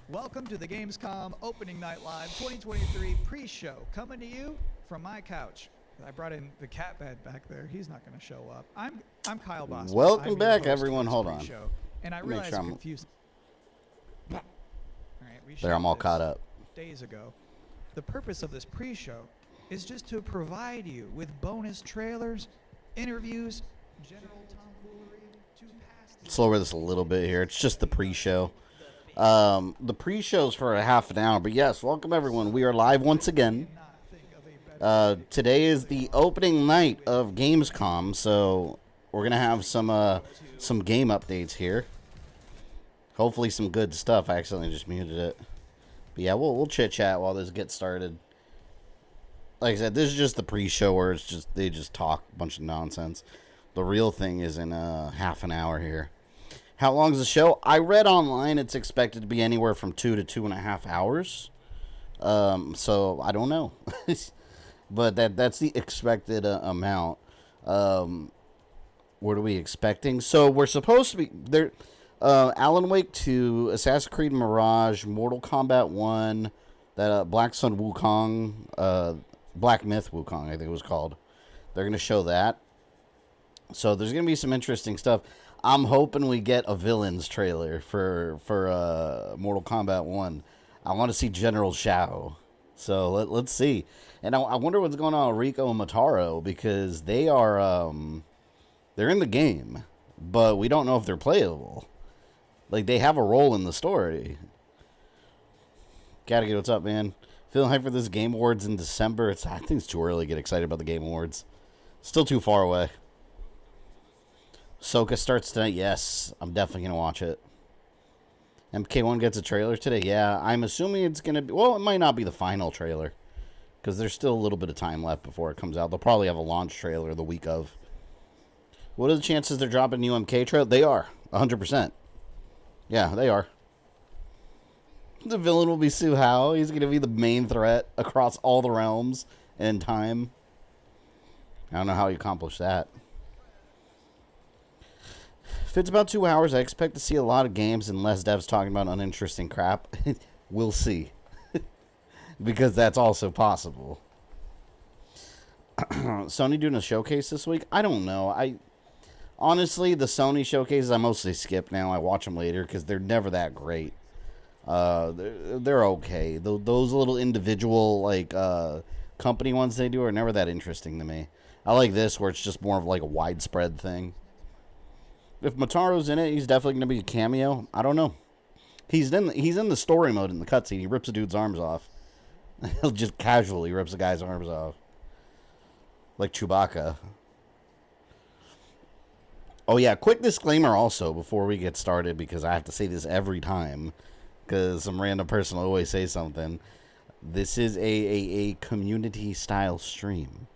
Welcome to the Gamescom Opening Night Live 2023 pre-show, coming to you from my couch. I brought in the cat bed back there. He's not going to show up. I'm Kyle Boss. Welcome back, everyone. Hold on. And I realize I'm confused. All right, there, I'm all caught up. Days ago. The purpose of this pre-show is just to provide you with bonus trailers, interviews, general tomfoolery to pass. Slower this a little bit here. It's just the pre-show. The pre-show's for a half an hour, but yes, welcome everyone. We are live once again. Today is the opening night of Gamescom, so we're gonna have some game updates here. Hopefully some good stuff. I accidentally just muted it. But yeah, we'll chit chat while this gets started. Like I said, this is just the pre-show where it's just they just talk a bunch of nonsense. The real thing is in half an hour here. How long is the show? I read online it's expected to be anywhere from 2 to 2.5 hours. So I don't know. But that's the expected amount. What are we expecting? So we're supposed to be there. Alan Wake 2, Assassin's Creed Mirage, Mortal Kombat 1, that Black Sun Wukong, Black Myth Wukong, I think it was called. They're going to show that. So there's going to be some interesting stuff. I'm hoping we get a villains trailer for Mortal Kombat 1. I want to see General Shao. So let's see. And I wonder what's going on with Rico and Mataro, because they are they're in the game, but we don't know if they're playable. Like, they have a role in the story. Gotta get what's up, man. Feeling hyped for this Game Awards in December. I think it's too early to get excited about the Game Awards. Still too far away. Ahsoka starts tonight. Yes, I'm definitely going to watch it. MK1 gets a trailer today. Yeah, I'm assuming it's going to be... Well, it might not be the final trailer, because there's still a little bit of time left before it comes out. They'll probably have a launch trailer the week of. What are the chances they're dropping new MK trailer? They are. 100%. Yeah, they are. The villain will be Su Hao. He's going to be the main threat across all the realms and time. I don't know how you accomplish that. If it's about 2 hours, I expect to see a lot of games and less devs talking about uninteresting crap. We'll see. Because that's also possible. Sony doing a showcase this week? I don't know. Honestly, the Sony showcases I mostly skip now. I watch them later because they're never that great. They're okay. Those little individual like company ones they do are never that interesting to me. I like this where it's just more of like a widespread thing. If Mataro's in it, he's definitely going to be a cameo. I don't know. He's in the story mode in the cutscene. He rips a dude's arms off. He'll just casually rips a guy's arms off. Like Chewbacca. Oh, yeah, quick disclaimer also before we get started, because I have to say this every time, because some random person will always say something. This is a community-style stream.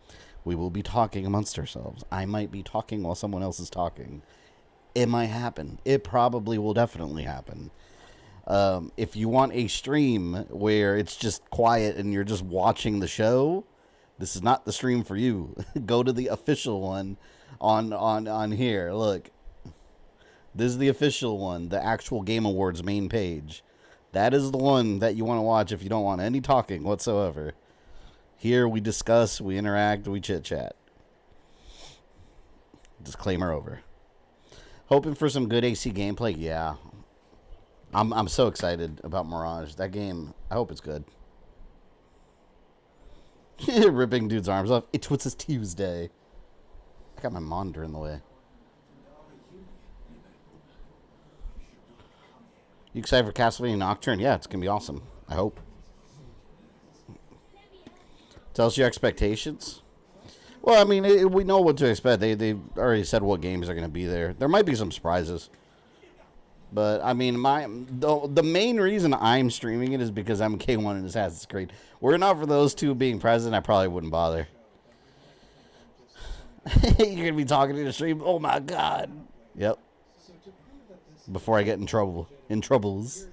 We will be talking amongst ourselves. I might be talking while someone else is talking. It might happen. It probably will definitely happen. If you want a stream where it's just quiet and you're just watching the show, this is not the stream for you. Go to the official one. On here, look. This is the official one, the actual Game Awards main page. That is the one that you want to watch if you don't want any talking whatsoever. Here we discuss, we interact, we chit-chat. Disclaimer over. Hoping for some good AC gameplay? Yeah. I'm so excited about Mirage. That game, I hope it's good. Ripping dude's arms off. It was Tuesday. I got my monitor in the way. You excited for Castlevania Nocturne? Yeah, it's going to be awesome. I hope. Tell us your expectations. Well, I mean, we know what to expect. They already said what games are going to be there. There might be some surprises. But, I mean, the main reason I'm streaming it is because MK1 and Assassin's Creed. Were it not for those two being present, I probably wouldn't bother. You're going to be talking in the stream? Oh, my God. Yep. Before I get in trouble. In troubles.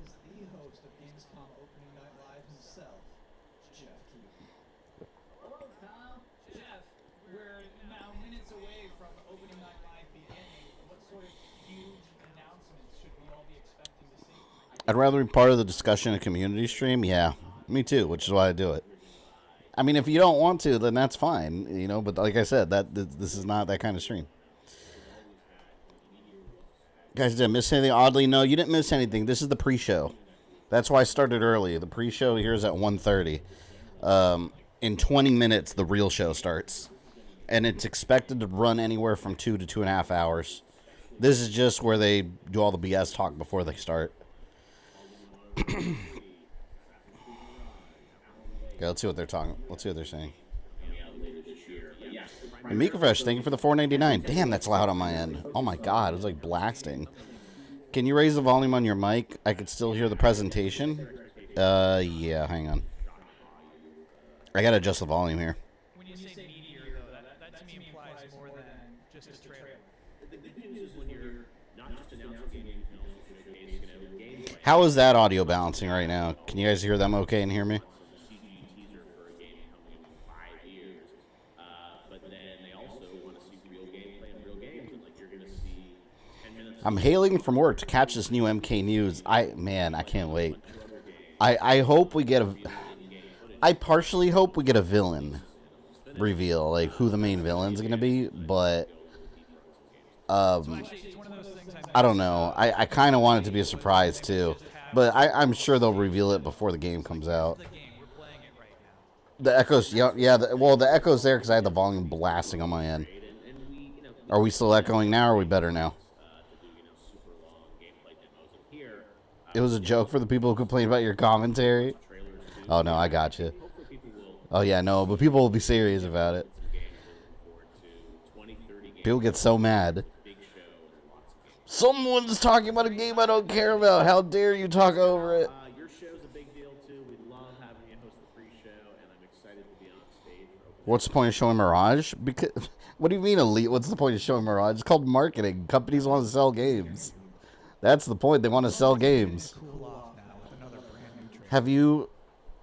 I'd rather be part of the discussion and community stream. Yeah, me too, which is why I do it. I mean, if you don't want to, then that's fine, you know. But like I said, this is not that kind of stream. Guys, did I miss anything? Oddly, no, you didn't miss anything. This is the pre-show. That's why I started early. The pre-show here is at 1:30. In 20 minutes, the real show starts. And it's expected to run anywhere from 2 to 2.5 hours. This is just where they do all the BS talk before they start. Okay, let's see what they're talking. Let's see what they're saying. And Mika Fresh, thank you for the $4.99. Damn, that's loud on my end. Oh my god, it was like blasting. Can you raise the volume on your mic? I could still hear the presentation. Yeah, hang on. I gotta adjust the volume here. When you say meteor, though, that to me implies more than just a trailer. How is that audio balancing right now? Can you guys hear them okay and hear me? I'm hailing from work to catch this new MK news. Man, I can't wait. I hope we get a... I partially hope we get a villain reveal, like who the main villain's going to be, but... I don't know. I kind of want it to be a surprise, too. But I'm sure they'll reveal it before the game comes out. The echoes, yeah, the echo's there because I had the volume blasting on my end. Are we still echoing now, or are we better now? It was a joke for the people who complain about your commentary. Oh, no, I got you. Oh, yeah, no, but people will be serious about it. People get so mad. Someone's talking about a game I don't care about. How dare you talk over it? Your show's a big deal, too. We love having you host the pre-show, and I'm excited to be on stage. What's the point of showing Mirage? Because, what do you mean, elite? What's the point of showing Mirage? It's called marketing. Companies want to sell games. That's the point. They want to sell games. Have you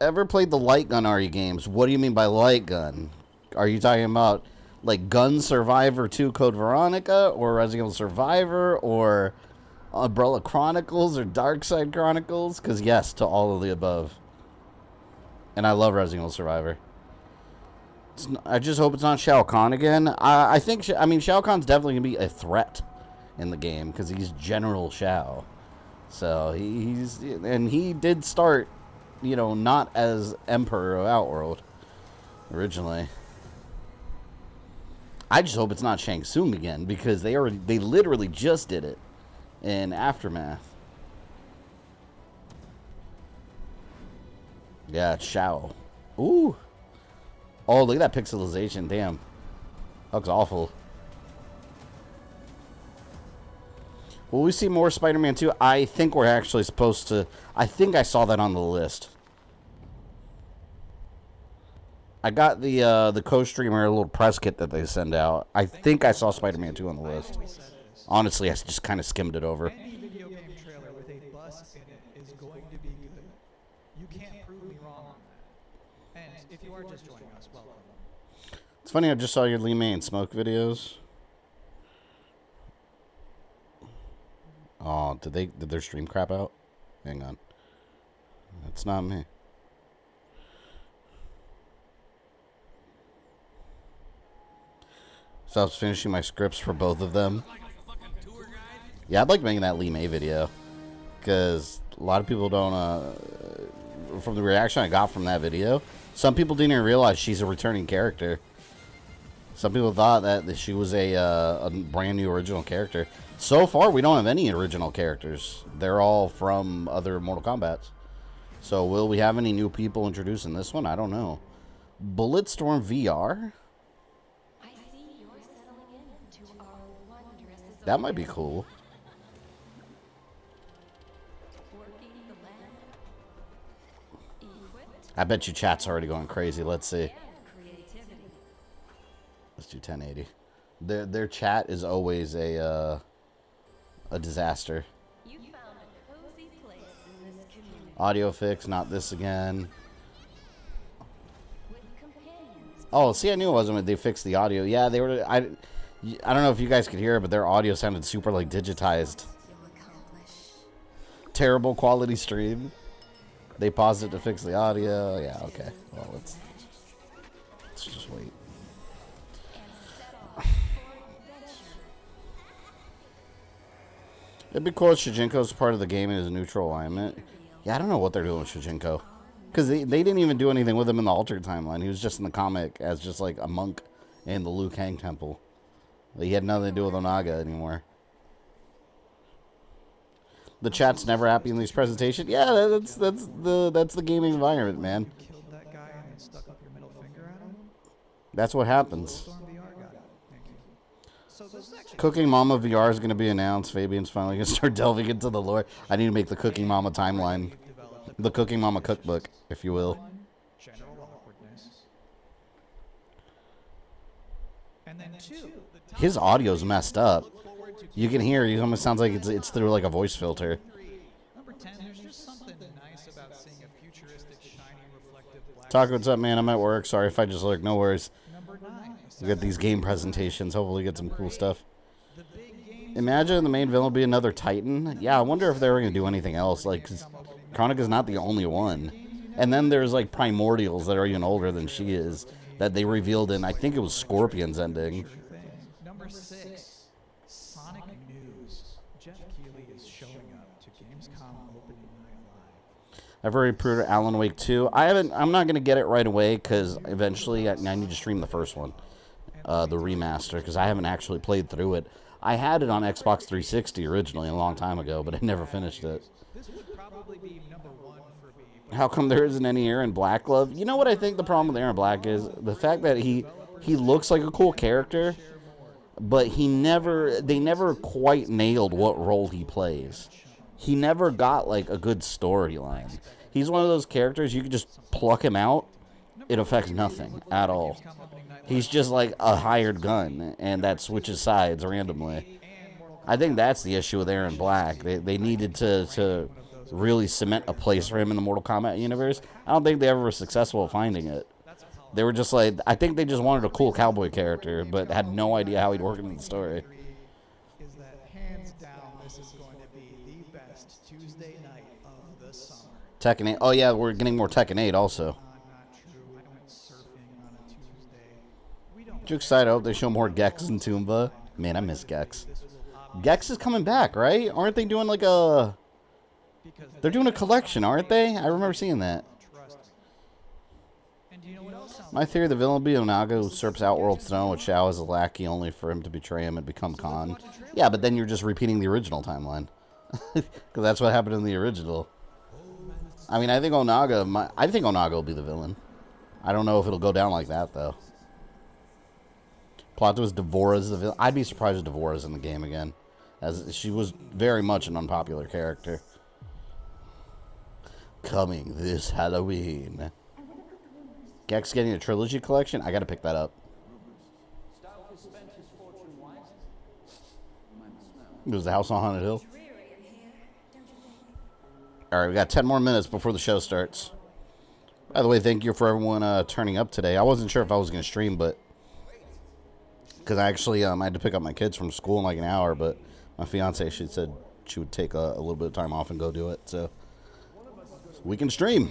ever played the light gun RE games? What do you mean by light gun? Are you talking about like Gun Survivor 2 Code Veronica, or Resident Evil Survivor, or Umbrella Chronicles, or Darkside Chronicles? Because yes, to all of the above. And I love Resident Evil Survivor. I just hope it's not Shao Kahn again. I mean, Shao Kahn's definitely going to be a threat in the game, because he's General Shao. So, he did start, you know, not as Emperor of Outworld originally. I just hope it's not Shang Tsung again, because they literally just did it in Aftermath. Yeah, it's Shao. Ooh. Oh, look at that pixelization. Damn. That looks awful. Will we see more Spider-Man 2? I think we're actually supposed to... I think I saw that on the list. I got the co-streamer a little press kit that they send out. I think I saw Spider-Man 2 on the list. Honestly, I just kind of skimmed it over. Any video game trailer with a bus in it is going to be good. You can't prove me wrong on that. And if you are just joining us, welcome. It's funny, I just saw your Lee May and Smoke videos. Oh, did their stream crap out? Hang on. That's not me. So I was finishing my scripts for both of them. Yeah, I'd like making that Lee May video, because a lot of people don't, from the reaction I got from that video, some people didn't even realize she's a returning character. Some people thought that she was a brand new original character. So far, we don't have any original characters. They're all from other Mortal Kombats. So will we have any new people introduced in this one? I don't know. Bulletstorm VR? I see you're settling into our wondrous That might be cool. working the land. Equipped I bet you chat's already going crazy. Let's see. and creativity. Let's do 1080. Their chat is always a disaster. You found a cozy place in this community Audio fix, not this again. with companions. Oh, see, I knew it wasn't when they fixed the audio. Yeah, they were. I don't know if you guys could hear it, but their audio sounded super like digitized. You'll accomplish. Terrible quality stream. They paused it to fix the audio. Yeah, okay. Well, let's just wait. It'd be cool if Shijinko's part of the game in his neutral alignment. Yeah, I don't know what they're doing with Shijinko. Because they didn't even do anything with him in the altered timeline. He was just in the comic as just like a monk in the Liu Kang temple. He had nothing to do with Onaga anymore. The chat's never happy in these presentations. Yeah, that's the gaming environment, man. Killed that guy and then stuck up your middle finger at him. That's what happens. Storm VR got it. Thank you. So this is actually Cooking Mama VR is going to be announced. Fabian's finally going to start delving into the lore. I need to make the Cooking Mama timeline. The Cooking Mama cookbook, if you will. general awkwardness. And then two, His audio's messed up. You can hear, it almost sounds like it's through like a voice filter. number 10, there's just something nice about seeing a futuristic, shiny, reflective black. Talk, what's up, man? I'm at work. Sorry if I just lurk. No worries. Number 9, We got these game presentations. Hopefully get some cool stuff. the big game. Imagine the main villain be another Titan. Yeah, I wonder if they were going to do anything else. Like, 'cause Chronika's not the only one. And then there's like Primordials that are even older than she is that they revealed in, I think it was Scorpion's ending. Number 6, Sonic News. Jeff Keighley is showing up to Gamescom opening night live. I've already pre-ordered Alan Wake 2. I'm not going to get it right away because eventually I need to stream the first one, the remaster, because I haven't actually played through it. I had it on Xbox 360 originally a long time ago, but I never finished it. This would probably be number 1 for me. How come there isn't any Aaron Black love? You know what I think the problem with Aaron Black is? The fact that he looks like a cool character, but they never quite nailed what role he plays. He never got like a good storyline. He's one of those characters you could just pluck him out, it affects nothing at all. He's just like a hired gun, and that switches sides randomly. I think that's the issue with Aaron Black. They needed to really cement a place for him in the Mortal Kombat universe. I don't think they ever were successful at finding it. They were just like, I think they just wanted a cool cowboy character, but had no idea how he'd work in the story. Is that hands down this is going to be the best Tuesday night of the summer. Tekken 8. Oh yeah, we're getting more Tekken 8 also. Not true. I went surfing on a Tuesday. We don't Too excited. I hope they show more Gex and Toomba. Man, I miss Gex. Gex is coming back, right? Aren't they doing like a... They're doing a collection, aren't they? I remember seeing that. trust me. And do you know what else sounds My theory, the villain will be Onaga who usurps Outworld's throne with Shao as a lackey only for him to betray him and become Khan. Yeah, but then you're just repeating the original timeline. Because that's what happened in the original. I mean, I think Onaga will be the villain. I don't know if it'll go down like that, though. Plot twist, Devora's the villain. I'd be surprised if Devora's in the game again, as she was very much an unpopular character. Coming this Halloween. Gex getting a trilogy collection? I gotta pick that up. It was the House on Haunted Hill. Alright, we got 10 more minutes before the show starts. By the way, thank you for everyone turning up today. I wasn't sure if I was going to stream, but... Because I actually I had to pick up my kids from school in like an hour, but my fiance, she said she would take a little bit of time off and go do it, so we can stream.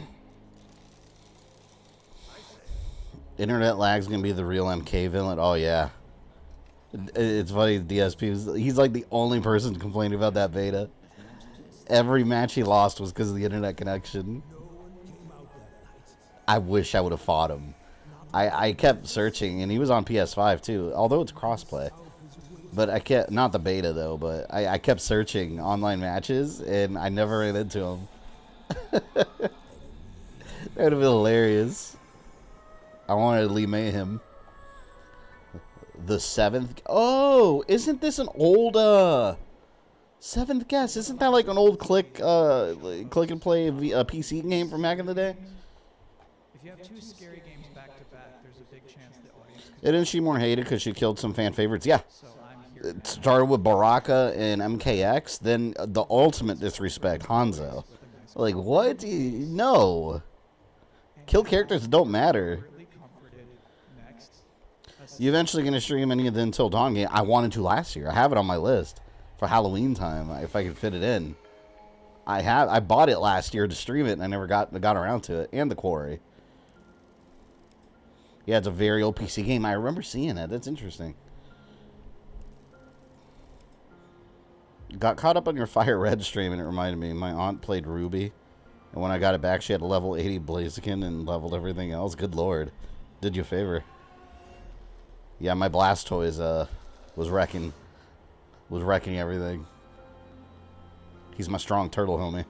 Internet lag's going to be the real MK villain. Oh, yeah. It's funny, DSP, he's like the only person complaining about that beta. Every match he lost was because of the internet connection. I wish I would have fought him. I kept searching, and he was on PS5 too, although it's crossplay. But I kept, not the beta though, but I kept searching online matches, and I never ran into him. That would have been hilarious. I wanted Lee Mayhem. The 7th. Oh, isn't this an old 7th Guest? Isn't that like an old click and play PC game from back in the day? If you have two scary games back to back, there's a big chance the audience could. Isn't she more hated because she killed some fan favorites? Yeah. So I'm here. It started with Baraka and MKX, then the ultimate disrespect, Hanzo. Like, what? No. Kill characters that don't matter. Really comforted. Next. You eventually going to stream any of the Until Dawn game? I wanted to last year. I have it on my list for Halloween time, if I could fit it in. I bought it last year to stream it, and I never got around to it. And The Quarry. Yeah, it's a very old PC game. I remember seeing it. That's interesting. Got caught up on your Fire Red stream, and it reminded me. My aunt played Ruby, and when I got it back, she had a level 80 Blaziken and leveled everything else. Good lord. Did you a favor. Yeah, my Blastoise was wrecking everything. He's my strong turtle homie.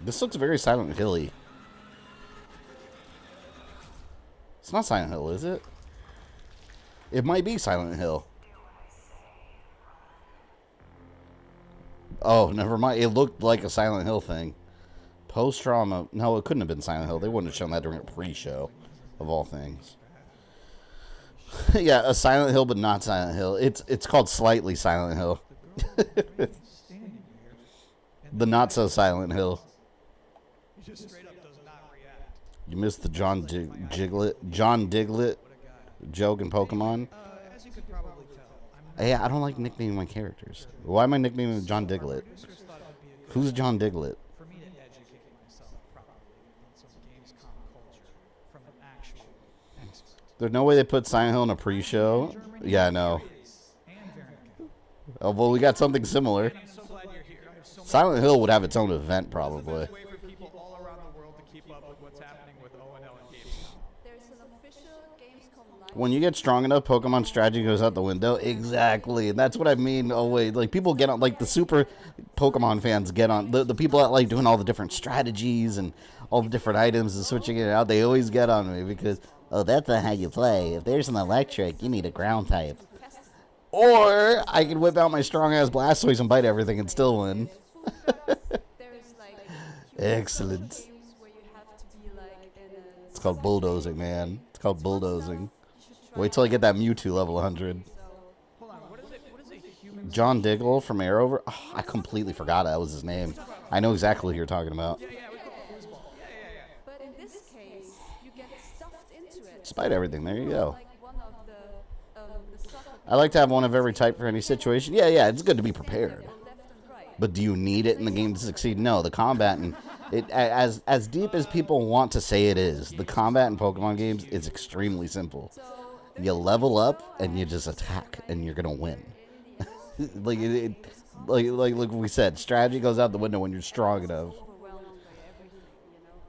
This looks very Silent Hill-y. It's not Silent Hill, is it? It might be Silent Hill. Oh, never mind. It looked like a Silent Hill thing. Post-trauma. No, it couldn't have been Silent Hill. They wouldn't have shown that during a pre-show, of all things. Yeah, a Silent Hill, but not Silent Hill. It's called Slightly Silent Hill. The not-so-Silent Hill. He just straight up does not react. You missed the John Diglett joke in Pokemon. As you could probably tell, Yeah, I don't like nicknaming my characters. Why am I nicknaming him John Diglett? producers thought it would be a good Who's John Diglett? for me to educate myself properly on some Gamescom culture from an actual expert. There's no way they put Silent Hill in a pre-show. Yeah, I know. And Veronica. Oh, well, we got something similar. I'm so glad you're here. I have so Silent Hill would have its own event, probably. much way for people all around the world to keep up with what's happening with O&L and Gamescom. There's an official Gamescom live. When you get strong enough, Pokemon strategy goes out the window. Exactly. That's what I mean. Oh, wait. Like, people get on, like, the super Pokemon fans get on. The people that like doing all the different strategies and all the different items and switching it out, they always get on me because, oh, that's not how you play. If there's an electric, you need a ground type. Or I can whip out my strong-ass Blastoise and bite everything and still win. There's like Excellent. games where you have to be like in a It's called bulldozing, man. It's called bulldozing. Wait till I get that Mewtwo level 100. Hold on, what is it? What is a human? John Diggle from Arrowverse. Oh, I completely forgot that was his name. I know exactly who you're talking about. Yeah, we call it foosball. Yeah. But in this case, you get stuffed into it. Despite everything, there you go. Like one of the soccer I like to have one of every type for any situation. Yeah, it's good to be prepared. left and right. But do you need it in the game to succeed? No, the combat and it as deep as people want to say it is, the combat in Pokemon games is extremely simple. You level up and you just attack and you're gonna win. like we said, strategy goes out the window when you're strong enough. Overwhelmed by everything, you know.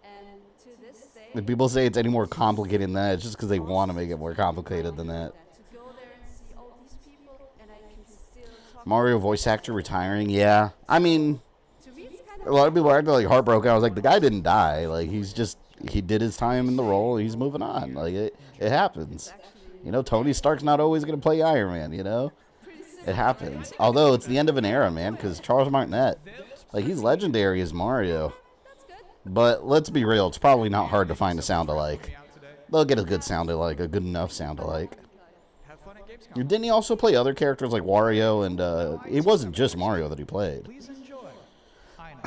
And to this day, If people say it's any more complicated than that, it's just because they want to make it more complicated than that. to go there and see all these people, and I can still talk. Mario voice actor retiring, yeah. I mean, To me, it's kind a lot of people are acting like heartbroken. I was like, the guy didn't die. Like, he did his time in the role. He's moving on. Like, it happens. You know, Tony Stark's not always going to play Iron Man, you know? It happens. Although, it's the end of an era, man, because Charles Martinet, like, he's legendary as Mario. But let's be real, it's probably not hard to find a sound-alike. They'll get a good sound-alike, a good enough sound-alike. Have fun at Gamescom. Didn't he also play other characters like Wario and, it wasn't just Mario that he played. Please enjoy. I know.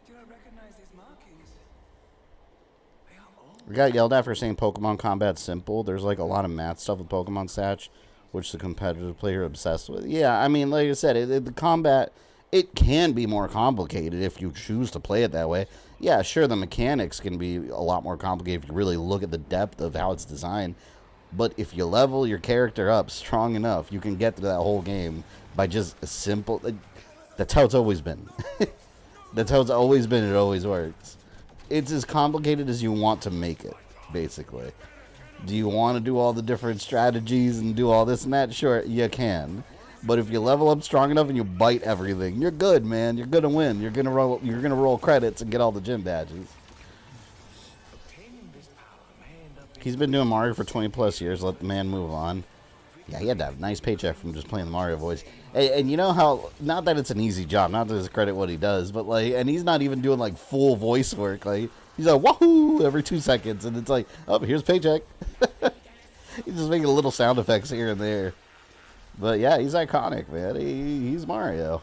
Do I recognize these markings? They are old. We got yelled at for saying Pokemon combat's simple. There's like a lot of math stuff with Pokemon stats, which the competitive player obsessed with. Yeah, I mean, like I said, the combat, it can be more complicated if you choose to play it that way. Yeah, sure, the mechanics can be a lot more complicated if you really look at the depth of how it's designed. But if you level your character up strong enough, you can get through that whole game by just a simple... That's how it's always been. That's how it's always been. It always works. It's as complicated as you want to make it, basically. Do you want to do all the different strategies and do all this and that? Sure, you can. But if you level up strong enough and you bite everything, you're good, man. You're gonna win. You're gonna roll credits and get all the gym badges. He's been doing Mario for 20 plus years. Let the man move on. Yeah, he had to have a nice paycheck from just playing the Mario voice. And you know how, not that it's an easy job, not to discredit what he does, but like, and he's not even doing like full voice work. Like, he's like, wahoo, every 2 seconds. And it's like, oh, here's paycheck. He's just making little sound effects here and there. But yeah, he's iconic, man. He's Mario.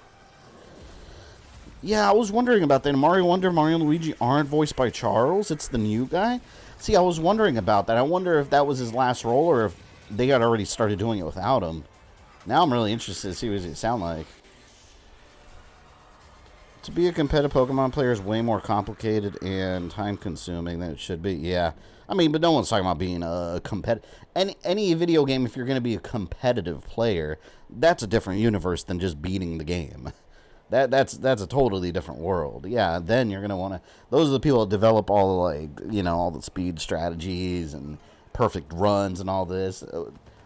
Yeah, I was wondering about that. Mario Wonder, Mario and Luigi aren't voiced by Charles. It's the new guy. See, I was wondering about that. I wonder if that was his last role or if they had already started doing it without him. Now I'm really interested to see what it sound like. To be a competitive Pokemon player is way more complicated and time-consuming than it should be. Yeah. I mean, but no one's talking about being a competitive... Any video game, if you're going to be a competitive player, that's a different universe than just beating the game. That's a totally different world. Yeah, then you're going to want to... Those are the people that develop all the, like, you know, all the speed strategies and perfect runs and all this.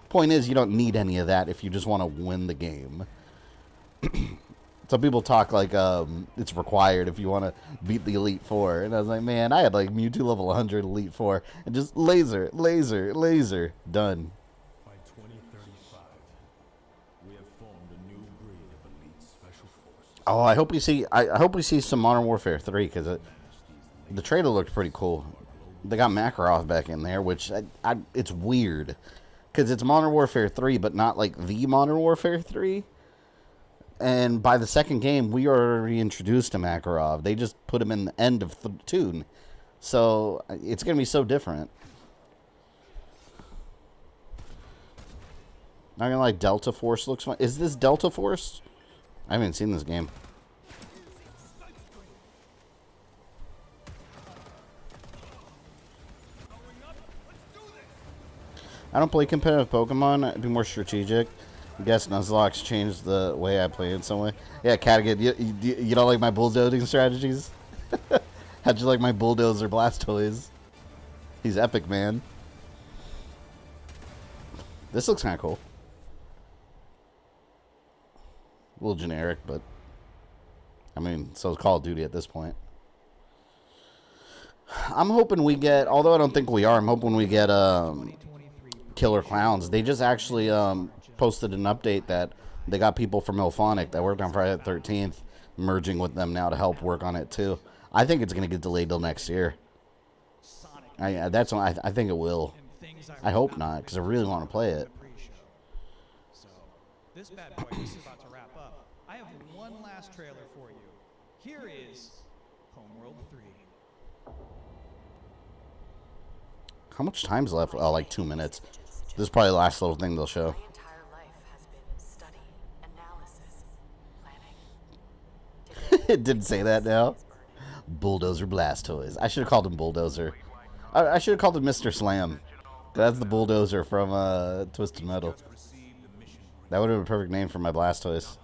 Point is, you don't need any of that if you just want to win the game. Some people talk like it's required if you want to beat the Elite Four. And I was like, man, I had like Mewtwo level 100, Elite Four, and just laser, laser, laser, done. By 2035, we have formed a new breed of elite special forces. Oh, I hope we see. I hope we see some Modern Warfare 3 because the trailer looked pretty cool. They got Makarov back in there, which it's weird because it's Modern Warfare 3, but not like the Modern Warfare 3. And by the second game, we already introduced to Makarov. They just put him in the end of Toon. So, it's going to be so different. Not going to lie, Delta Force looks fun. Is this Delta Force? I haven't seen this game. I don't play competitive Pokemon. I'd be more strategic. I guess Nuzlocke's changed the way I play in some way. Yeah, Cadigan, you don't like my bulldozing strategies? How'd you like my bulldozer Blastoise? He's epic, man. This looks kind of cool. A little generic, but... I mean, so is Call of Duty at this point. I'm hoping we get... Although I don't think we are, I'm hoping we get Killer Clowns. They just actually... posted an update that they got people from Ilphonic that worked on Friday the 13th merging with them now to help work on it too. I think it's going to get delayed till next year. That's what I think it will. I hope not because I really want to play it. So, this bad boy is about to wrap up. I have one last trailer for you. Here is Homeworld 3. How much time's left? Oh, like 2 minutes. This is probably the last little thing they'll show. It didn't say that now. Bulldozer Blastoise. I should have called him Bulldozer. I should have called him Mr. Slam. That's the Bulldozer from Twisted Metal. That would have been a perfect name for my Blastoise.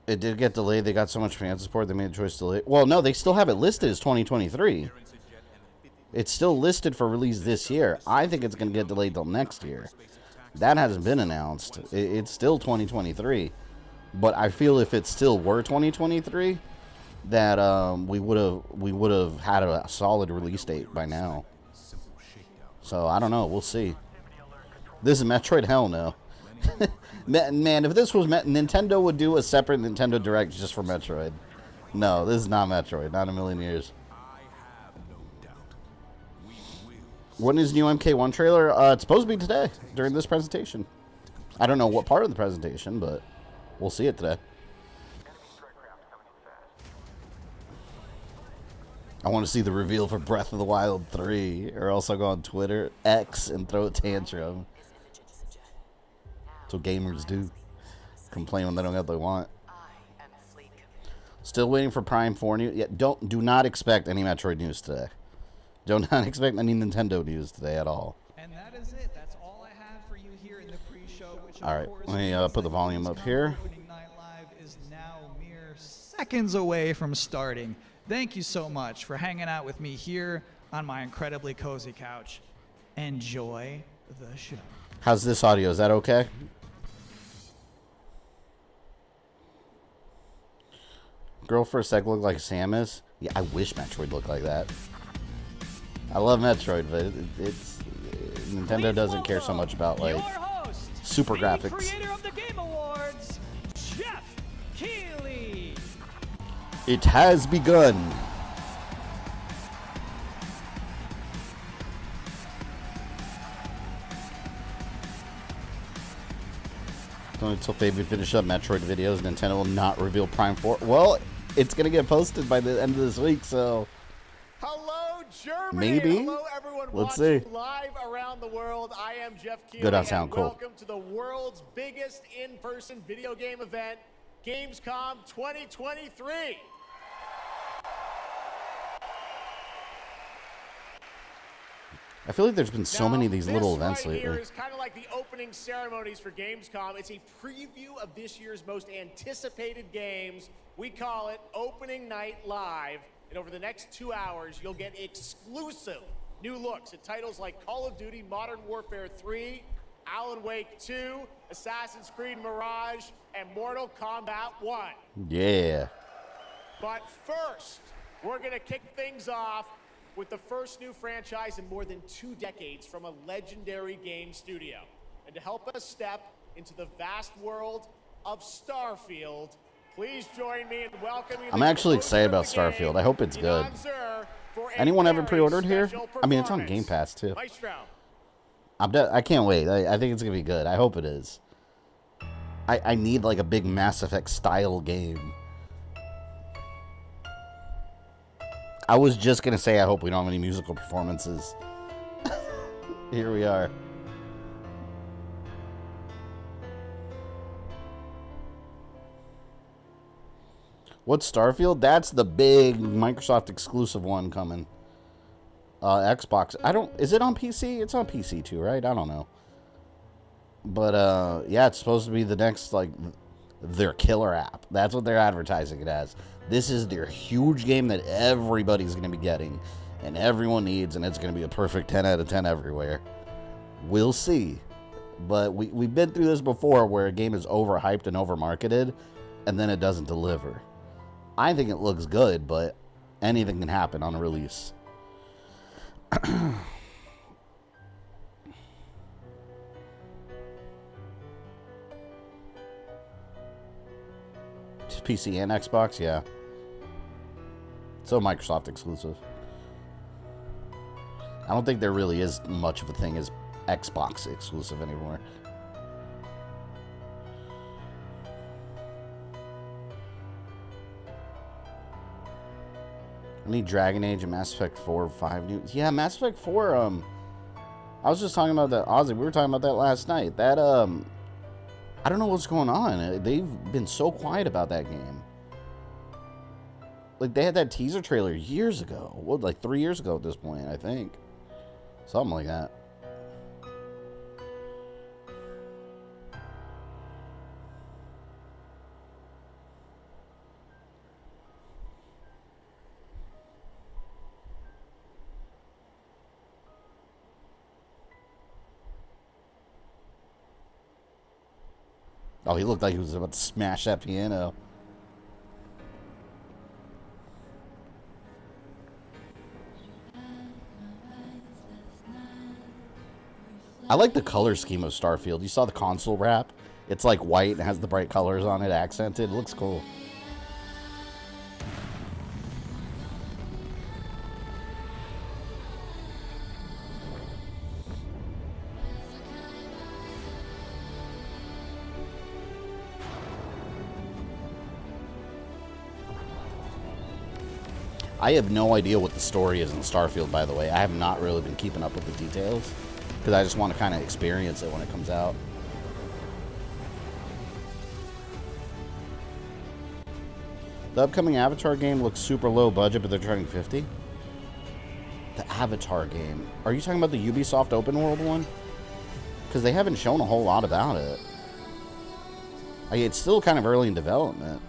It did get delayed. They got so much fan support, they made a choice to delay. Well, no, they still have it listed as 2023. It's still listed for release this year. I think it's going to get delayed till next year. That hasn't been announced. It's still 2023. But I feel if it still were 2023, that we would have had a solid release date by now. So I don't know. We'll see. This is Metroid. Hell no. Man, if this was Nintendo would do a separate Nintendo Direct just for Metroid. No, this is not Metroid. Not in a million years. When is new MK1 trailer? It's supposed to be today during this presentation. I don't know what part of the presentation, but we'll see it today. I want to see the reveal for Breath of the Wild 3, or else I'll go on Twitter, X, and throw a tantrum. That's what gamers do. Complain when they don't get what they want. Still waiting for Prime 4 news. Yeah, do not expect any Metroid news today. Do not expect any Nintendo news today at all. And that is it. That's all I have for you here in the pre-show. All right, let me put the volume up here. Opening Night Live is now mere seconds away from starting. Thank you so much for hanging out with me here on my incredibly cozy couch. Enjoy the show. How's this audio? Is that okay? Girl for a sec looked like Samus. Yeah, I wish Metroid looked like that. I love Metroid, but it's Nintendo doesn't care so much about like super graphics. Creator of the Game Awards, Jeff Keighley. It has begun. until Fabian finish up Metroid videos. Nintendo will not reveal Prime 4. Well, it's going to get posted by the end of this week, so... Hello, Germany. Maybe. Hello, everyone Let's watching see. live around the world. I am Jeff Keighley, Good on sound, and cool. welcome to the world's biggest in-person video game event, Gamescom 2023. I feel like there's been so many of these little events right lately. Here is kind of like the opening ceremonies for Gamescom. It's a preview of this year's most anticipated games. We call it Opening Night Live. And over the next 2 hours, you'll get exclusive new looks at titles like Call of Duty Modern Warfare 3, Alan Wake 2, Assassin's Creed Mirage, and Mortal Kombat 1. Yeah. But first, we're going to kick things off with the first new franchise in more than 2 decades from a legendary game studio. And to help us step into the vast world of Starfield, please join me in welcoming... I'm actually excited about Starfield. I hope it's good. Anyone ever pre-ordered here? I mean, it's on Game Pass, too. I can't wait. I think it's going to be good. I hope it is. I need, like, a big Mass Effect style game. I was just going to say I hope we don't have any musical performances. Here we are. What's Starfield? That's the big Microsoft exclusive one coming. Xbox. Is it on PC? It's on PC too, right? I don't know. But yeah, it's supposed to be the next, like, their killer app. That's what they're advertising it as. This is their huge game that everybody's going to be getting and everyone needs, and it's going to be a perfect 10 out of 10 everywhere. We'll see. But we've been through this before where a game is overhyped and overmarketed and then it doesn't deliver. I think it looks good, but anything can happen on a release. PC and Xbox, yeah. So Microsoft exclusive. I don't think there really is much of a thing as Xbox exclusive anymore. I need Dragon Age and Mass Effect 4 5 new. Yeah, Mass Effect 4, I was just talking about that, Ozzy, we were talking about that last night. That, I don't know what's going on. They've been so quiet about that game. Like, they had that teaser trailer years ago. What, like 3 years ago at this point, I think. Something like that. Oh, he looked like he was about to smash that piano. I like the color scheme of Starfield. You saw the console wrap? It's like white and has the bright colors on it, accented. It looks cool. I have no idea what the story is in Starfield, by the way. I have not really been keeping up with the details because I just want to kind of experience it when it comes out. The upcoming Avatar game looks super low budget, but they're charging $50. The Avatar game. Are you talking about the Ubisoft open world one? Because they haven't shown a whole lot about it. Like, it's still kind of early in development.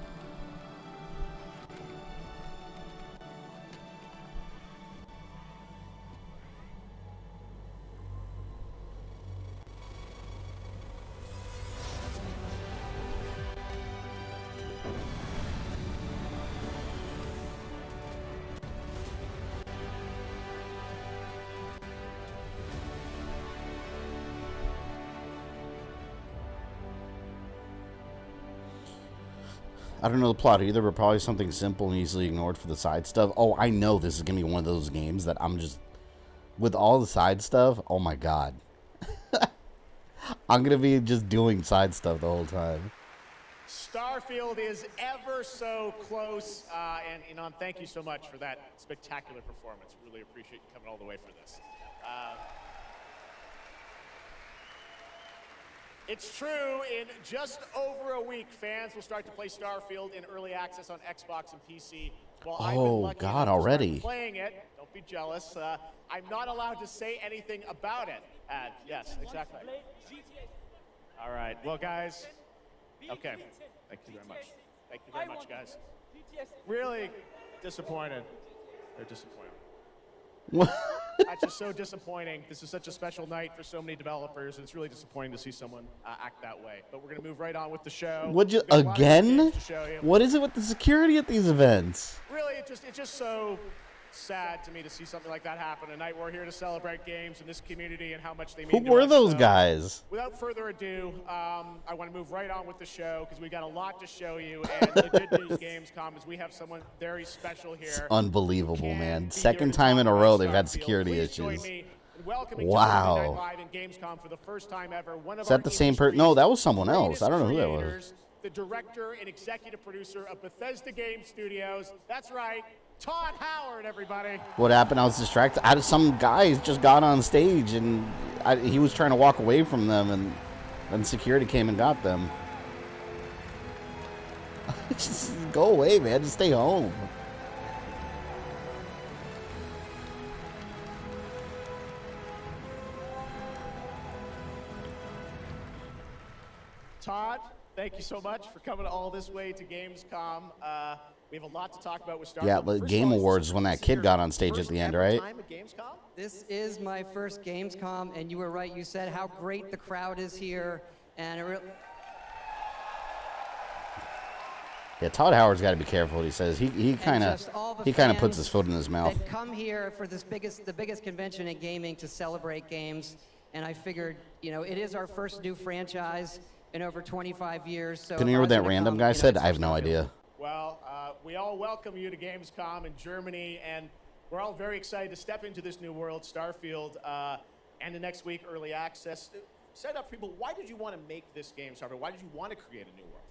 I don't know the plot either, but probably something simple and easily ignored for the side stuff. Oh, I know this is going to be one of those games that I'm just... With all the side stuff, oh my god. I'm gonna be just doing side stuff the whole time. Starfield is ever so close, and Inan, thank you so much for that spectacular performance. Really appreciate you coming all the way for this. It's true, in just over a week, fans will start to play Starfield in early access on Xbox and PC. While I've been Oh, lucky God, enough to start already. playing it, don't be jealous. I'm not allowed to say anything about it. Yes, exactly. All right, well, guys, okay. Thank you very much. Thank you very much, guys. Really disappointed. They're disappointed. That's just so disappointing. This is such a special night for so many developers, and it's really disappointing to see someone act that way. But we're going to move right on with the show. Would you We've got a lot of again? games to show you. What is it with the security at these events? Really, it's just so sad to me to see something like that happen. Tonight we're here to celebrate games in this community and how much they mean Who to were us. those So, guys? without further ado, I want to move right on with the show because we've got a lot to show you. And the good news, Gamescom, is we have someone very special here. Unbelievable, Can man. be here Second to time talk in a about row they've had Starfield. security Please join issues. me in welcoming to Wow. Monday Night Live in Gamescom for the first time ever. One of Is that the same person? No, that was someone else. I don't know who that was. creators, the director and executive producer of Bethesda Game Studios. That's right, Todd Howard, everybody. What happened? I was distracted. Some guys just got on stage and he was trying to walk away from them, and then security came and got them. Just go away, man. Just stay home. Todd, thank you so much for coming all this way to Gamescom. We have a lot to talk about with Starfield. Yeah, the First Game of all, Awards when that kid got on stage at first the end, ever right? time at Gamescom? This is my first Gamescom, and you were right. You said how great the crowd is here, and it really. Yeah, Todd Howard's got to be careful what he says. He kind of puts his foot in his mouth. That come here for the biggest convention in gaming to celebrate games, and I figured, it is our first new franchise in over 25 years. So Can you hear what that random guy said? I have no idea. Well, we all welcome you to Gamescom in Germany, and we're all very excited to step into this new world, Starfield, and the next week, early access. Set up for people, why did you want to make this game, Starfield? Why did you want to create a new world?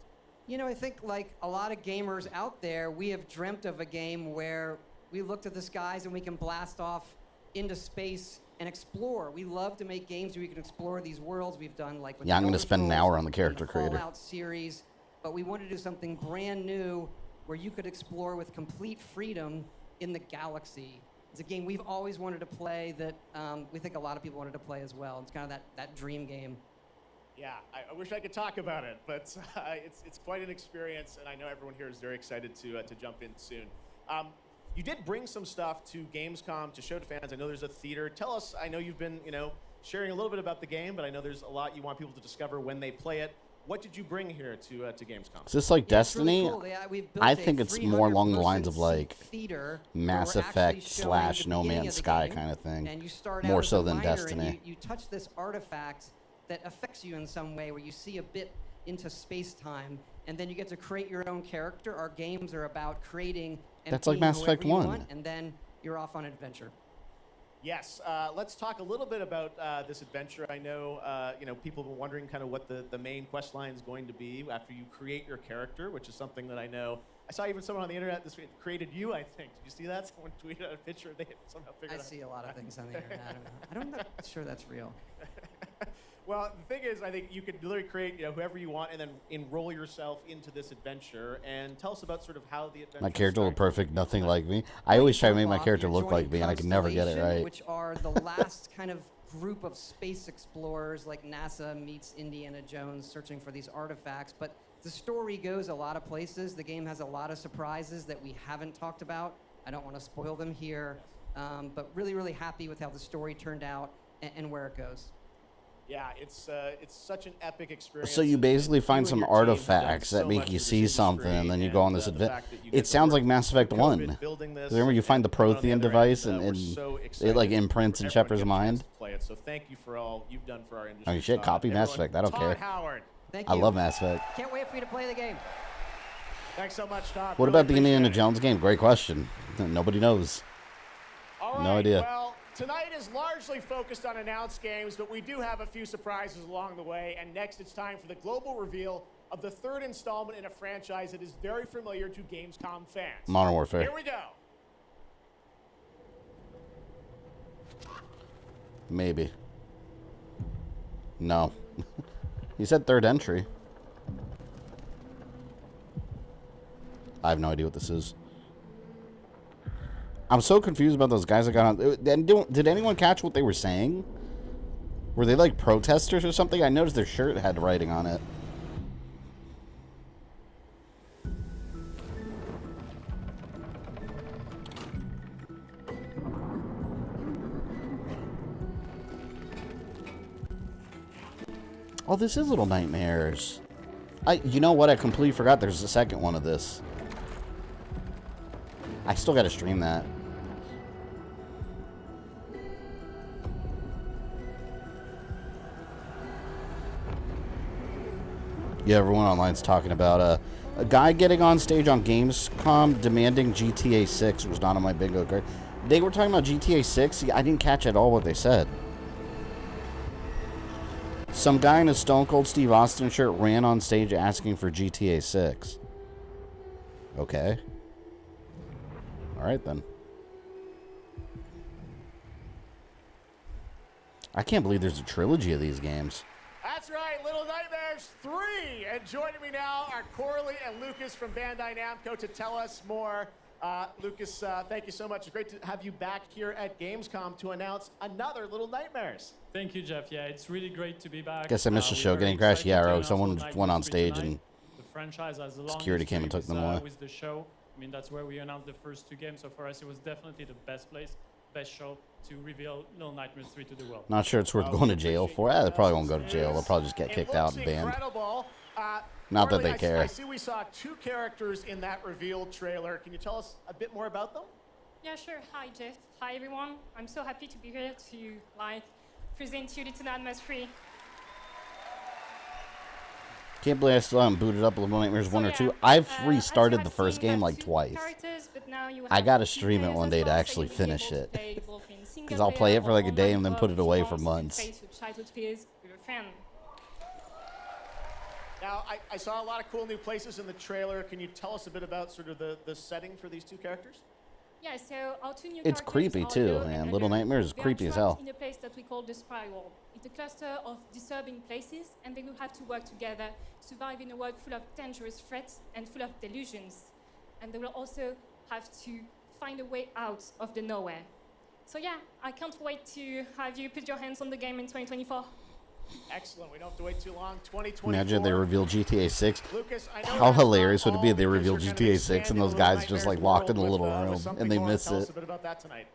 I think like a lot of gamers out there, we have dreamt of a game where we look to the skies and we can blast off into space and explore. We love to make games where we can explore these worlds. We've done like with Yeah, I'm going to Elder spend an Scrolls hour on the and character creator. Fallout series, but we wanted to do something brand new where you could explore with complete freedom in the galaxy. It's a game we've always wanted to play that we think a lot of people wanted to play as well. It's kind of that dream game. Yeah, I wish I could talk about it, but it's quite an experience, and I know everyone here is very excited to jump in soon. You did bring some stuff to Gamescom to show to fans. I know there's a theater. Tell us, I know you've been sharing a little bit about the game, but I know there's a lot you want people to discover when they play it. What did you bring here to Gamescom? Is this like Destiny? Really cool. I I think it's more along the lines of like theater Mass Effect / No Man's Sky kind of thing. And you start More out as so a than miner, and Destiny. you touch this artifact that affects you in some way, where you see a bit into space-time, and then you get to create your own character. Our games are about creating and That's like being Mass Effect whoever you 1. want, and then you're off on an adventure. Yes, let's talk a little bit about this adventure. I know, people have been wondering kind of what the main quest line is going to be after you create your character, which is something that I know. I saw even someone on the internet this week created you, I think. Did you see that? Someone tweeted out a picture. They somehow figured I out. see a lot of things on the internet. I'm not sure that's real. Well, the thing is, I think you could literally create whoever you want and then enroll yourself into this adventure. And tell us about sort of how the adventure. My character looked started. perfect, nothing like me. I always try to make my Off, character you're look like joining me, and I can never get it Constellation, right. Which are the last kind of group of space explorers, like NASA meets Indiana Jones, searching for these artifacts. But the story goes a lot of places. The game has a lot of surprises that we haven't talked about. I don't want to spoil them here, but really, really happy with how the story turned out and where it goes. Yeah, it's such an epic experience. So you basically and find and some your team have done artifacts that so make much you for see this something, and industry, then you go on this the adventure. fact that you get It to sounds work like Mass Effect with 1. COVID building this, Remember, you find the and on Prothean other end, device, we're and so it like excited imprints for in everyone to Shepard's get a chance mind. to play it. So thank you for all you've done for our industry. Oh shit, Todd. copy Mass Everyone, Effect. I don't Todd care. Thank you. I love Mass Effect. Can't wait for you to play the game. Thanks so much, Todd. What Really about the Indiana appreciate it. Jones game? Great question. Nobody knows. All right, No idea. Well, Tonight is largely focused on announced games, but we do have a few surprises along the way. And next, it's time for the global reveal of the third installment in a franchise that is very familiar to Gamescom fans. Modern Warfare. Here we go. Maybe. No. He said third entry. I have no idea what this is. I'm so confused about those guys that got on. Did anyone catch what they were saying? Were they like protesters or something? I noticed their shirt had writing on it. Oh, this is Little Nightmares. You know what? I completely forgot there's a second one of this. I still got to stream that. Yeah, everyone online's talking about a guy getting on stage on Gamescom demanding GTA 6 was not on my bingo card. They were talking about GTA 6. I didn't catch at all what they said. Some guy in a Stone Cold Steve Austin shirt ran on stage asking for GTA 6. Okay. Alright then. I can't believe there's a trilogy of these games. That's right, Little Nightmares 3. And joining me now are Coralie and Lucas from Bandai Namco to tell us more. Lucas, thank you so much. It's great to have you back here at Gamescom to announce another Little Nightmares. Thank you, Jeff. Yeah, it's really great to be back. Guess I missed the show getting crashed. Yeah, or someone just went on stage and the franchise has a long security came and took them away. With the show. I mean, that's where we announced the first two games. So for us, it was definitely the best place, best show to reveal Little Nightmares 3 to the world. Not sure it's worth going to jail for. They probably won't go to jail. They'll probably just get kicked out and banned. Not that they care. I see we saw two characters in that reveal trailer. Can you tell us a bit more about them? Yeah, sure. Hi, Jeff. Hi, everyone. I'm so happy to be here to present you Little Nightmares 3. Can't believe I still haven't booted up Little Nightmares 1 or 2. I've restarted the first game like twice. I gotta stream it one day to actually finish it. Because I'll play it for like a day and then put it away for months. Now, I saw a lot of cool new places in the trailer. Can you tell us a bit about sort of the setting for these two characters? Yeah, so our two new It's creepy too, man. Little Nightmares is creepy as hell. In a place that we call the Spiral. It's a cluster of disturbing places, and they will have to work together, survive in a world full of dangerous threats and full of delusions. And they will also have to find a way out of the nowhere. So yeah, I can't wait to have you put your hands on the game in 2024. Excellent. We don't have to wait too long. 2024. Imagine they reveal GTA 6. Lucas, how hilarious would it be if they reveal GTA 6 and those guys just like locked in a little room and they miss it?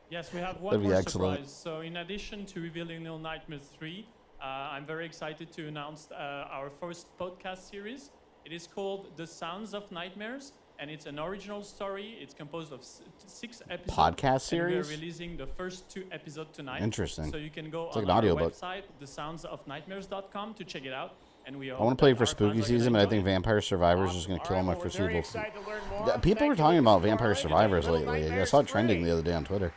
Yes, we have one more surprise. So in addition to revealing Little Nightmares 3, I'm very excited to announce our first podcast series. It is called The Sounds of Nightmares, and it's an original story. It's composed of 6 episodes. Podcast series? We're releasing the first 2 episodes tonight. Interesting. So you can go it's like on an our audiobook. website, thesoundsofnightmares.com, to check it out. And we I want to play for spooky season, but I think Vampire Survivors is going to kill my first people. People were talking about Vampire Survivors lately. I saw it trending the other day on Twitter.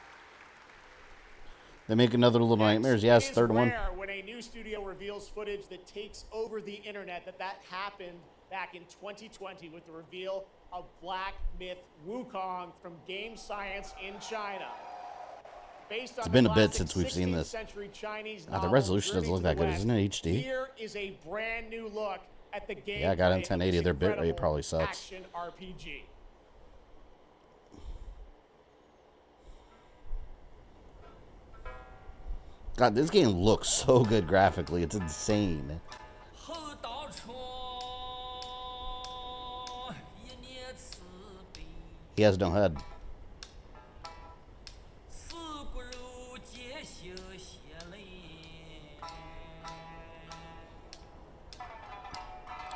They make another Little Nightmares. Yes, third one. When a new studio reveals footage that takes over the internet, that happened back in 2020 with the reveal of Black Myth Wukong from Game Science in China. Based on it's been a bit since we've seen this. The resolution doesn't look that good, isn't it? HD. Here is a brand new look at the game. Yeah, I got it in 1080. Their bitrate probably sucks. Action RPG. God, this game looks so good graphically. It's insane. He has no head.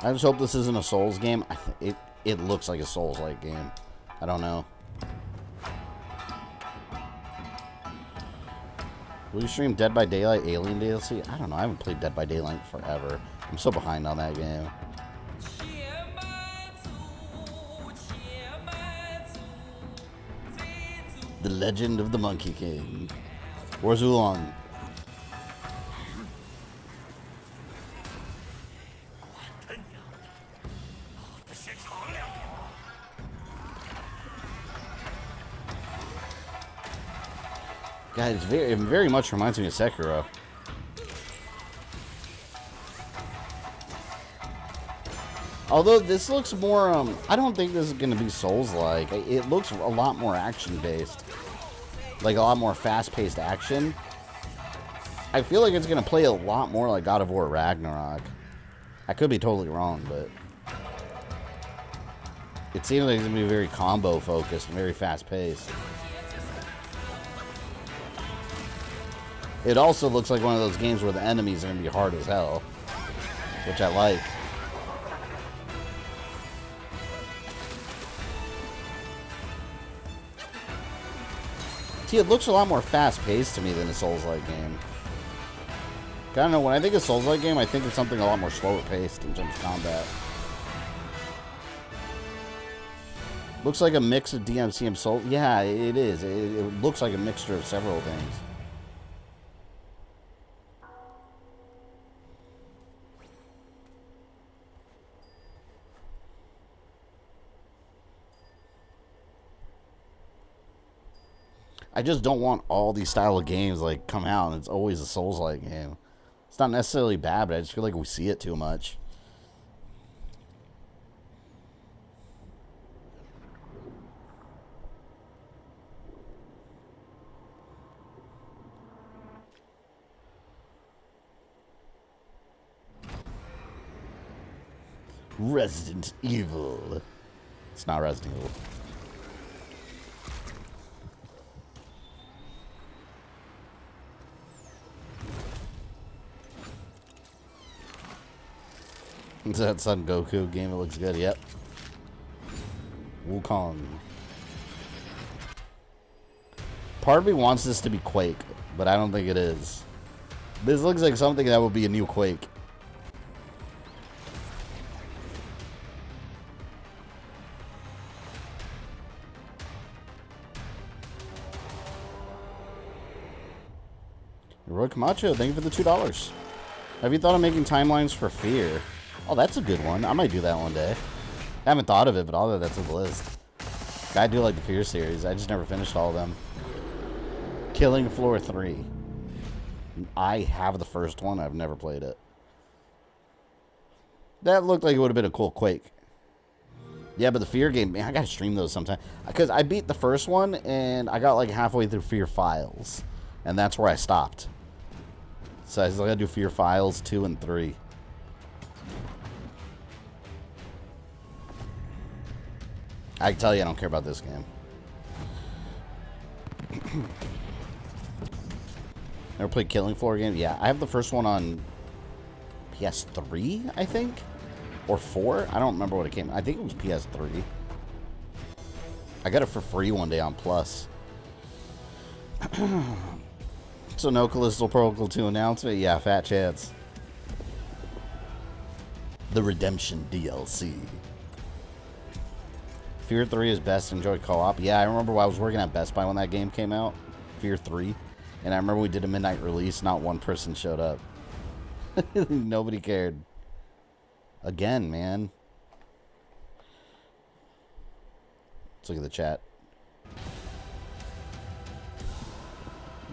I just hope this isn't a Souls game. It looks like a Souls-like game. I don't know. Will you stream Dead by Daylight Alien DLC? I don't know. I haven't played Dead by Daylight forever. I'm so behind on that game. The Legend of the Monkey King. Where's Oolong? God, it very much reminds me of Sekiro. Although this looks more, I don't think this is going to be Souls-like. It looks a lot more action-based. Like a lot more fast-paced action. I feel like it's going to play a lot more like God of War Ragnarok. I could be totally wrong, but it seems like it's going to be very combo-focused and very fast-paced. It also looks like one of those games where the enemies are going to be hard as hell, which I like. See, it looks a lot more fast-paced to me than a Souls-like game. I don't know, when I think of Souls-like game, I think of something a lot more slower-paced in terms of combat. Looks like a mix of DMC and Soul. Yeah, it is. It looks like a mixture of several things. I just don't want all these style of games like come out and it's always a Souls-like game. It's not necessarily bad, but I just feel like we see it too much. Resident Evil. It's not Resident Evil. It's that Son Goku game. It looks good. Yep. Wukong. Part of me wants this to be Quake, but I don't think it is. This looks like something that would be a new Quake. Roy Camacho, thank you for the $2. Have you thought of making timelines for Fear? Oh, that's a good one. I might do that one day. I haven't thought of it, but I'll add that to the list. I do like the Fear series. I just never finished all of them. Killing Floor 3. I have the first one. I've never played it. That looked like it would have been a cool Quake. Yeah, but the Fear game, man, I gotta stream those sometime. Because I beat the first one, and I got like halfway through Fear Files. And that's where I stopped. So I still gotta do Fear Files 2 and 3. I can tell you I don't care about this game. Never played Killing Floor game? Yeah, I have the first one on PS3, I think? Or 4? I don't remember what it came. I think it was PS3. I got it for free one day on Plus. So no Callisto Protocol 2 announcement? Yeah, fat chance. The Redemption DLC. Fear 3 is best. Enjoy co-op. Yeah, I remember when I was working at Best Buy when that game came out. Fear 3. And I remember we did a midnight release. Not one person showed up. Nobody cared. Again, man. Let's look at the chat.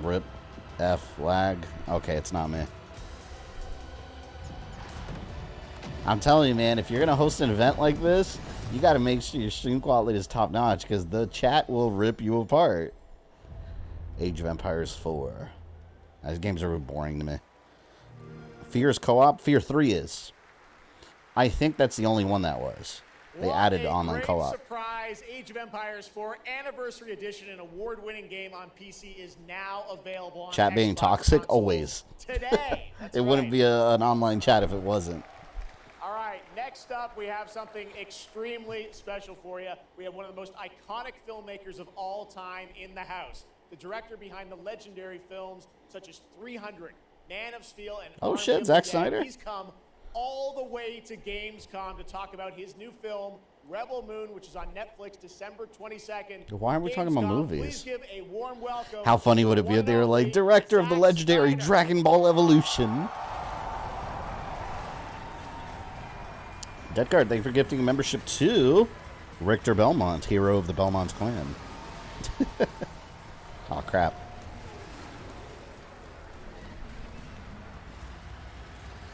RIP. F. Lag. Okay, it's not me. I'm telling you, man, if you're going to host an event like this, you got to make sure your stream quality is top notch because the chat will rip you apart. Age of Empires 4. These games are boring to me. Fear is co-op? Fear 3 is. I think that's the only one that was. They added online co-op. Surprise! Age of Empires 4 Anniversary Edition, an award-winning game on PC, is now available on Chat being Xbox toxic? consoles Always. today. It wouldn't be an online chat if it wasn't. All right, next up, we have something extremely special for you. We have one of the most iconic filmmakers of all time in the house. The director behind the legendary films such as 300, Man of Steel, and Oh Army shit, of Zack the Dead. Snyder? He's come all the way to Gamescom to talk about his new film, Rebel Moon, which is on Netflix December 22nd. Why aren't we talking about Gamescom, movies? Please give a warm welcome. How funny would it be if they were like, director of the legendary Dragon Ball Evolution? Deadcard, thank you for gifting a membership to Richter Belmont, hero of the Belmont clan. Oh, crap.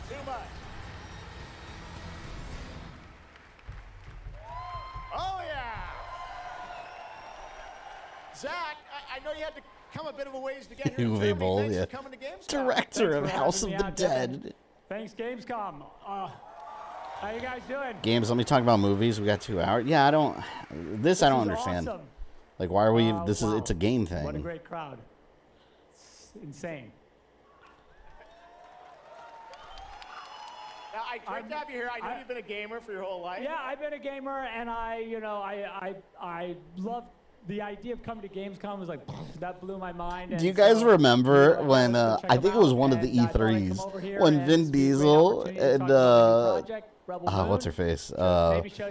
Too much. Oh, yeah. Zach, I know you had to come a bit of a ways to get here. Uwe Boll, Thanks yeah. for coming to Gamescom. Director of Thanks for House of having the me out, Devin. Dead. Thanks, Gamescom. How you guys doing? Games, let me talk about movies. We got 2 hours. Yeah, I don't understand. Awesome. Like, why are we, Wow. it's a game thing. What a great crowd. It's insane. Now, great to have you here. I know you've been a gamer for your whole life. Yeah, I've been a gamer, and I love the idea of coming to Gamescom. Was like, that blew my mind. Do you guys remember when, I think it was one of the E3s, when Vin Diesel and, what's her face?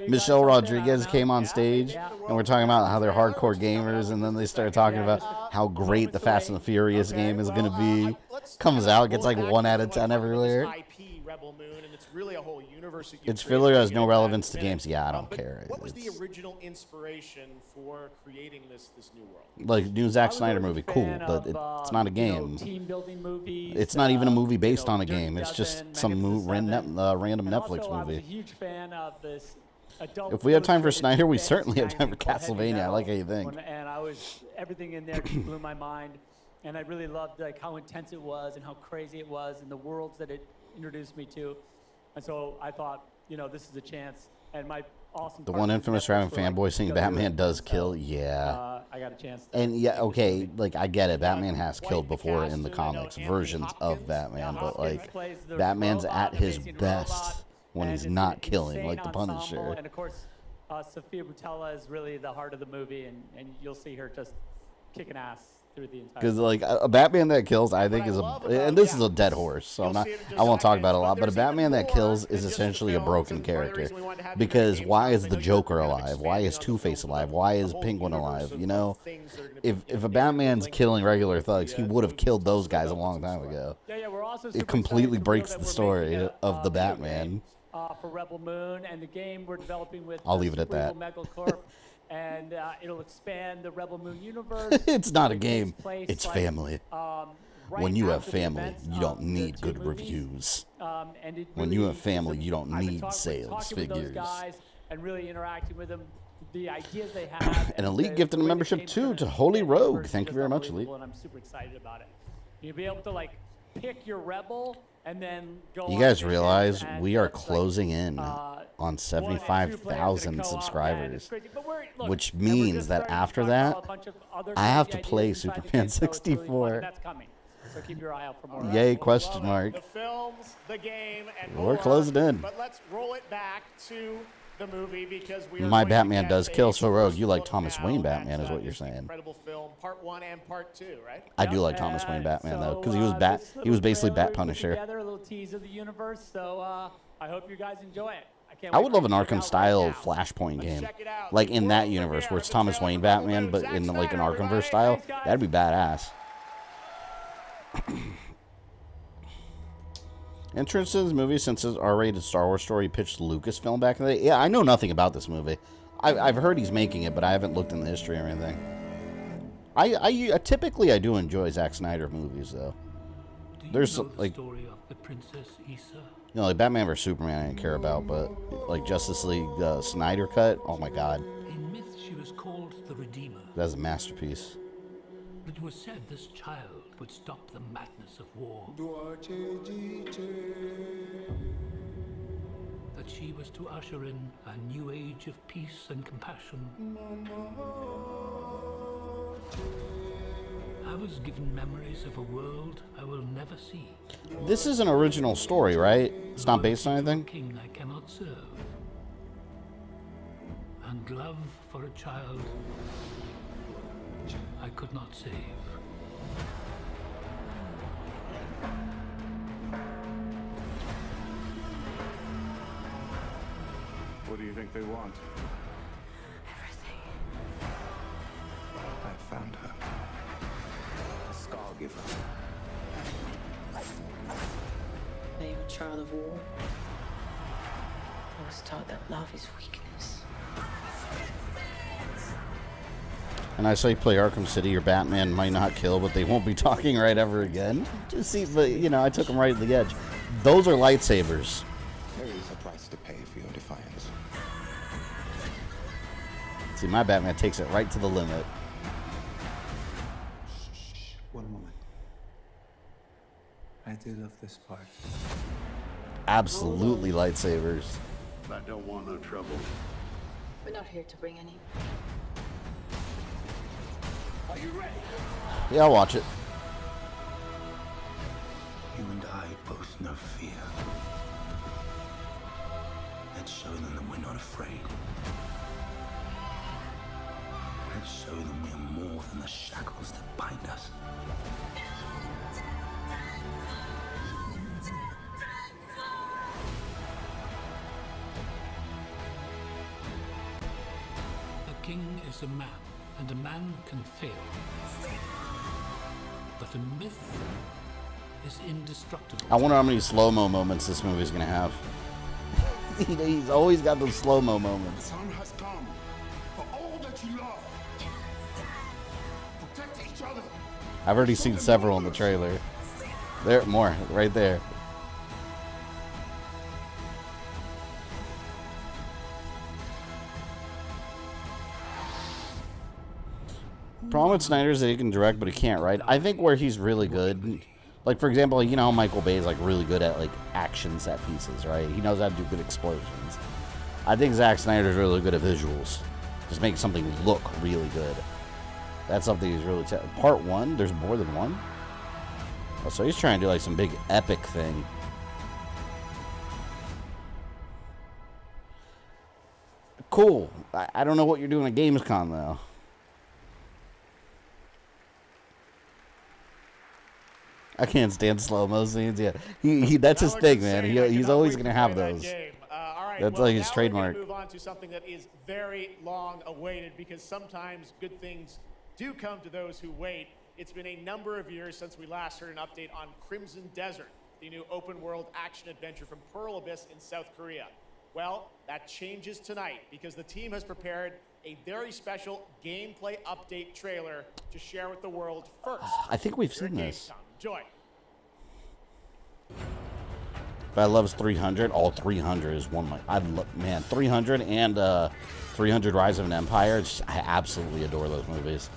Michelle Rodriguez came on stage, and we're talking about how they're hardcore gamers, and then they started talking about how great the Fast and the Furious game is going to be. Comes out, gets like 1 out of 10 everywhere. Rebel Moon, and it's really a whole universe. It's filler, has no relevance to games. Yeah, I don't care. What was the original inspiration for creating this new world? Like, new Zack Snyder movie, cool, but it's not a game. Team building movies. It's not even a movie based on a game. It's just some random Netflix also, I was a movie. huge fan of this adult. If we have time for Snyder, we certainly have time for Castlevania. I like how you think. And everything in there just blew my mind, and I really loved like how intense it was and how crazy it was and the worlds that it introduced me to. And so I thought, this is a chance. And my awesome. The one infamous driving fanboy saying Batman does kill, I got a chance. And yeah, okay, like I get it. Batman has killed before in the comics, versions of Batman, but like Batman's at his best when he's not killing, like the Punisher. And of course, Sophia Boutella is really the heart of the movie, and you'll see her just kicking ass through the entire. Because like a Batman that kills, I think is and this is a dead horse, so I won't talk about it a lot. But a Batman that kills is essentially a broken character. Because why is the Joker alive? Why is Two-Face alive? Why is Penguin alive? If a Batman's killing regular thugs, he would have killed those guys a long time ago. It completely breaks the story of the Batman. For Rebel Moon and the game we're developing with. I'll leave it at that. And it'll expand the Rebel Moon universe. It's not a game. It's family. When you have family, you don't need good reviews. When you have family, you don't need sales figures. And really interacting with them, the ideas they have. And Elite gifted a membership too to Holy Rogue. Thank you very much, Elite. And I'm super excited about it. You'll be able to pick your Rebel and then go. You guys realize we are closing in on 75,000 subscribers, which means that after that, I have to play Superman 64. That's coming. So keep your eye out for more. Yay, question mark. The films, the game, and We're closing in. But let's roll it back to the movie because we are My going to Batman get does a kill, so Rogue, you like look Thomas now Wayne at, Batman is what you're this saying. Incredible film, part 1 and part 2, right? I do like Thomas Wayne Batman though, because he was basically Bat Punisher. Together, a little tease of the universe, so I hope you guys enjoy it. I would love an Arkham-style Flashpoint game, like in that universe where it's Thomas Wayne Batman, but in like an Arkhamverse style. That'd be badass. Entrance to this movie since it's R-rated Star Wars story pitched Lucasfilm back in the day. Yeah, I know nothing about this movie. I've heard he's making it, but I haven't looked in the history or anything. I typically do enjoy Zack Snyder movies though. There's like story of the Princess Issa? like Batman vs Superman I didn't care about, but like Justice League Snyder cut, oh my god. In myth she was called the Redeemer. That's a masterpiece. It was said this child would stop the madness of war. That she was to usher in a new age of peace and compassion. I was given memories of a world I will never see. This is an original story, right? It's not based on anything? King I cannot serve. And love for a child I could not save. do you think they want? I found her. A scar giver. I am a child of war. I was taught that love is weakness. And I saw you play Arkham City. Your Batman might not kill, but they won't be talking right ever again. Just see, but you know, I took them right at the edge. Those are lightsabers. There is a price to pay for your defiance. See, my Batman takes it right to the limit. Shh, one moment. I do love this part. Absolutely lightsabers. I don't want no trouble. We're not here to bring any. Are you ready? Yeah, I'll watch it. You and I both know fear. Let's show them that we're not afraid. Let's show them we are more than the shackles that bind us. A king is a man, and a man can fail. But a myth is indestructible. I wonder how many slow-mo moments this movie's gonna have. He's always got those slow-mo moments. The time has come for all that you love. Protect each other. I've already seen several in the trailer. There, more, right there. Problem with Snyder is that he can direct, but he can't write. I think where he's really good, like for example, you know how Michael Bay is like really good at like action set pieces, right? He knows how to do good explosions. I think Zack Snyder is really good at visuals. Just make something look really good. That's something he's really part one. There's more than one. Oh, so he's trying to do like some big epic thing. Cool. I don't know what you're doing at Gamescom though. I can't stand slow-mo scenes. Yeah, he that's his thing, man. He's always gonna have those. All right, That's well, like his now trademark. We're gonna move on to something that is very long awaited because sometimes good things do come to those who wait. It's been a number of years since we last heard an update on Crimson Desert, the new open-world action-adventure from Pearl Abyss in South Korea. Well, that changes tonight because the team has prepared a very special gameplay update trailer to share with the world first. I think we've here seen at this. Gamescom. Enjoy. But I love 300. All 300 is one of my. I love, man, 300 and 300 Rise of an Empire. I absolutely adore those movies.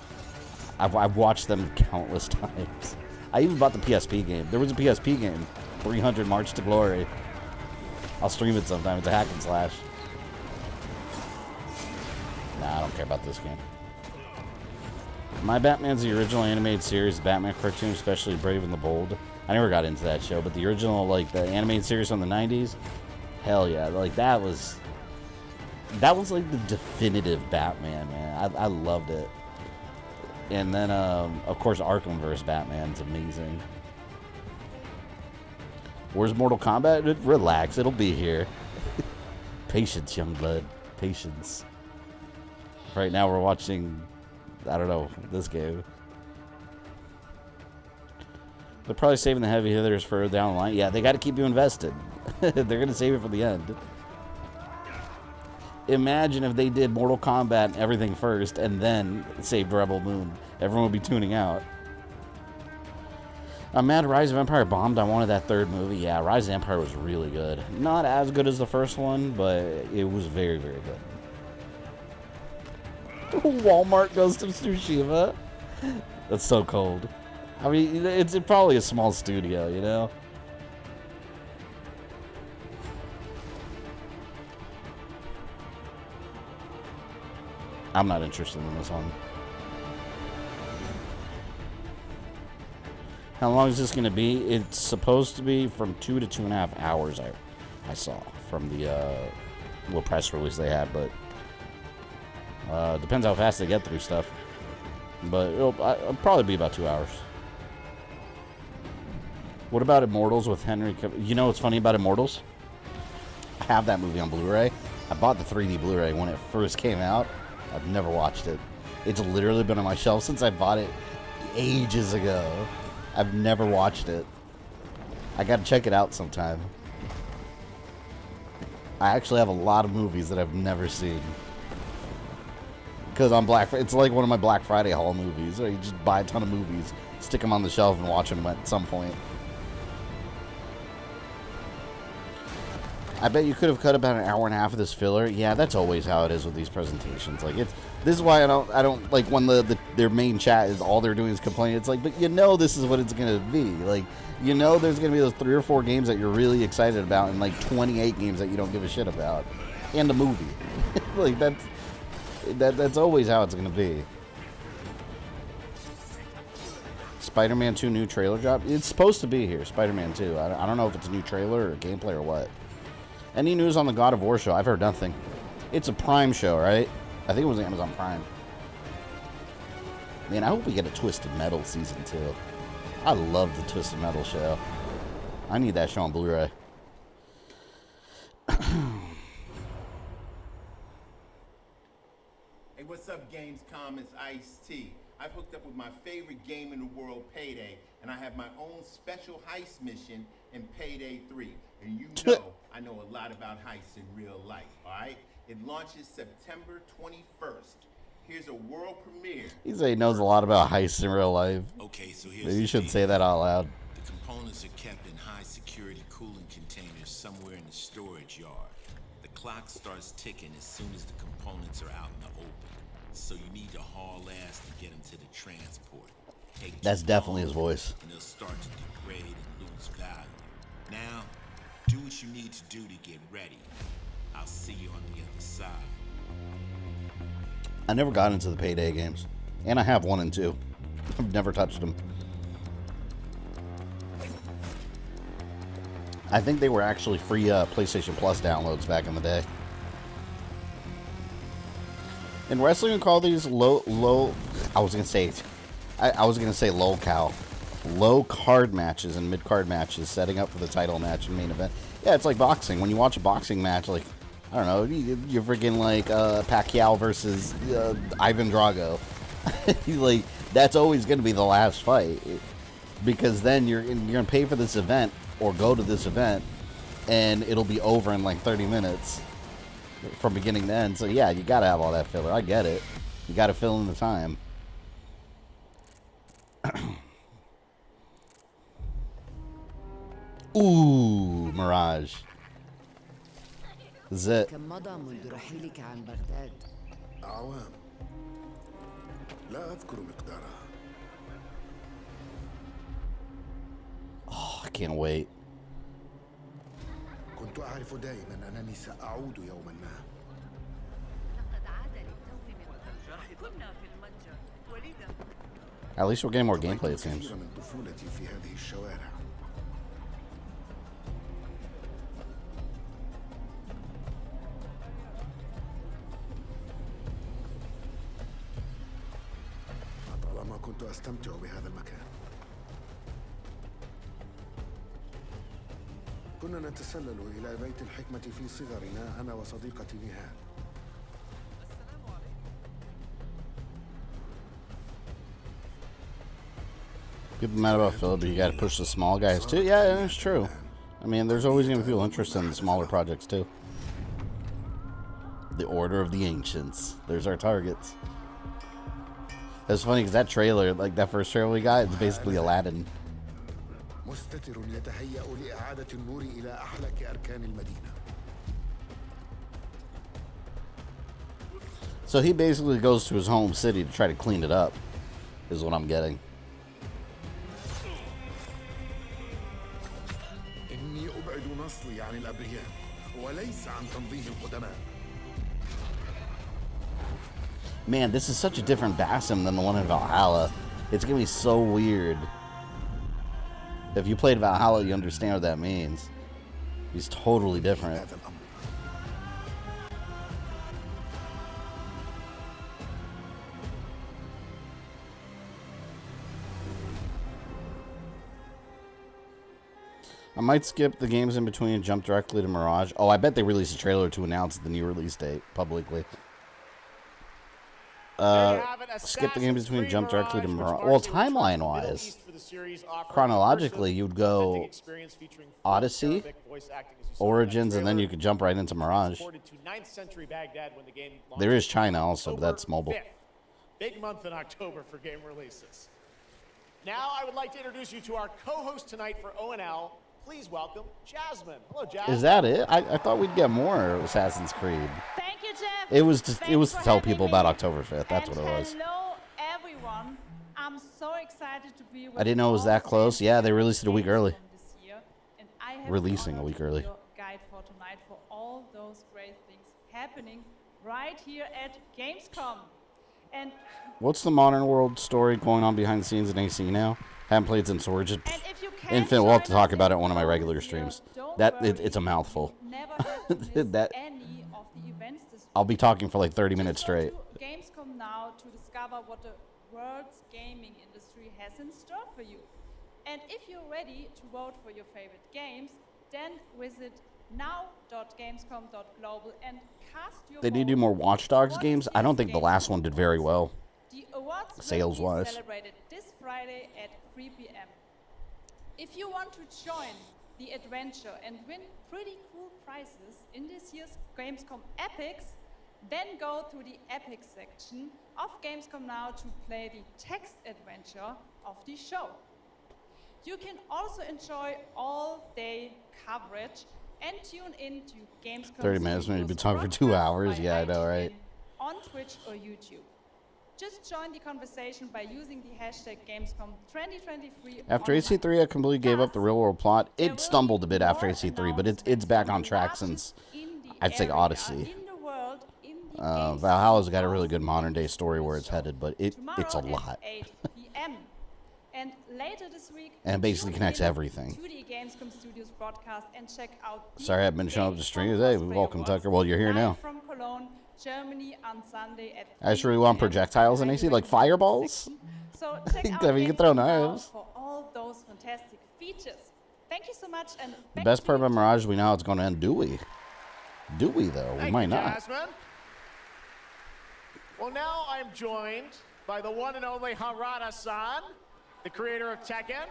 I've watched them countless times. I even bought the PSP game. There was a PSP game, 300 March to Glory. I'll stream it sometime. It's a hack and slash. Nah, I don't care about this game. My Batman's the original animated series, Batman cartoon, especially Brave and the Bold. I never got into that show, but the original, like the animated series from the 90s, hell yeah, like that was like the definitive Batman, man. I loved it. And then, of course, Arkhamverse Batman's amazing. Where's Mortal Kombat? Relax, it'll be here. Patience, young blood. Patience. Right now we're watching, I don't know, this game. They're probably saving the heavy hitters for down the line. Yeah, they got to keep you invested. They're going to save it for the end. Imagine if they did Mortal Kombat and everything first and then saved Rebel Moon. Everyone would be tuning out. I'm mad Rise of Empire bombed. I wanted that third movie. Yeah, Rise of Empire was really good. Not as good as the first one, but it was very, very good. Walmart Ghost of Tsushima. That's so cold. I mean, it's probably a small studio, you know? I'm not interested in this one. How long is this going to be? It's supposed to be from 2 to 2.5 hours, I saw from the little press release they had, but depends how fast they get through stuff. But it'll probably be about 2 hours. What about Immortals with Henry? You know what's funny about Immortals? I have that movie on Blu-ray. I bought the 3D Blu-ray when it first came out. I've never watched it. It's literally been on my shelf since I bought it ages ago. I've never watched it. I gotta check it out sometime. I actually have a lot of movies that I've never seen. Because on it's like one of my Black Friday haul movies. Where you just buy a ton of movies, stick them on the shelf, and watch them at some point. I bet you could have cut about an hour and a half of this filler. Yeah, that's always how it is with these presentations. Like this is why I don't like when their main chat is all they're doing is complaining. It's like, but you know this is what it's gonna be. Like, you know there's gonna be those 3 or 4 games that you're really excited about and like 28 games that you don't give a shit about. And a movie. Like that's always how it's gonna be. Spider-Man 2 new trailer drop. It's supposed to be here, Spider-Man 2. I don't know if it's a new trailer or gameplay or what. Any news on the God of War show? I've heard nothing. It's a Prime show, right? I think it was Amazon Prime. Man, I hope we get a Twisted Metal season 2. I love the Twisted Metal show. I need that show on Blu-ray. Hey, what's up, Gamescom? It's Ice-T. I've hooked up with my favorite game in the world, Payday, and I have my own special heist mission in Payday 3. And you know I know a lot about heists in real life, all right? It launches September 21st. Here's a world premiere. He said he knows a lot about heists in real life. Okay, so here's Maybe you should say that out loud. The components are kept in high-security cooling containers somewhere in the storage yard. The clock starts ticking as soon as the components are out in the open. So you need to haul ass to get them to the transport. That's definitely his voice. And they'll start to degrade and lose value. Now, do what you need to do to get ready. I'll see you on the other side. I never got into the Payday games. And I have 1 and 2. I've never touched them. I think they were actually free PlayStation Plus downloads back in the day. In wrestling, we call these low I was gonna say low-cal. Low card matches and mid-card matches setting up for the title match and main event. Yeah, it's like boxing. When you watch a boxing match, like, I don't know, you're freaking like Pacquiao versus Ivan Drago. Like, that's always going to be the last fight. Because then you're going to pay for this event or go to this event and it'll be over in like 30 minutes from beginning to end. So yeah, you got to have all that filler. I get it. You got to fill in the time. Ooh, Mirage. This is it. كم مضى منذ رحيلك عن بغداد؟ أعوام لا أذكر مقدارها. Oh, I can't wait. كنت أعرف دائما أنني سأعود يوما ما. لقد عاد للتو من الجرح. كنا في المتجر ولذا. At least we're getting more gameplay, it seems. من طفولتي في هذه الشوارع. طالما كنت أستمتع بهذا المكان. كنا نتسلل إلى بيت الحكمة في صغرنا أنا وصديقتي نهال. People mad about Philip, but you gotta push the small guys too. Yeah, that's true. I mean, there's always gonna be people interested in the smaller projects too. The Order of the Ancients. There's our targets. It's funny because that trailer, like that first trailer we got, it's basically Aladdin. مستتر يتهيأ لإعادة النور إلى أحلك أركان المدينة. So he basically goes to his home city to try to clean it up, is what I'm getting. إني أبعد نصلي عن الأبرياء وليس عن تنظيم القدماء. Man, this is such a different Basim than the one in Valhalla. It's gonna be so weird. If you played Valhalla, you understand what that means. He's totally different. I might skip the games in between and jump directly to Mirage. Oh, I bet they released a trailer to announce the new release date publicly. Skip the games between and jump directly to Mirage. Well, timeline-wise, chronologically, you'd go Odyssey, Origins, and then you could jump right into Mirage. There is China also, but that's mobile. Big month in October for game releases. Now I would like to introduce you to our co-host tonight for ONL. Please welcome Jasmine. Hello, Jasmine. Is that it? I thought we'd get more Assassin's Creed. Thank you, Jeff. It was to tell people about October 5th. That's what it was. Hello, everyone. I'm so excited to be with I didn't know it was that close. Yeah, they released it a week early. this year, and I have Releasing a week early. your guide for tonight for all those great things happening right here at Gamescom. And What's the modern world story going on behind the scenes in AC now? Haven't played since Origin. Infinite. We'll have to talk about it on one of my regular streams. It's a mouthful. that any of the events this I'll be talking for like 30 minutes straight. Gamescom now to discover what the world's gaming industry has in store for you. And if you're ready to vote for your favorite games, then visit now.gamescom.global and cast your They need to do more Watch Dogs games. I don't think the last one did very well. The awards Sales will be wise. celebrated this Friday at 3 p.m. If you want to join the adventure and win pretty cool prizes in this year's Gamescom Epics, then go to the Epics section of Gamescom Now to play the text adventure of the show. You can also enjoy all-day coverage and tune in to Gamescom 30 minutes, maybe been talking for 2 hours. Yeah, I know, right? On Twitch or YouTube. Just join the conversation by using the hashtag Gamescom 2023. After AC3, I completely gave up the real world plot. It stumbled a bit after AC3, but it's back on track since, I'd say, Odyssey. Valhalla's got a really good modern day story where it's headed, but it's a lot. 8 p.m. And later this week, And it basically connects everything. to the Gamescom Studios broadcast and check out the Sorry I haven't been showing up to stream today. Welcome, Tucker. Well, you're here live now. from Cologne, Germany on Sunday at I just really want projectiles in AC, like fireballs. So check out I mean, you can throw Gamescom Now knives. for all those fantastic features. Thank you so much. And The best part about Mirage is we know how it's going to end. Do we? Do we, though? We might not. Jasmine. Well, now I'm joined by the one and only Harada-san, the creator of Tekken,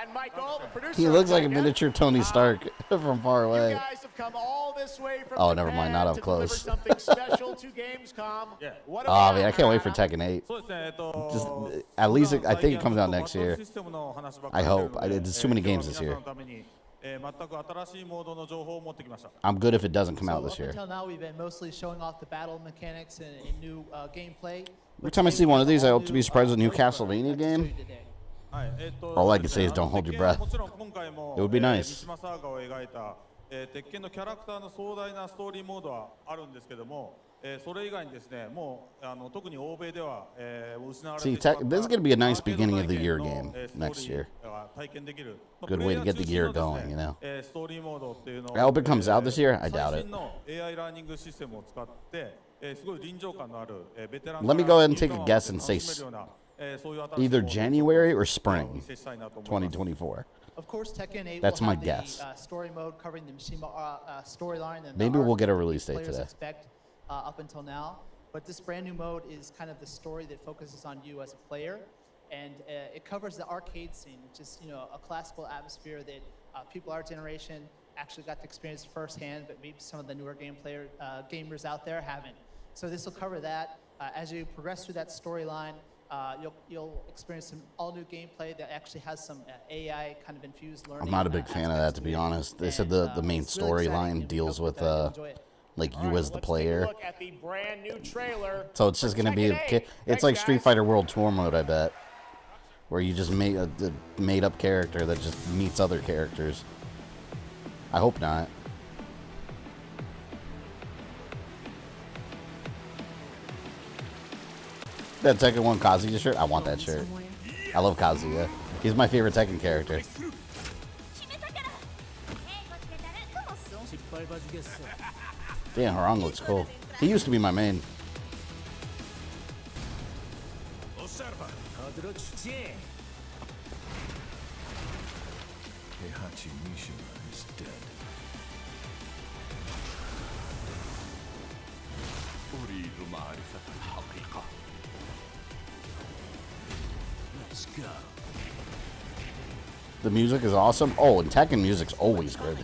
and Michael, the producer. He looks of like a Tekken. miniature Tony Stark from far You away. guys have come all this way from Oh, never mind, not Japan up to close. deliver something special to Gamescom. What Oh, man, I can't wait for Tekken 8. Just, at least, I think it comes out next year. I hope. There's too many games this year. I'm good if it doesn't come out this year. Until now, we've been mostly showing off the battle mechanics and new gameplay. Every time I see one of these, I hope to be surprised with a new Castlevania game. All I can say is don't hold your breath. It would be nice. 鉄拳のキャラクターの壮大なストーリーモードはあるんですけども、それ以外にですね、もう特に欧米では失われて See, this is going to be a nice beginning of the year game next year. Good way to get the year going, you know. I hope it comes out this year. I doubt it. Let me go ahead and take a guess and say either January or spring 2024. Of course, Tekken 8 That's will my have guess. the story mode covering the Mishima storyline. And Maybe we'll get a release date players today. expect up until now. But this brand new mode is kind of the story that focuses on you as a player, and it covers the arcade scene, which is a classical atmosphere that people our generation actually got to experience firsthand, but maybe some of the newer gamers out there haven't. So this will cover that. As you progress through that storyline, you'll experience some all-new gameplay that actually has some AI kind of infused learning. I'm not a big fan of that, to be honest. They said the main storyline deals with like you as the player. Look at the brand new trailer. So it's just going to be it's like Street Fighter World Tour mode, I bet, where you just make a made-up character that just meets other characters. I hope not. That Tekken 1 Kazuya shirt? I want that shirt. I love Kazuya. He's my favorite Tekken character. Damn, Harang looks cool. He used to be my main. Heihachi Mishima is dead. أريد معرفة الحقيقة. Let's go. The music is awesome. Oh, and Tekken music's always good.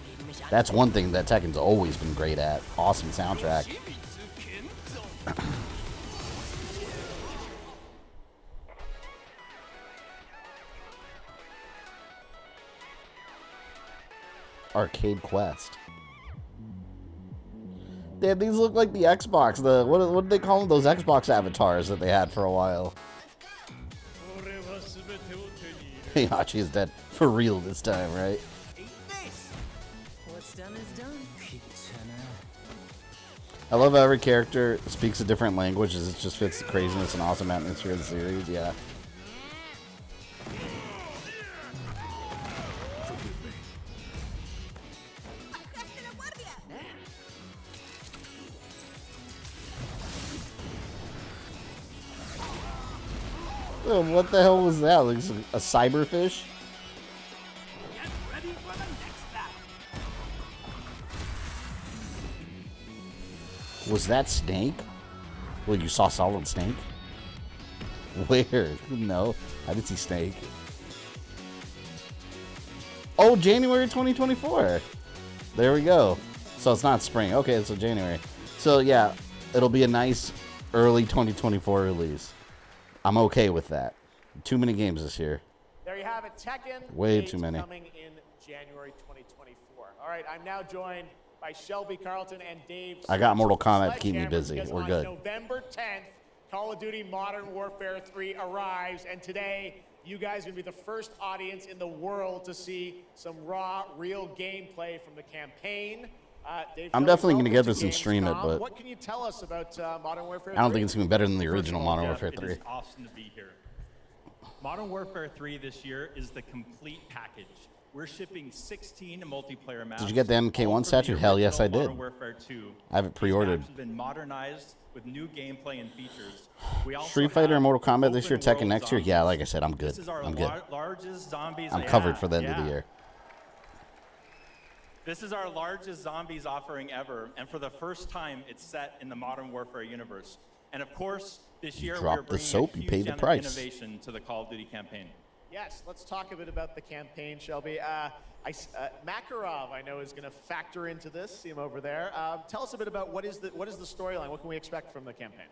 That's one thing that Tekken's always been great at. Awesome soundtrack. Arcade Quest. Damn, these look like the Xbox. What did they call them? Those Xbox avatars that they had for a while. Heihachi is dead. For real this time, right? What's done is done. I love how every character speaks a different language as it just fits the craziness and awesome atmosphere of the series, yeah. Oh, what the hell was that? Like a cyberfish? Was that Snake? Well, you saw Solid Snake? Where? No, I didn't see Snake. Oh, January 2024. There we go. So it's not spring. Okay, so January. So yeah, it'll be a nice early 2024 release. I'm okay with that. Too many games this year. There you have it. Tekken. Way too many. Coming in January 2024. All right, I'm now joined by Shelby Carlton and Dave. I got Mortal Kombat to keep me Sledgehammer, busy. because We're on good. November 10th, Call of Duty Modern Warfare 3 arrives, and today you guys are going to be the first audience in the world to see some raw, real gameplay from the campaign. Dave, I'm definitely going to get this and stream it, Gamescom. but What can you tell us about Modern Warfare 3? I don't think it's going to be better than the original First of all, Modern Jeff, Warfare 3. It is awesome to be here. Modern Warfare 3 this year is the complete package. We're shipping 16 multiplayer maps. Did you get the MK1 all from statue? the Hell yes, I original did. Modern Warfare 2. I have it pre-ordered. These maps have been modernized with new gameplay and features. We also Street Fighter and have Mortal Kombat this year, open Tekken world next year. zombies. Yeah, like I said, I'm good. This is our I'm good. largest zombies. I'm covered for the end of the year. This is our largest zombies offering ever, and for the first time, it's set in the Modern Warfare universe. And of course, this year drop we're the bringing soap, a you huge pay the price. innovation to the Call of Duty campaign. Yes, let's talk a bit about the campaign, Shelby. Makarov, I know, is going to factor into this. See him over there. Tell us a bit about what is the storyline. What can we expect from the campaign?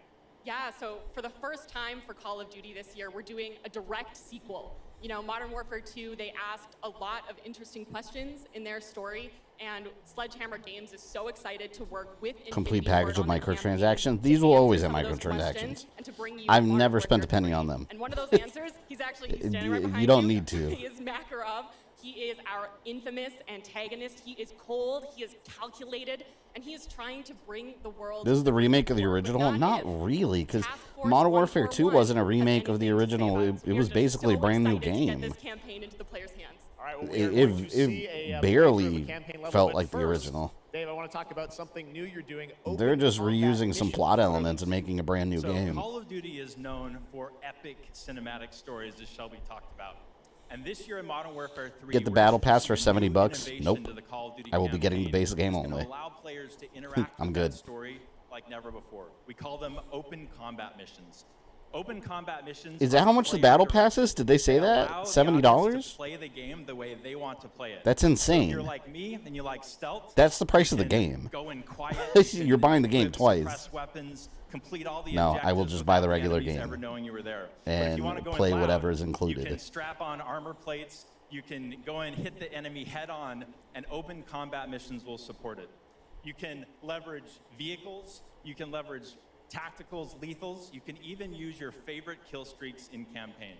Yeah, so for the first time for Call of Duty this year, we're doing a direct sequel. You know, Modern Warfare 2, they asked a lot of interesting questions in their story, and Sledgehammer Games is so excited to work with Complete Infinity package Ward with on their microtransactions. campaign These to will answer always have some of those microtransactions. questions and to bring you I've Modern never Warfare spent a 3. penny on them. And one of those answers, he's standing right behind You don't need to. He is Makarov. He is our infamous antagonist. He is cold, he is calculated, and he is trying to bring the world. This is the remake of the original? Not really, because Modern Warfare 2 wasn't a remake of the original. It was basically a brand new game. This campaign into the players' hands. All right, well, It barely felt like the original. Dave, I want to talk about something new you're doing. They're just reusing some plot elements and making a brand new So game. Call of Duty is known for epic cinematic stories, as Shelby talked about. And this year in Modern Warfare 3, Get the we're battle pass for introducing new $70? innovation Nope. to the Call of Duty I will be getting the campaign. base game It's gonna only. allow players to interact I'm with good. that story like never before. We call them open combat missions. Open combat missions. Is that how much the battle pass is? Did they say that? allow the $70? audience to play the game the way they want to play it. That's So if insane. you're like me and you like stealth, That's the price of the you game. can go in quiet. You're buying the game equip, twice. suppress weapons, complete all the No, I will objectives just buy the without regular enemies game ever knowing you were there. But if and you wanna go in play loud, whatever is You can included. strap on armor plates. You can go and hit the enemy head on, and open combat missions will support it. You can leverage vehicles. You can leverage tacticals, lethals. You can even use your favorite kill streaks in campaign.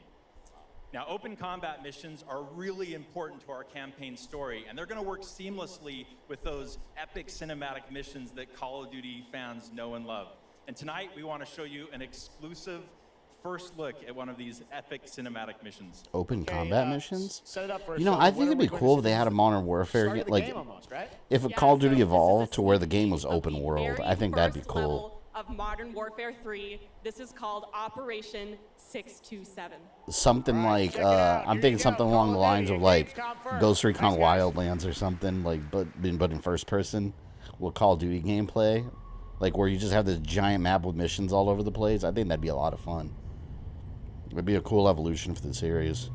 Now, open combat missions are really important to our campaign story, and they're going to work seamlessly with those epic cinematic missions that Call of Duty fans know and love. And tonight, we want to show you an exclusive first look at one of these epic cinematic missions. Open combat missions? Set it up for us, You know, Shelby. I What think are it'd we be going cool to if they had a Modern Warfare, Start of the like game almost, right? if a Call of Duty evolved to where the game was open world. I think that'd be cool. of Modern Warfare 3. This is called Operation 627. Something like I'm thinking something along the lines of like Ghost Recon Wildlands or something, like but in first person with Call of Duty gameplay, like where you just have this giant map with missions all over the place. I think that'd be a lot of fun. It'd be a cool evolution for the series.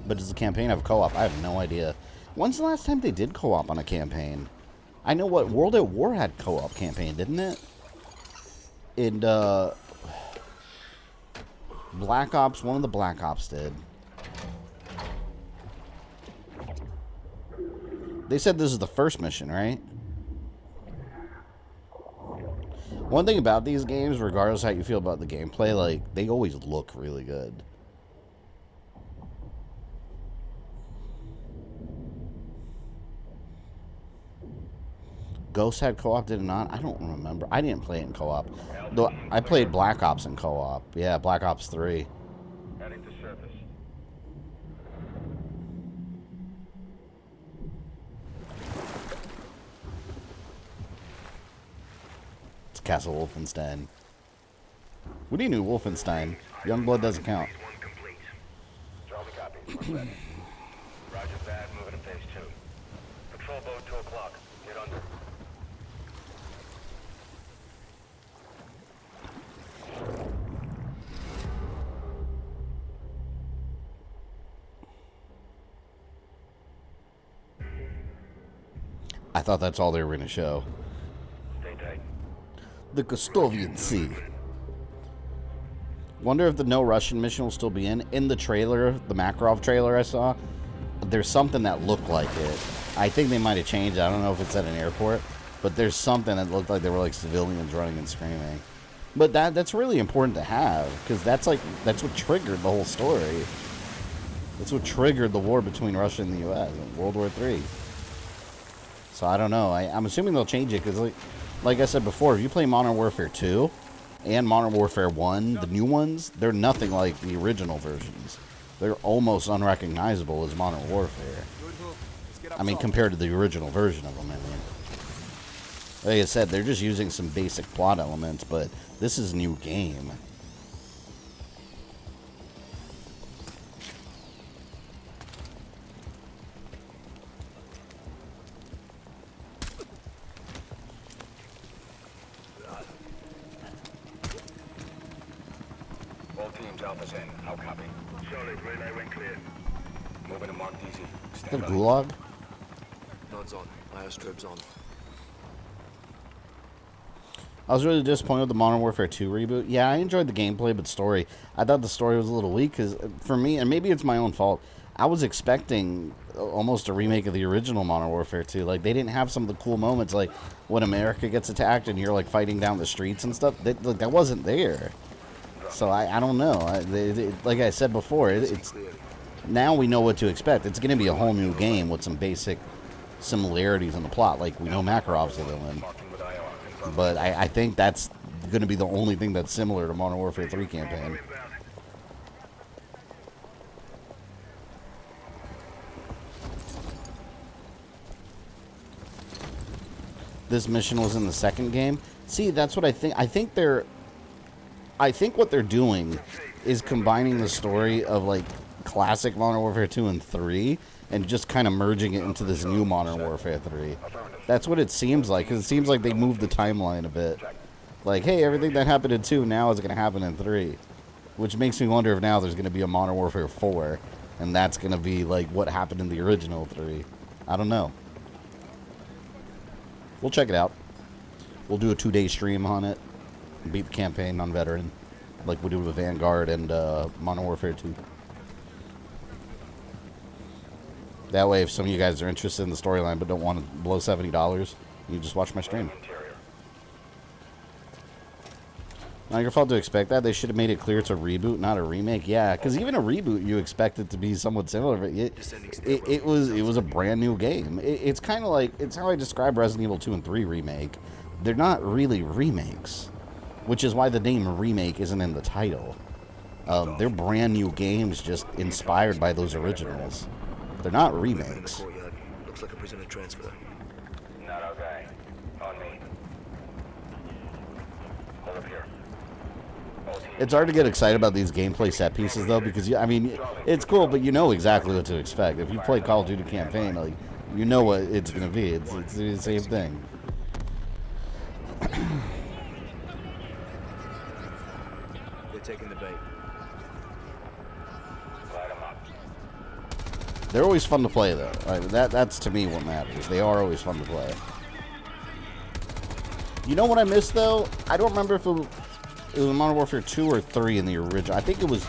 But does the campaign have co-op? I have no idea. When's the last time they did co-op on a campaign? I know what World at War had co-op campaign, didn't it? And Black Ops, one of the Black Ops did. They said this is the first mission, right? One thing about these games, regardless how you feel about the gameplay, like, they always look really good. Ghost had co-op, did it not? I don't remember. I didn't play it in co-op. Though I played Black Ops in co-op. Yeah, Black Ops 3. Heading to surface. It's Castle Wolfenstein. What do you know, Wolfenstein? Youngblood doesn't count. Charlie copy. Roger that. Moving to phase 2. Patrol boat 2 o'clock. Get under. I thought that's all they were going to show. Stay tight. The Custovian Sea. Wonder if the no Russian mission will still be in the trailer, the Makarov trailer I saw. There's something that looked like it. I think they might have changed. I don't know if it's at an airport, but there's something that looked like they were like civilians running and screaming. But that's really important to have, because that's what triggered the whole story. That's what triggered the war between Russia and the U.S. in World War III. So I don't know. I'm assuming they'll change it, because like I said before, if you play Modern Warfare 2 and Modern Warfare 1, the new ones, they're nothing like the original versions. They're almost unrecognizable as Modern Warfare. I mean, compared to the original version of them, I mean. Like I said, they're just using some basic plot elements, but this is a new game. All teams, Alpha's in. How copy? Solid. Relay went clear. Moving to Mark DZ. The Stand by. Gulag? Nods on. Airstrip's on. I was really disappointed with the Modern Warfare 2 reboot. Yeah, I enjoyed the gameplay, but story, I thought the story was a little weak, because for me, and maybe it's my own fault, I was expecting almost a remake of the original Modern Warfare 2. Like, they didn't have some of the cool moments, like when America gets attacked and you're like fighting down the streets and stuff. That wasn't there. So I don't know. Like I said before, it's now we know what to expect. It's going to be a whole new game with some basic similarities in the plot. Like, we know Makarov's the villain. But I think that's going to be the only thing that's similar to Modern Warfare 3 campaign. This mission was in the second game. See, that's what I think. I think what they're doing is combining the story of like classic Modern Warfare 2 and 3 and just kind of merging it into this new Modern Warfare 3. That's what it seems like, because it seems like they moved the timeline a bit. Like, hey, everything that happened in 2 now is going to happen in 3. Which makes me wonder if now there's going to be a Modern Warfare 4, and that's going to be like what happened in the original 3. I don't know. We'll check it out. We'll do a 2-day stream on it. Beat the campaign on Veteran, like we did with Vanguard and Modern Warfare 2. That way, if some of you guys are interested in the storyline but don't want to blow $70, you just watch my stream. Not your fault to expect that. They should have made it clear it's a reboot, not a remake. Yeah, because even a reboot, you expect it to be somewhat similar. But it was a brand new game. It's kind of like, it's how I describe Resident Evil 2 and 3 remake. They're not really remakes, which is why the name remake isn't in the title. They're brand new games just inspired by those originals. They're not remakes. Looks like a prisoner transfer. Not okay. On me. It's hard to get excited about these gameplay set pieces though, because I mean, it's cool, but you know exactly what to expect. If you play Call of Duty campaign, like you know what it's gonna be. It's the same thing. They're taking the bait. They're always fun to play though. Right? That's to me what matters. They are always fun to play. You know what I missed though? I don't remember if it was Modern Warfare 2 or 3 in the original. I think it was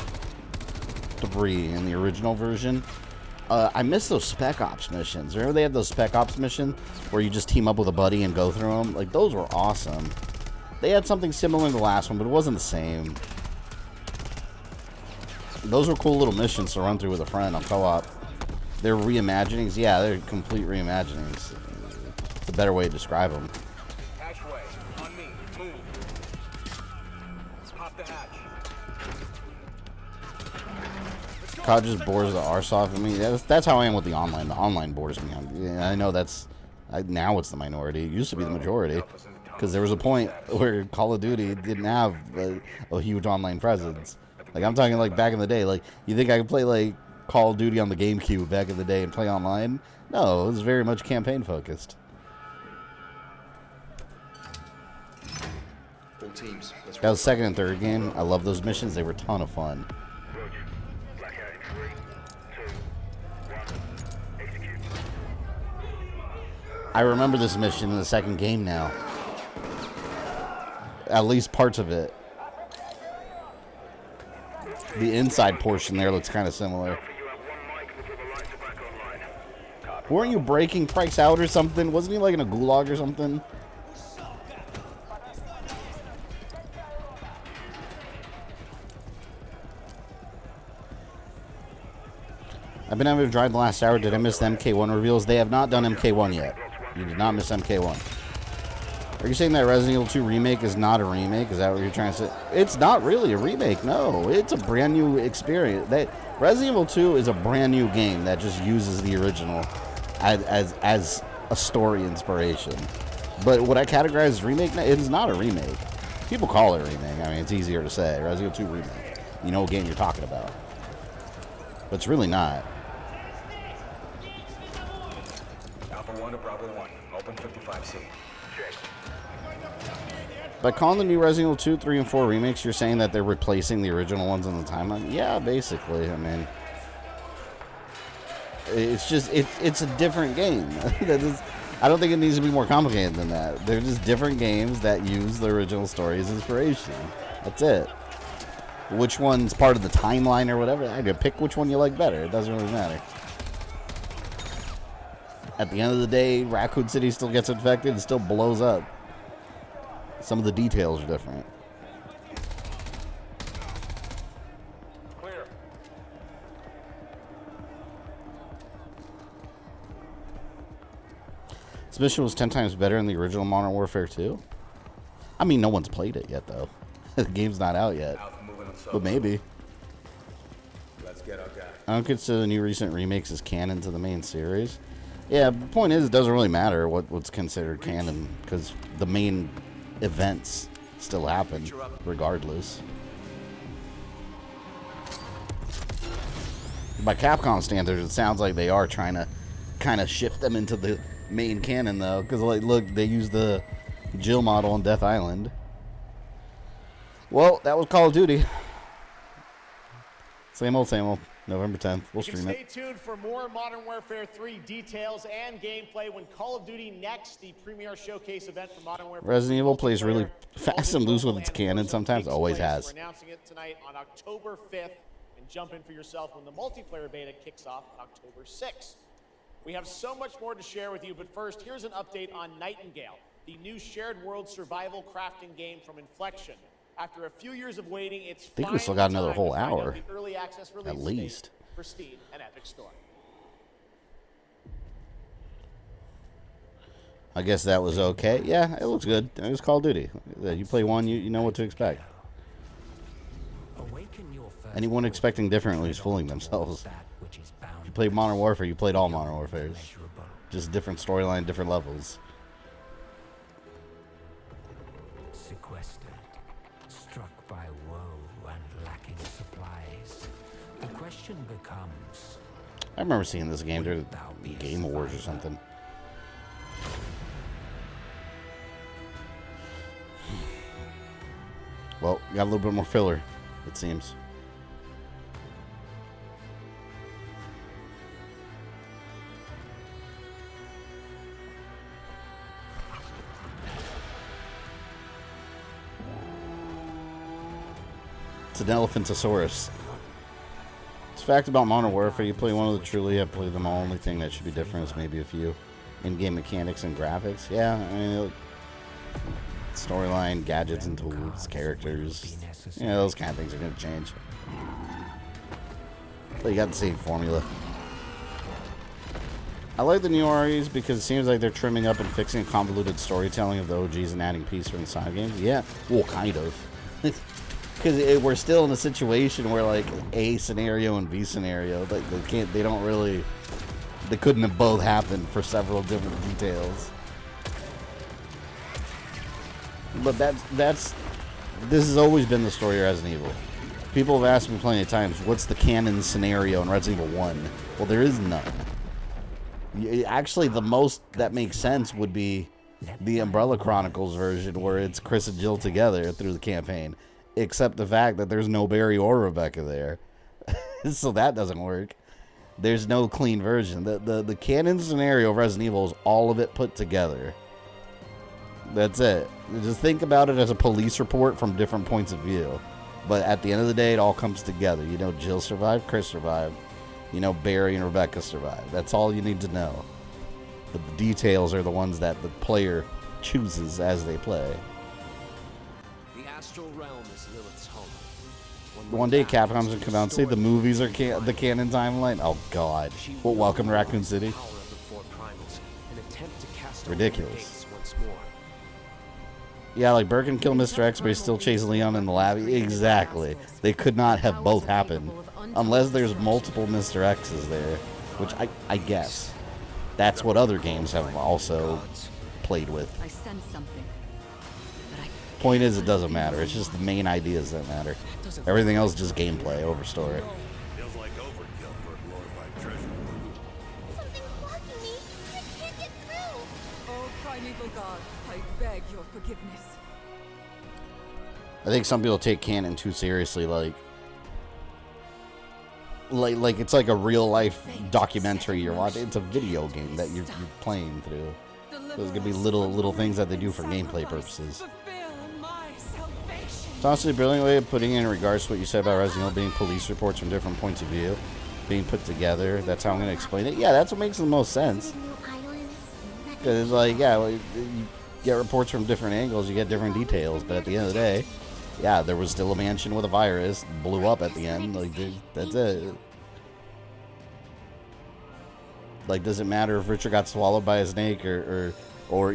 3 in the original version. I missed those Spec Ops missions. Remember they had those Spec Ops missions where you just team up with a buddy and go through them? Like, those were awesome. They had something similar in the last one, but it wasn't the same. Those were cool little missions to run through with a friend on co-op. They're reimaginings. Yeah, they're complete reimaginings. It's a better way to describe them. Hatchway, on me, move. Pop the hatch. COD just bores the arse off of me. That's how I am with the online. The online bores me. I know now it's the minority. It used to be the majority. Because there was a point where Call of Duty didn't have a huge online presence. Like, I'm talking like back in the day. Like, you think I could play like Call of Duty on the GameCube back in the day and play online? No, it was very much campaign focused. Full teams. That was second and third game. I love those missions. They were a ton of fun. I remember this mission in the second game now. At least parts of it. The inside portion there looks kind of similar. Weren't you breaking Price out or something? Wasn't he like in a gulag or something? I've been having to drive the last hour. Did I miss the MK1 reveals? They have not done MK1 yet. You did not miss MK1. Are you saying that Resident Evil 2 Remake is not a remake? Is that what you're trying to say? It's not really a remake, no. It's a brand new experience. Resident Evil 2 is a brand new game that just uses the original as a story inspiration. But would I categorize as remake? No, it is not a remake. People call it a remake. I mean, it's easier to say. Resident Evil 2 Remake. You know what game you're talking about. But it's really not. Alpha 1 to Bravo 1. Open 55C. By calling the new Resident Evil 2, 3, and 4 remakes, you're saying that they're replacing the original ones on the timeline? Yeah, basically. I mean, it's just, it's a different game. I don't think it needs to be more complicated than that. They're just different games that use the original story as inspiration. That's it. Which one's part of the timeline or whatever, I could pick which one you like better. It doesn't really matter. At the end of the day, Raccoon City still gets infected and still blows up. Some of the details are different. Clear. This mission was 10 times better in the original Modern Warfare 2. I mean, no one's played it yet, though. The game's not out yet. But maybe. Let's get our guy. I don't consider the new recent remakes as canon to the main series. Yeah, the point is, it doesn't really matter what's considered canon, because the main events still happen regardless. By Capcom standards, it sounds like they are trying to kind of shift them into the main canon, though, because like, look, they use the Jill model on Death Island. Well, that was Call of Duty. Same old, same old. November 10th. We'll stream it. Stay tuned for more Modern Warfare 3 details and gameplay when Call of Duty Next, the premier showcase event for Modern Warfare. Resident Evil plays really fast and loose with its canon sometimes. Always has. We're announcing it tonight on October 5th, and jump in for yourself when the multiplayer beta kicks off on October 6th. We have so much more to share with you, but first, here's an update on Nightingale, the new shared world survival crafting game from Inflection. After a few years of waiting, it's I think we still got another whole hour, early access at least. For Steam and Epic Store. I guess that was okay. Yeah, it looks good. It was Call of Duty. You play one, you know what to expect. Anyone expecting differently is fooling themselves. If you played Modern Warfare, you played all Modern Warfares. Just different storyline, different levels. Sequestered. question becomes, I remember seeing this game during the Game Awards or something. Well, got a little bit more filler, it seems. It's an Elephantosaurus. It's a fact about Modern Warfare. You play one of the truly, I play them all. Only thing that should be different is maybe a few in-game mechanics and graphics. Yeah, I mean, storyline, gadgets and tools, characters. You know, those kind of things are going to change. But you got the same formula. I like the new REs because it seems like they're trimming up and fixing convoluted storytelling of the OGs and adding peace from the side games. Yeah, well, kind of. Because we're still in a situation where, like, A scenario and B scenario, like, they don't really, they couldn't have both happened for several different details. But this has always been the story of Resident Evil. People have asked me plenty of times, what's the canon scenario in Resident Evil 1? Well, there is none. Actually, the most that makes sense would be the Umbrella Chronicles version, where it's Chris and Jill together through the campaign. Except the fact that there's no Barry or Rebecca there. So that doesn't work. There's no clean version. The canon scenario of Resident Evil is all of it put together. That's it. Just think about it as a police report from different points of view. But at the end of the day, it all comes together. You know, Jill survived, Chris survived. You know, Barry and Rebecca survived. That's all you need to know. But the details are the ones that the player chooses as they play. The astral realm is Lilith's home. One day Capcom's gonna come out and say the movies are the canon timeline. Oh God! Well, welcome to Raccoon City. Ridiculous. Yeah, like Birkin killed Mr. X, but he still chased Leon in the lab. Exactly. They could not have both happened unless there's multiple Mr. X's there, which I guess that's what other games have also played with. I sense something. Point is, it doesn't matter. It's just the main ideas that matter. Everything else is just gameplay over story. Feels like overkill for a glorified treasure. Something's blocking me. I can't get through. Oh, primeval god, I beg your forgiveness. I think some people take canon too seriously, like it's like a real life documentary you're watching. It's a video game that you're playing through. There's gonna be little things that they do for gameplay purposes. It's honestly a brilliant way of putting it in regards to what you said about Resident Evil being police reports from different points of view, being put together. That's how I'm gonna explain it. Yeah, that's what makes the most sense. Because it's like, yeah, well, you get reports from different angles, you get different details, but at the end of the day, yeah, there was still a mansion with a virus, blew up at the end. Like, that's it. Like, does it matter if Richard got swallowed by a snake or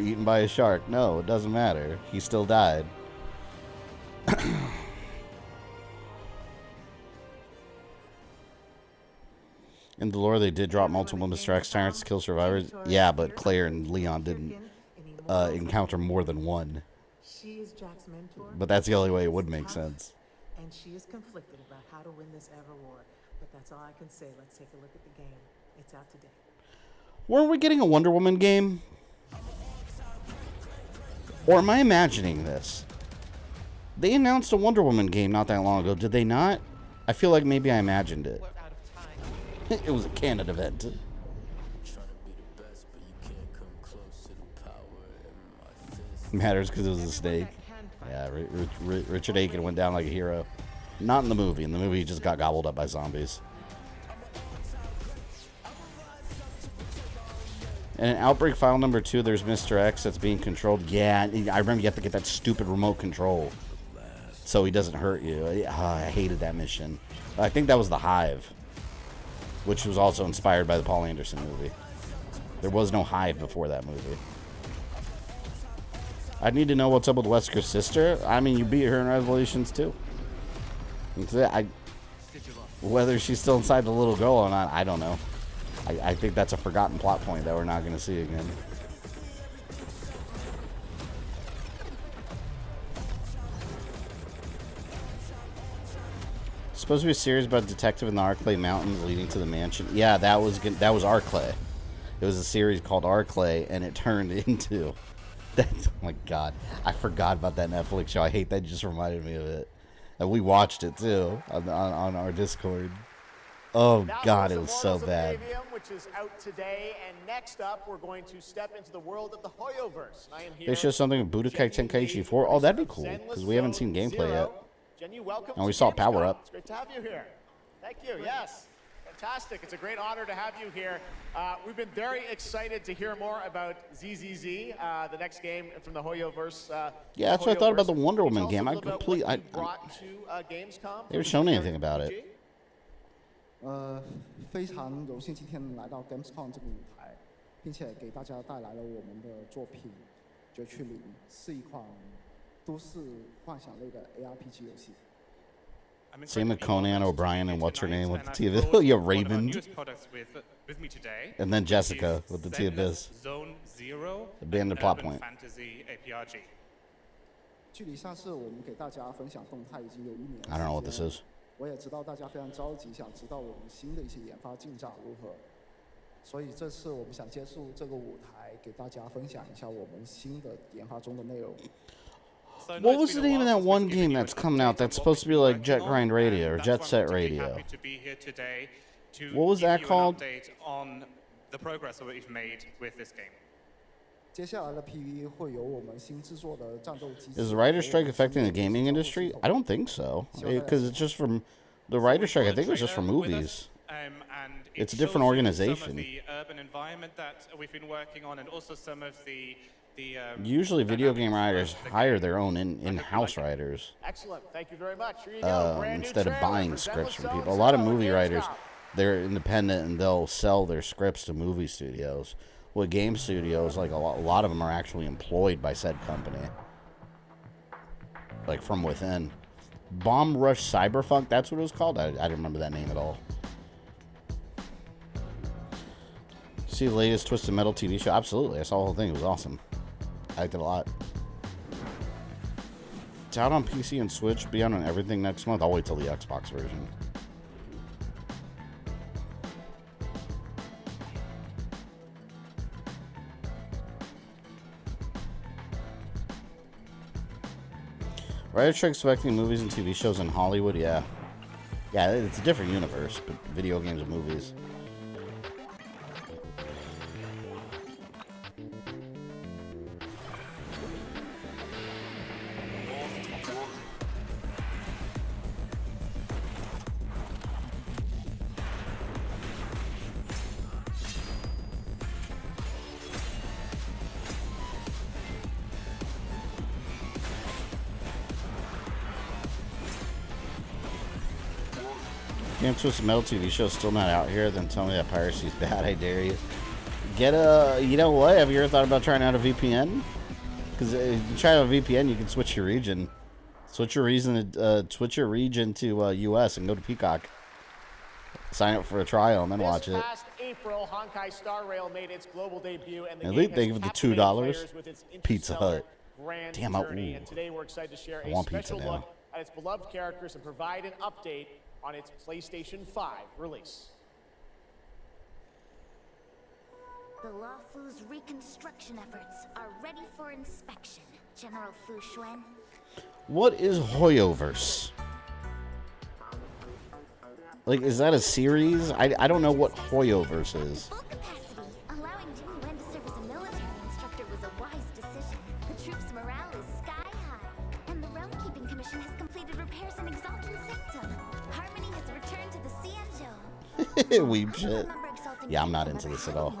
eaten by a shark? No, it doesn't matter. He still died. In the lore, they did drop multiple Mr. X tyrants to kill survivors. Yeah, but Claire and Leon didn't encounter more than one. She is Jack's mentor. But that's the only way it would make sense. And she is conflicted about how to win this ever war. But that's all I can say. Let's take a look at the game. It's out today. Weren't we getting a Wonder Woman game? Or am I imagining this? They announced a Wonder Woman game not that long ago, did they not? I feel like maybe I imagined it. It was a canon event. Matters because it was a snake. Yeah, Richard Aiken went down like a hero. Not in the movie. In the movie, he just got gobbled up by zombies. And in Outbreak File number 2, there's Mr. X that's being controlled. Yeah, I remember you have to get that stupid remote control so he doesn't hurt you. I hated that mission. I think that was the Hive, which was also inspired by the Paul Anderson movie. There was no Hive before that movie. I need to know what's up with Wesker's sister. I mean, you beat her in Revelations too. Whether she's still inside the little girl or not, I don't know. I think that's a forgotten plot point that we're not going to see again. Supposed to be a series about a detective in the Arclay Mountains leading to the mansion. Yeah, that was Arclay. It was a series called Arclay, and it turned into that. Oh my god, I forgot about that Netflix show. I hate that. Just reminded me of it, and we watched it too on our Discord. Oh god, it was so bad. Which is out today, and next up we're going to step into the world of the Hoyoverse. I am here. They show something of Budokai Tenkaichi 4. Oh, that'd be cool because we haven't seen gameplay yet. Jenny, welcome. And we saw Power Up. It's great to have you here. Thank you. Yes. Fantastic. It's a great honor to have you here. We've been very excited to hear more about ZZZ, the next game from the Hoyoverse. Yeah, that's what I thought about the Wonder Woman game. They haven't shown anything about it. 非常荣幸今天能来到 Gamescom 这个舞台，并且给大家带来了我们的作品《绝区零》，是一款都市幻想类的 ARPG 游戏。 Same with Conan O'Brien and what's her name with the T of yeah, Raymond. And then Jessica with the T of Biz. Abandoned plot point. 距离上次我们给大家分享动态已经有1年。 I don't know what this is. 我也知道大家非常着急，想知道我们新的一些研发进展如何，所以这次我们想借助这个舞台，给大家分享一下我们新的研发中的内容。 What was the name of that one game that's coming out that's supposed to be like Jet Grind Radio or Jet Set Radio? What was that called? On the progress that we've made with this game. 接下来的 PV 会有我们新制作的战斗机。 Is the writer strike affecting the gaming industry? I don't think so, because it's just from the writer strike. I think it was just for movies. It's a different organization. The urban environment that we've been working on, and also some of the Usually, video game writers hire their own in-house writers. Excellent. Thank you very much. Here you go. Instead of buying scripts from people. A lot of movie writers, they're independent and they'll sell their scripts to movie studios. With game studios, like a lot of them are actually employed by said company, like from within. Bomb Rush Cyberpunk, that's what it was called. I didn't remember that name at all. See the latest Twisted Metal TV show? Absolutely, I saw the whole thing. It was awesome. I liked it a lot. It's out on PC and Switch. Be out on everything next month. I'll wait till the Xbox version. Writer strike expecting movies and TV shows in Hollywood? Yeah. Yeah, it's a different universe, but video games and movies. Damn, Twisted Metal TV show's still not out here, then tell me that piracy's bad, I dare you. Get a, you know what, have you ever thought about trying out a VPN? Because if you try out a VPN, you can switch your region. Switch your region to US and go to Peacock. Sign up for a trial and then watch it. Past April, Honkai Star Rail made its global debut, and the At game least has think of the $2. with its Pizza Hut. Grand Damn, journey. And today we're excited to share a special look at its beloved characters and provide an update on its PlayStation 5 release. The Luofu's reconstruction efforts are ready for inspection, General Fu Xuan. What is Hoyoverse? Like, is that a series? I don't know what Hoyoverse is. Allowing Jimmy Wen to serve as a military instructor was a wise decision. The troops' morale is sky high, and the Realm Keeping Commission has completed repairs in Exalted Sanctum. Harmony has returned to the Cianzhou. Weeb shit. Yeah, I'm not into this at all.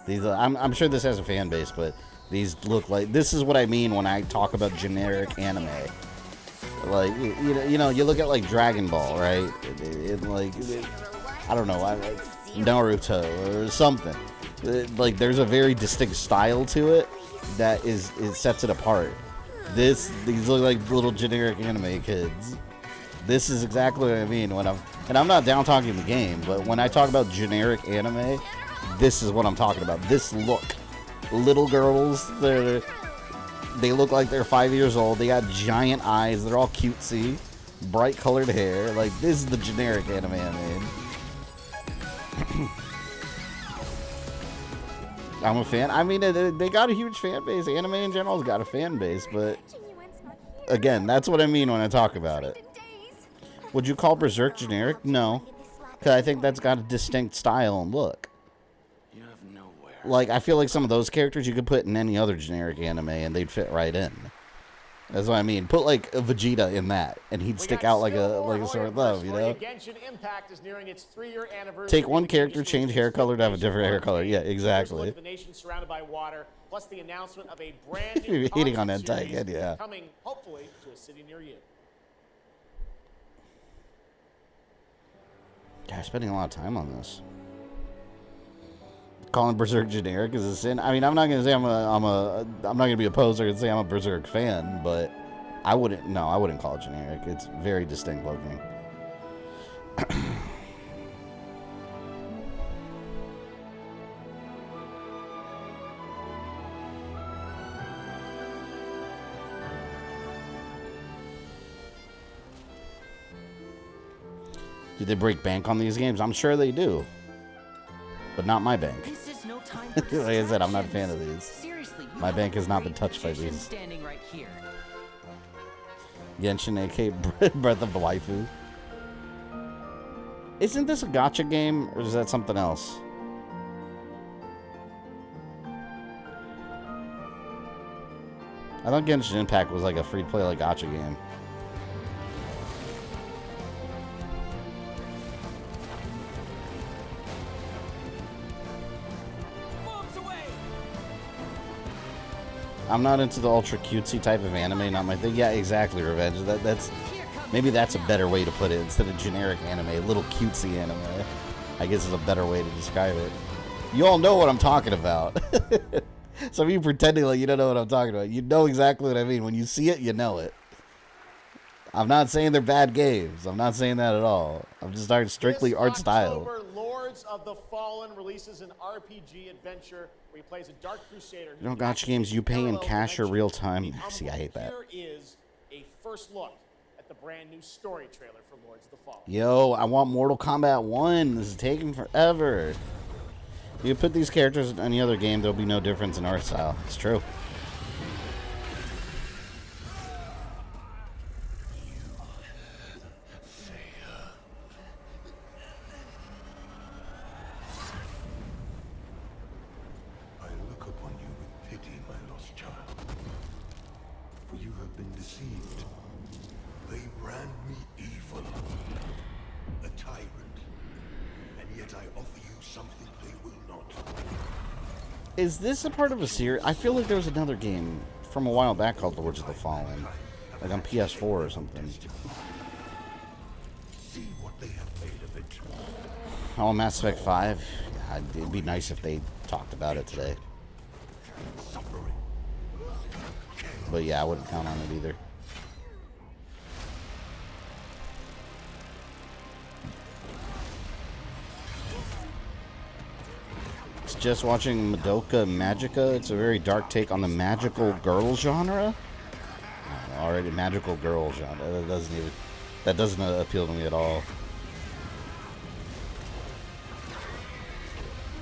These, I'm sure this has a fan base, but these look like, this is what I mean when I talk about generic anime. Like, you know, you look at like Dragon Ball, right? I don't know, Naruto or something. Like, there's a very distinct style to it that it sets it apart. These look like little generic anime kids. This is exactly what I mean when I'm not down talking the game, but when I talk about generic anime, this is what I'm talking about. This look. Little girls, they look like they're 5 years old. They got giant eyes. They're all cutesy. Bright colored hair. Like, this is the generic anime I made. I'm a fan. I mean, they got a huge fan base. Anime in general has got a fan base, but again, that's what I mean when I talk about it. Would you call Berserk generic? No, because I think that's got a distinct style and look. Like, I feel like some of those characters you could put in any other generic anime and they'd fit right in. That's what I mean. Put like a Vegeta in that, and he'd stick out like a sort of thumb, you know? Take one character, change hair color to have a different hair color. Yeah, exactly. The nation surrounded by water, plus the announcement of a brand new You're hating on concert hentai series again, yeah. coming hopefully to a city near you. Gosh, spending a lot of time on this. Calling Berserk generic is a sin. I mean, I'm not gonna say I'm not gonna be a poser and say I'm a Berserk fan, but I wouldn't call it generic. It's very distinct looking. Do they break bank on these games? I'm sure they do. But not my bank. This is no time Like I said, I'm not a fan of these. Seriously, My bank has not been touched by these. standing right here. Genshin, AK Breath of the Waifu. Isn't this a gacha game, or is that something else? I thought Genshin Impact was like a free-to-play like gacha game. I'm not into the ultra cutesy type of anime, not my thing. Yeah, exactly, Revenge. Maybe that's a better way to put it instead of generic anime. A little cutesy anime, I guess, is a better way to describe it. You all know what I'm talking about. Some of you pretending like you don't know what I'm talking about. You know exactly what I mean. When you see it, you know it. I'm not saying they're bad games. I'm not saying that at all. I'm just talking strictly art style. Lords of the Fallen releases an RPG adventure where he plays a dark crusader. You know, gacha games, you pay in cash or real time. See, I hate that. Here is a first look at the brand new story trailer for Lords of the Fallen. Yo, I want Mortal Kombat 1. This is taking forever. You put these characters in any other game, there'll be no difference in art style. It's true. Is this a part of a series? I feel like there was another game from a while back called Lords of the Fallen, like on PS4 or something. Oh, Mass Effect 5. It'd be nice if they talked about it today. But yeah, I wouldn't count on it either. Just watching Madoka Magica. It's a very dark take on the magical girl genre. Already magical girl genre. That doesn't appeal to me at all.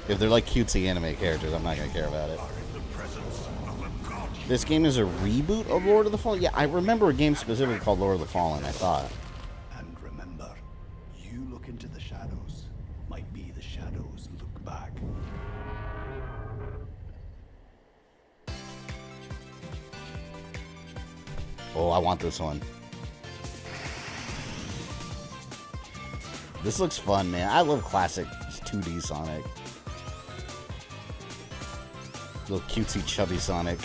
If they're like cutesy anime characters, I'm not gonna care about it. This game is a reboot of Lord of the Fallen. Yeah, I remember a game specifically called Lord of the Fallen. I thought. And remember, you look into the shadows. Might be the shadows look back. Oh, I want this one. This looks fun, man. I love classic 2D Sonic. Little cutesy, chubby Sonic.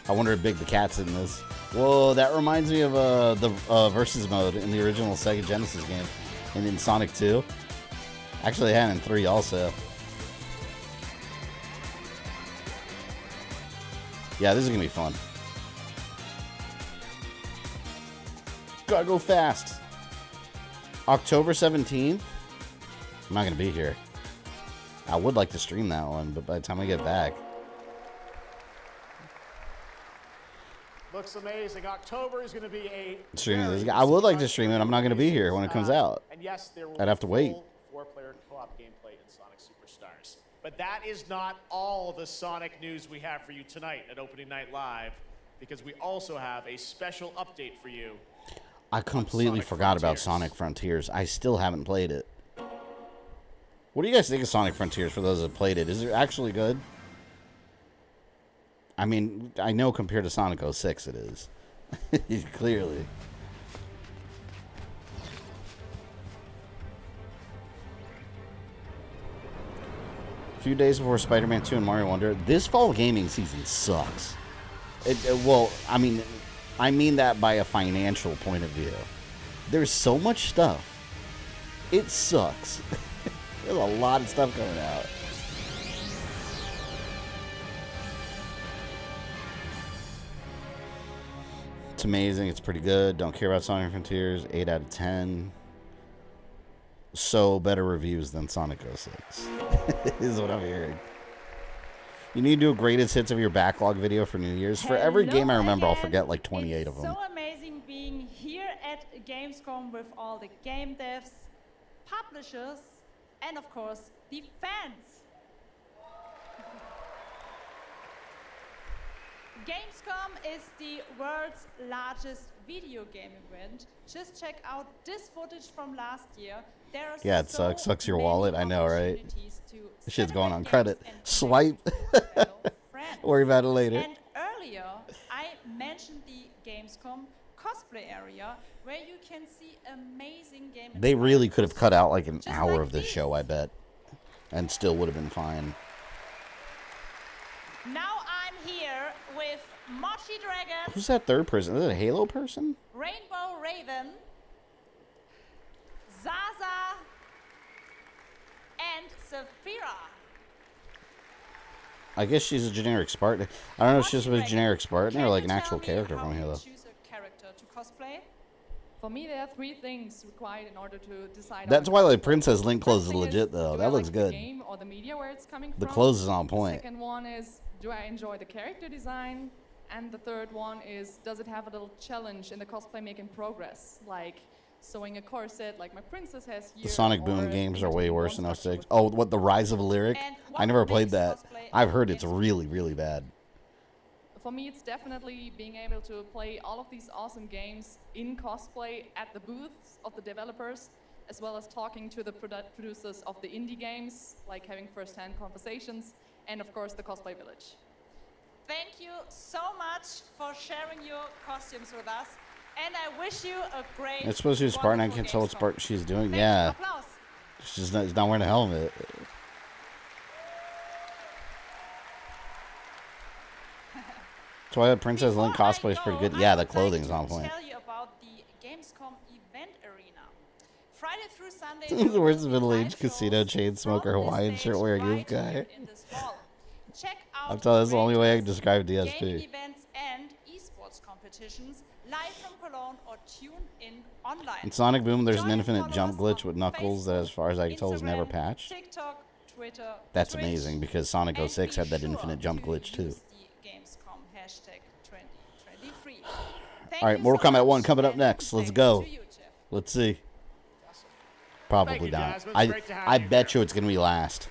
I wonder if Big the Cat's in this. Whoa, that reminds me of the versus mode in the original Sega Genesis game, and in Sonic 2. Actually, they had it in 3 also. Yeah, this is gonna be fun. Gotta go fast. October 17th? I'm not gonna be here. I would like to stream that one, but by the time I get back. Looks amazing. October is going to be a Streaming this. I would like to stream it. I'm not gonna be here when it comes out. And yes, there will I'd have to wait. Four-player co-op gameplay in Sonic Superstars. But that is not all the Sonic news we have for you tonight at Opening Night Live, because we also have a special update for you. I completely forgot about Sonic Frontiers. I still haven't played it. What do you guys think of Sonic Frontiers for those that played it? Is it actually good? I mean, I know compared to Sonic 06 it is. Clearly. A few days before Spider-Man 2 and Mario Wonder, this fall gaming season sucks. Well, I mean that by a financial point of view. There's so much stuff. It sucks. There's a lot of stuff coming out. It's amazing. It's pretty good. Don't care about Sonic Frontiers. 8 out of 10. So better reviews than Sonic 06. Is what I'm hearing. You need to do a greatest hits of your backlog video for New Year's. For every game I remember, I'll forget like 28 of them. So amazing being here at Gamescom with all the game devs, publishers, and of course, the fans. Gamescom is the world's largest video game event. Just check out this footage from last year. There are Yeah, it sucks. Sucks your wallet. I know, right? This shit's going on credit. Swipe. Worry about it later. And earlier, I mentioned the Gamescom cosplay area where you can see amazing game. They really could have cut out like an hour of this show, I bet. And still would have been fine. Now I'm here with Moshi Dragon. Who's that third person? Is it a Halo person? Rainbow Raven, Zaza, and Saphira. I guess she's a generic Spartan. I don't know if she's a generic Spartan or like an actual character from Halo. Choose a character to cosplay. For me, there are 3 things required in order to decide. That Twilight Princess Link clothes is legit though. That looks good. The game or the media where it's coming The from. clothes is on point. The second one is, do I enjoy the character design? And the third one is, does it have a little challenge in the cosplay making progress? Like sewing a corset like my princess has here. The Sonic Boom games are way worse than 06. Oh, what, the Rise of a Lyric? I never played that. I've heard it's really, really bad. For me, it's definitely being able to play all of these awesome games in cosplay at the booths of the developers, as well as talking to the producers of the indie games, like having first-hand conversations, and of course the Cosplay Village. Thank you so much for sharing your costumes with us, and I wish you a great. It's supposed to be a Spartan. I can't tell what Spartan she's doing. Yeah. She's not wearing a helmet. Twilight Princess Link cosplay is pretty good. Yeah, the clothing's on point. Tell you about the Gamescom event arena. Friday through Sunday. Where's the middle-aged casino chain smoker Hawaiian shirt wearing goof guy? Check out I'm telling you, that's the only way I can describe gaming DSP. events and esports competitions live from Cologne or tune in online. In Sonic Boom, there's an infinite jump glitch with Knuckles that, as far as I can tell, is never patched. TikTok, Twitter, That's Twitch, amazing because Sonic 06 had that infinite jump glitch too. the Gamescom hashtag 2023. All right, Mortal Kombat 1 coming up next. Let's go. Let's see. Probably not. I bet you it's going to be last.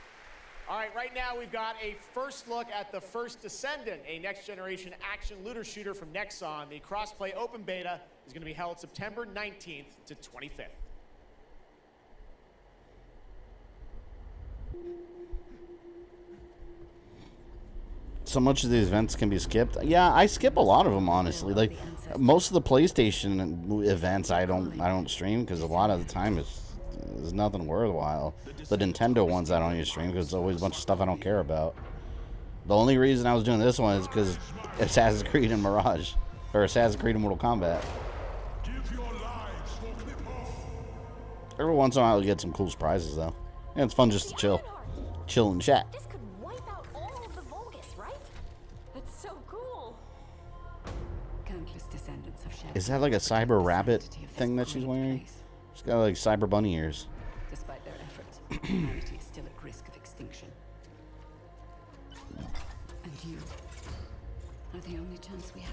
All right, right now we've got a first look at the first Descendant, a next-generation action looter shooter from Nexon. The crossplay open beta is going to be held September 19th to 25th. So much of these events can be skipped. Yeah, I skip a lot of them, honestly. Like most of the PlayStation events, I don't stream because a lot of the time there's nothing worthwhile. The Nintendo ones I don't even stream because it's always a bunch of stuff I don't care about. The only reason I was doing this one is because Assassin's Creed and Mirage, or Assassin's Creed and Mortal Kombat. Every once in a while, you get some cool surprises though, and it's fun just to chill and chat. This could wipe out all of the Vulgus, right? That's so cool. Countless descendants of Is that like a cyber rabbit thing that she's wearing? She's got like cyber bunny ears. Despite their efforts, humanity is still at risk of extinction. And you are the only chance we have.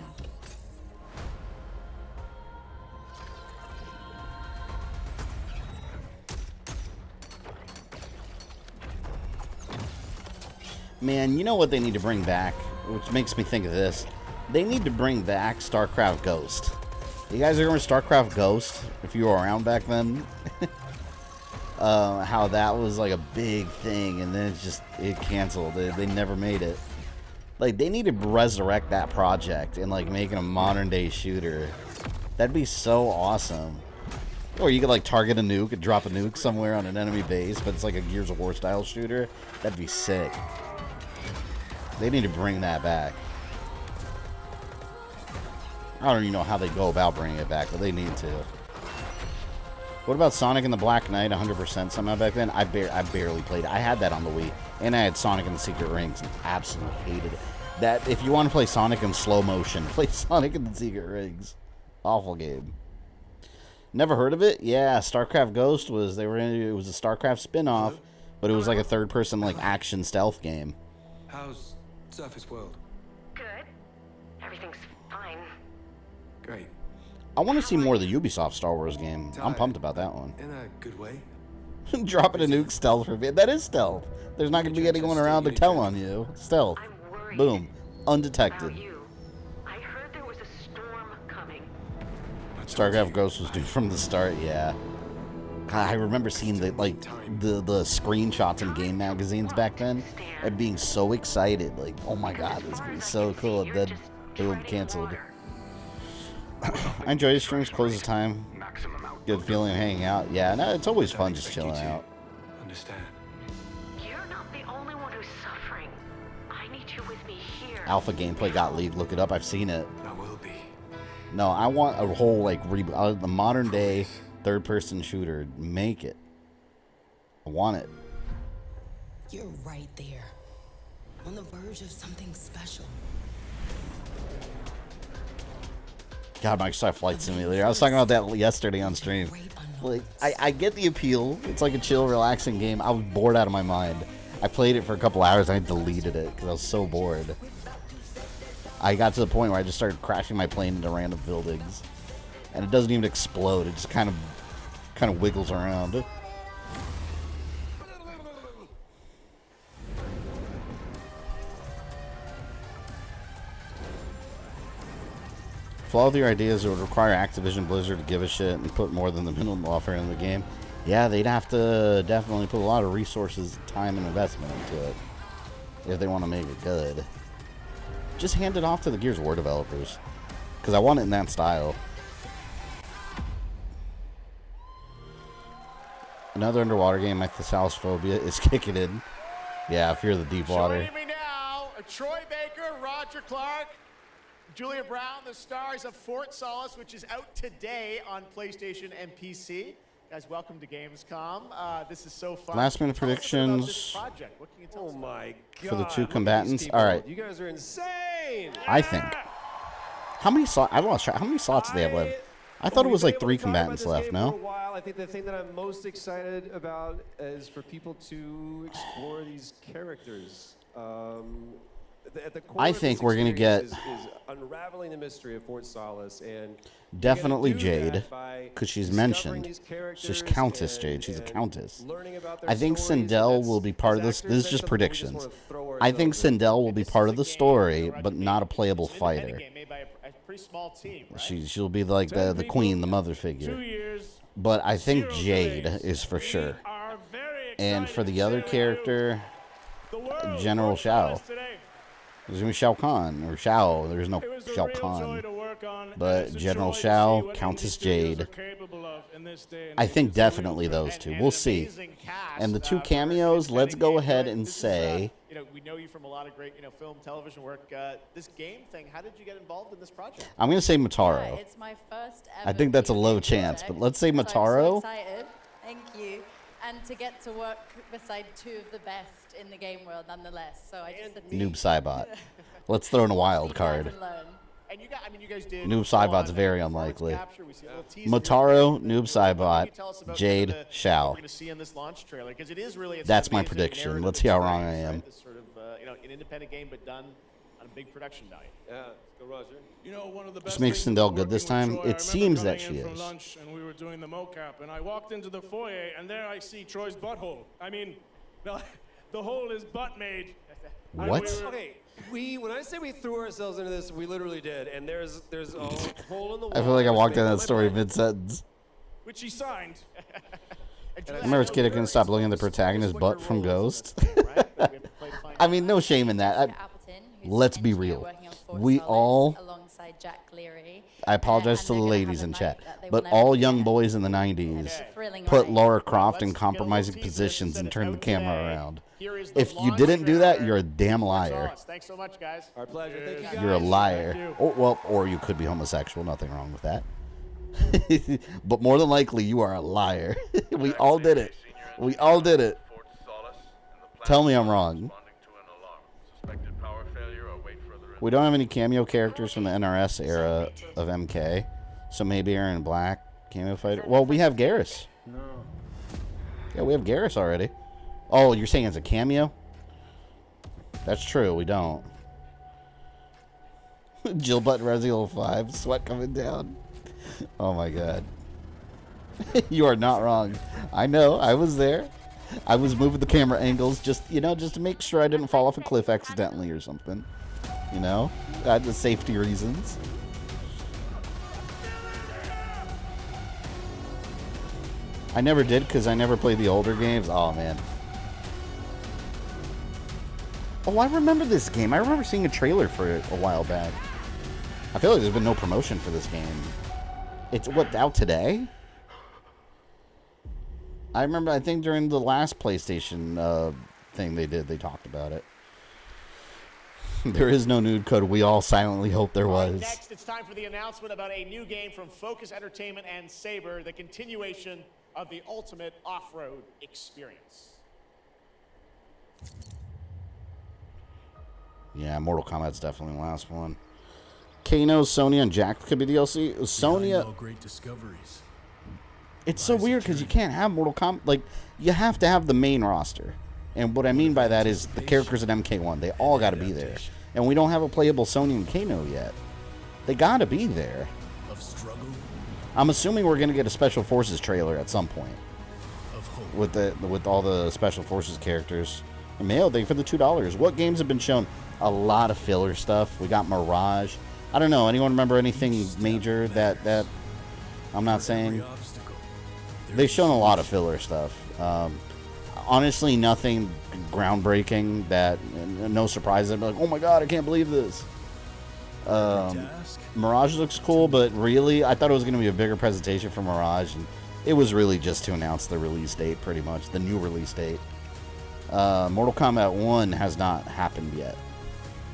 Man, you know what they need to bring back, which makes me think of this. They need to bring back StarCraft Ghost. You guys remember StarCraft Ghost? If you were around back then, how that was like a big thing, and then it canceled. They never made it. Like, they need to resurrect that project and like make it a modern day shooter. That'd be so awesome. Or you could like target a nuke and drop a nuke somewhere on an enemy base, but it's like a Gears of War style shooter. That'd be sick. They need to bring that back. I don't even know how they go about bringing it back, but they need to. What about Sonic and the Black Knight 100% somehow back then? I barely played it. I had that on the Wii, and I had Sonic and the Secret Rings, and absolutely hated it. That, if you want to play Sonic in slow motion, play Sonic and the Secret Rings. Awful game. Never heard of it? Yeah, StarCraft Ghost was, it was a StarCraft spin-off, but it was like a third-person like action stealth game. How's Surface World? Good. Everything's fine. Great. I want to see more of the Ubisoft Star Wars game. I'm pumped about that one. In a good way. Dropping a nuke stealth for me. That is stealth. There's not going to be anyone around to tell on you. Stealth. Boom. Undetected. I heard there was a storm coming. StarCraft Ghost was due from the start, yeah. God, I remember seeing the screenshots in game magazines back then and being so excited. Like, oh my god, this is going to be so cool. And then, boom, canceled. I enjoy the streams, close the time. Good feeling of hanging out. Yeah, no, it's always fun just chilling out. Understand. You're not the only one who's suffering. I need you with me here. Alpha gameplay got leaked. Look it up. I've seen it. I will be. No, I want a whole like the modern day third-person shooter. Make it. I want it. You're right there, on the verge of something special. God, Microsoft Flight Simulator. I was talking about that yesterday on stream. Like, I get the appeal. It's like a chill, relaxing game. I was bored out of my mind. I played it for a couple hours and I deleted it because I was so bored. I got to the point where I just started crashing my plane into random buildings, and it doesn't even explode. It just kind of wiggles around. Flaw with your ideas, it would require Activision Blizzard to give a shit and put more than the minimum offer in the game. Yeah, they'd have to definitely put a lot of resources, time, and investment into it if they want to make it good. Just hand it off to the Gears of War developers, because I want it in that style. Another underwater game, my Thessalosphobia, is kicking in. Yeah, Fear of the Deep Water. Joining me now, Troy Baker, Roger Clark, Julia Brown, the stars of Fort Solace, which is out today on PlayStation and PC. Guys, welcome to Gamescom. This is so fun. Last minute predictions. What can you tell us? My God. For the two combatants. All right. You guys are insane. I think. How many slots? I lost track. How many slots do they have left? I thought it was like 3 combatants left. No. I think the thing that I'm most excited about is for people to explore these characters. At the core I of think this we're gonna get is unraveling the mystery of Fort Solace, and definitely Jade, because she's mentioned. She's Countess Jade. She's a countess. I think Sindel will be part of this. This is just predictions. I think Sindel will be part of the story, but not a playable fighter. She'll be like the queen, the mother figure. But I think Jade is for sure. And for the other character, General Shao. There's going to be Shao Kahn, or Shao. There's no Shao Kahn. But General Shao, Countess Jade. I think definitely those two. We'll see. And the 2 cameos, let's go ahead and say... we know you from a lot of great, film, television work. This game thing, how did you get involved in this project? I'm going to say Mataro. Yeah, it's my first ever I think that's a low chance, but let's say Mataro. So I'm so excited. Thank you. And to get to work beside 2 of the best in the game world nonetheless. So I just Noob Saibot. Let's throw in a wild card. And you guys did. Noob Saibot's very unlikely. Motaro, Noob Saibot, Jade, Shao. That's my prediction. Let's see how wrong I am. This sort of an independent game, but done on a big production value. Yeah, go Roger. You know, one of the Just best makes things Sindel about good this working time. with Troy, It seems that she I remember coming in is. for lunch and we were doing the mocap, and I walked into the foyer, and there I see Troy's butthole. I mean, the hole is butt made. What? Okay, when I say we threw ourselves into this, we literally did, and there's a hole in the wall. I feel like I walked down that story mid-sentence. Which he signed. Remember, Kid couldn't stop looking at the protagonist's butt from Ghost. I mean, no shame in that. Let's be real. We all. Alongside Jack Leary. I apologize to the ladies in chat, but all young boys in the 90s put Lara Croft in compromising positions and turned the camera around. If you didn't do that, you're a damn liar. Thanks so much, guys. Our pleasure. Thank you, guys. You're a liar. Or you could be homosexual. Nothing wrong with that. But more than likely, you are a liar. We all did it. We all did it. Tell me I'm wrong. We don't have any cameo characters from the NRS era of MK, so maybe Aaron Black, cameo fighter. Well, we have Garrus. No. Yeah, we have Garrus already. Oh, you're saying it's a cameo? That's true, we don't. Jill Butt Resi 05, sweat coming down. Oh my god. You are not wrong. I know, I was there. I was moving the camera angles just to make sure I didn't fall off a cliff accidentally or something. You know, the safety reasons. I never did because I never played the older games. Oh, man. Oh, I remember this game. I remember seeing a trailer for it a while back. I feel like there's been no promotion for this game. It's out today? I remember, I think during the last PlayStation thing they did, they talked about it. There is no nude code. We all silently hope there was. Next, it's time for the announcement about a new game from Focus Entertainment and Saber, the continuation of the ultimate off-road experience. Yeah, Mortal Kombat's definitely the last one. Kano, Sonya, and Jack could be DLC. Sonya. Great discoveries. It's so weird because you can't have Mortal Kombat. Like, you have to have the main roster. And what I mean by that is the characters at MK1. They all got to be there. And we don't have a playable Sonya and Kano yet. They got to be there. Of struggle. I'm assuming we're going to get a Special Forces trailer at some point. Of hope. With all the Special Forces characters. Mail day for the $2. What games have been shown? A lot of filler stuff. We got Mirage. I don't know. Anyone remember anything major that I'm not saying? They've shown a lot of filler stuff. Honestly, nothing groundbreaking. No surprises. I'm like, oh my god, I can't believe this. Mirage looks cool, but really, I thought it was going to be a bigger presentation for Mirage, and it was really just to announce the release date, pretty much, the new release date. Mortal Kombat 1 has not happened yet,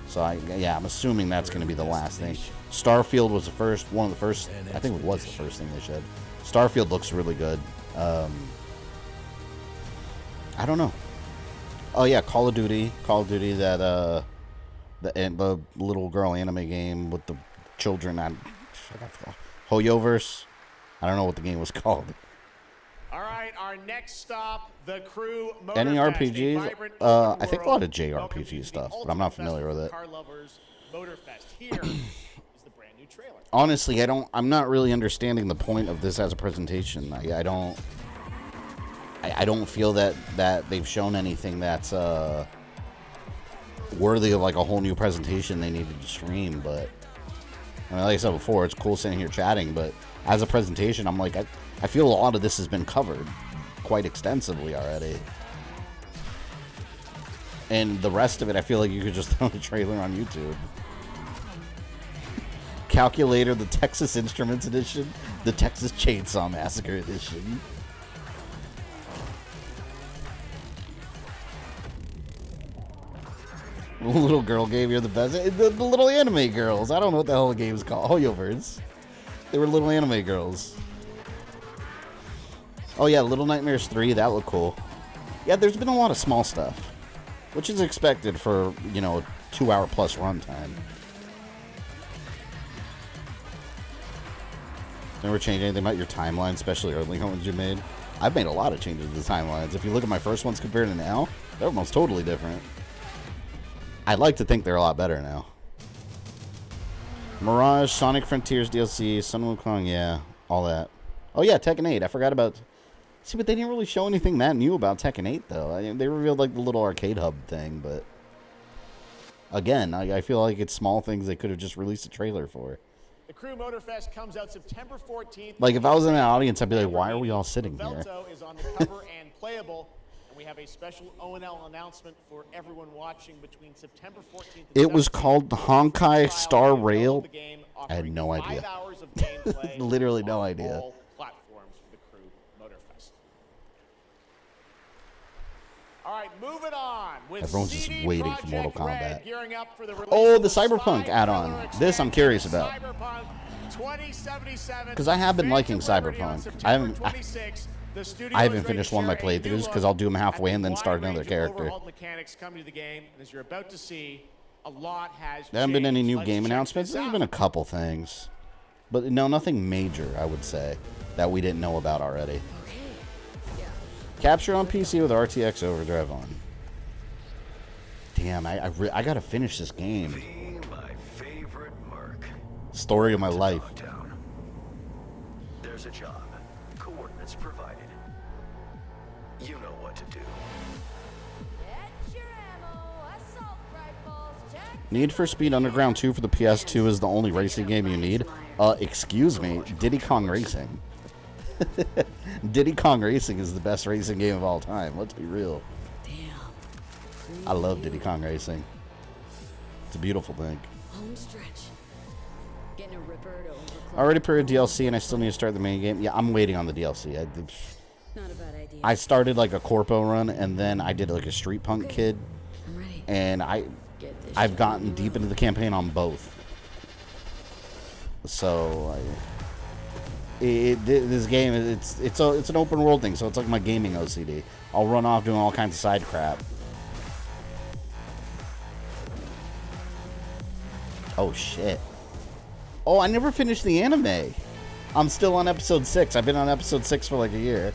so I'm assuming that's going to be the last thing. Starfield was one of the first. I think it was the first thing they showed. Starfield looks really good. I don't know. Oh yeah, Call of Duty, that the little girl anime game with the children. Hoyoverse. I don't know what the game was called. All right, our next stop, the Crew Motorfest. Any RPGs? I think a lot of JRPG stuff, but I'm not familiar with it. Car Lovers Motorfest. Here is the brand new trailer. Honestly, I'm not really understanding the point of this as a presentation. I don't feel that they've shown anything that's worthy of like a whole new presentation they needed to stream. But I mean, like I said before, it's cool sitting here chatting, but as a presentation, I'm like, I feel a lot of this has been covered quite extensively already. And the rest of it, I feel like you could just throw the trailer on YouTube. Calculator, the Texas Instruments Edition, the Texas Chainsaw Massacre Edition. The little girl game, you're the best. The little anime girls. I don't know what the hell the game is called. Hoyoverse. They were little anime girls. Oh yeah, Little Nightmares 3, that looked cool. Yeah, there's been a lot of small stuff, which is expected for, a 2-hour plus runtime. Never change anything about your timeline, especially early ones you made. I've made a lot of changes to the timelines. If you look at my first ones compared to now, they're almost totally different. I'd like to think they're a lot better now. Mirage, Sonic Frontiers DLC, Sun Wukong, yeah, all that. Oh yeah, Tekken 8. I forgot about. See, but they didn't really show anything that new about Tekken 8 though. I mean, they revealed like the little arcade hub thing, but again, I feel like it's small things they could have just released a trailer for. The Crew Motorfest comes out September 14th. Like if I was in an audience, I'd be like, why are we all sitting here? Velto is on the cover and playable. And we have a special O&L announcement for everyone watching between September 14th and It was 17th. called the Honkai Star Rail. Game, I had no 5 idea. hours of gameplay Literally no on idea. all platforms for the Crew Motorfest. All right, moving on. With Everyone's just CD waiting for Projekt Mortal Red Kombat. gearing up for the release Oh, of the Cyberpunk Spy add-on. Thriller This I'm curious about. Cyberpunk 2077. Because I have been liking Phantom Liberty on Cyberpunk. September 26th. The studio I is haven't ready to finished one of my share a new playthroughs because look I'll do them halfway at and the then start wide another range of character. overhauled mechanics coming to the game, and as you're about to see, a lot has There haven't been any changed. new Let's game check announcements. this There's out. been a couple things. But no, nothing major, I would say, that we didn't know about already. Capture on PC with RTX Overdrive on. Damn, I gotta finish this game. My favorite merc. Story of my life. Dogtown. There's a job. Coordinates provided. You know what to do. Need for Speed Underground 2 for the PS2 is the only racing game you need. Excuse me, Diddy Kong Racing. Diddy Kong Racing is the best racing game of all time. Let's be real. I love Diddy Kong Racing. It's a beautiful thing. Home stretch. Getting a ripper to overclock. I already played DLC and I still need to start the main game. Yeah, I'm waiting on the DLC. Not a bad idea. I started like a Corpo run and then I did like a Street Punk Kid. I'm ready. And I've gotten deep into the campaign on both. So this game it's an open world thing, so it's like my gaming OCD. I'll run off doing all kinds of side crap. Oh shit. Oh, I never finished the anime. I'm still on episode 6. I've been on episode 6 for like a year.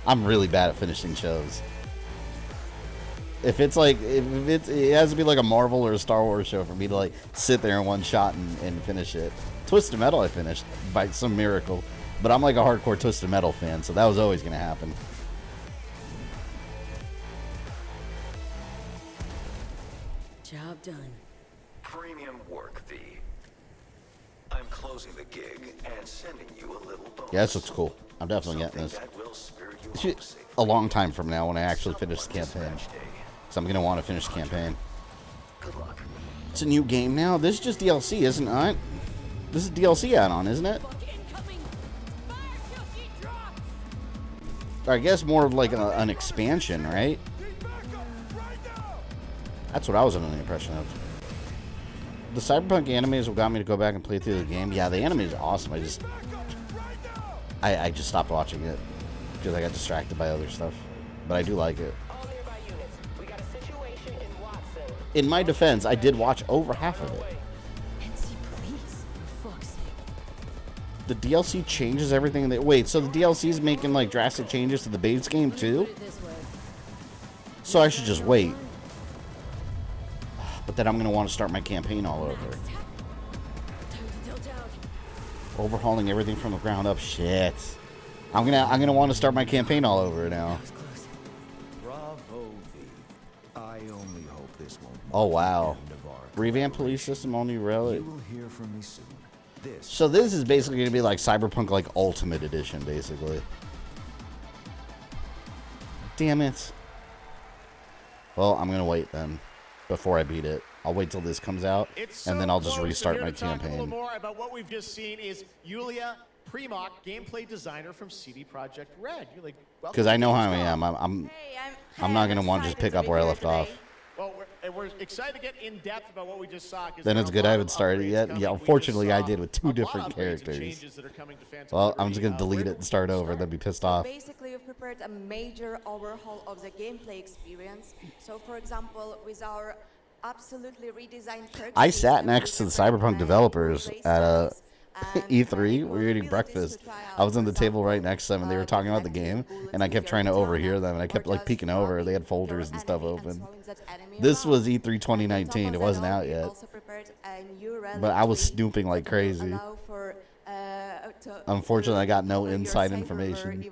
I'm really bad at finishing shows. If it's like, it has to be like a Marvel or a Star Wars show for me to like sit there in one shot and finish it. Twisted Metal I finished by some miracle, but I'm like a hardcore Twisted Metal fan, so that was always going to happen. Job done. Premium work, V. I'm closing the gig and sending you a little bonus. Yeah, this looks cool. I'm definitely getting this. That will spirit you It's just a long time from now when I actually finish the campaign. So I'm going to want to finish the campaign. Good luck. It's a new game now. This is just DLC, isn't it? This is DLC add-on, isn't it? I guess more of like an expansion, right? That's what I was under the impression of. The Cyberpunk anime is what got me to go back and play through the game. Yeah, the anime is awesome. I just stopped watching it because I got distracted by other stuff. But I do like it. In my defense, I did watch over half of it. The DLC changes everything. Wait, so the DLC is making like drastic changes to the base game too? So I should just wait. But then I'm gonna want to start my campaign all over. Overhauling everything from the ground up. Shit. I'm gonna want to start my campaign all over now. Bravo, V. I only hope this won't. Oh wow. Revamp police system, all new relic. You will hear from me soon. So this is basically gonna be like Cyberpunk like Ultimate Edition, basically. Damn it. Well, I'm gonna wait then. Before I beat it, I'll wait till this comes out, and then I'll just restart my A little campaign. more about what we've just seen is Yulia Primock, gameplay designer from CD Projekt Red. You're like, Because I know how I am. I'm not gonna want to just pick up where I left off. Well, we're excited to get in depth about what we just saw. Then it's good I haven't started yet. Yeah, unfortunately I did with 2 different characters. Well, I'm just gonna delete it and start over, and then be pissed off. Basically, we've prepared a major overhaul of the gameplay experience. So, for example, with our absolutely redesigned perk I sat next to the Cyberpunk developers at E3, we were eating breakfast. I was on the table right next to them, and they were talking about the game, and I kept trying to overhear them, and I kept like peeking over. They had folders and stuff open. This was E3 2019. It wasn't out yet, but I was snooping like crazy. Unfortunately, I got no inside information.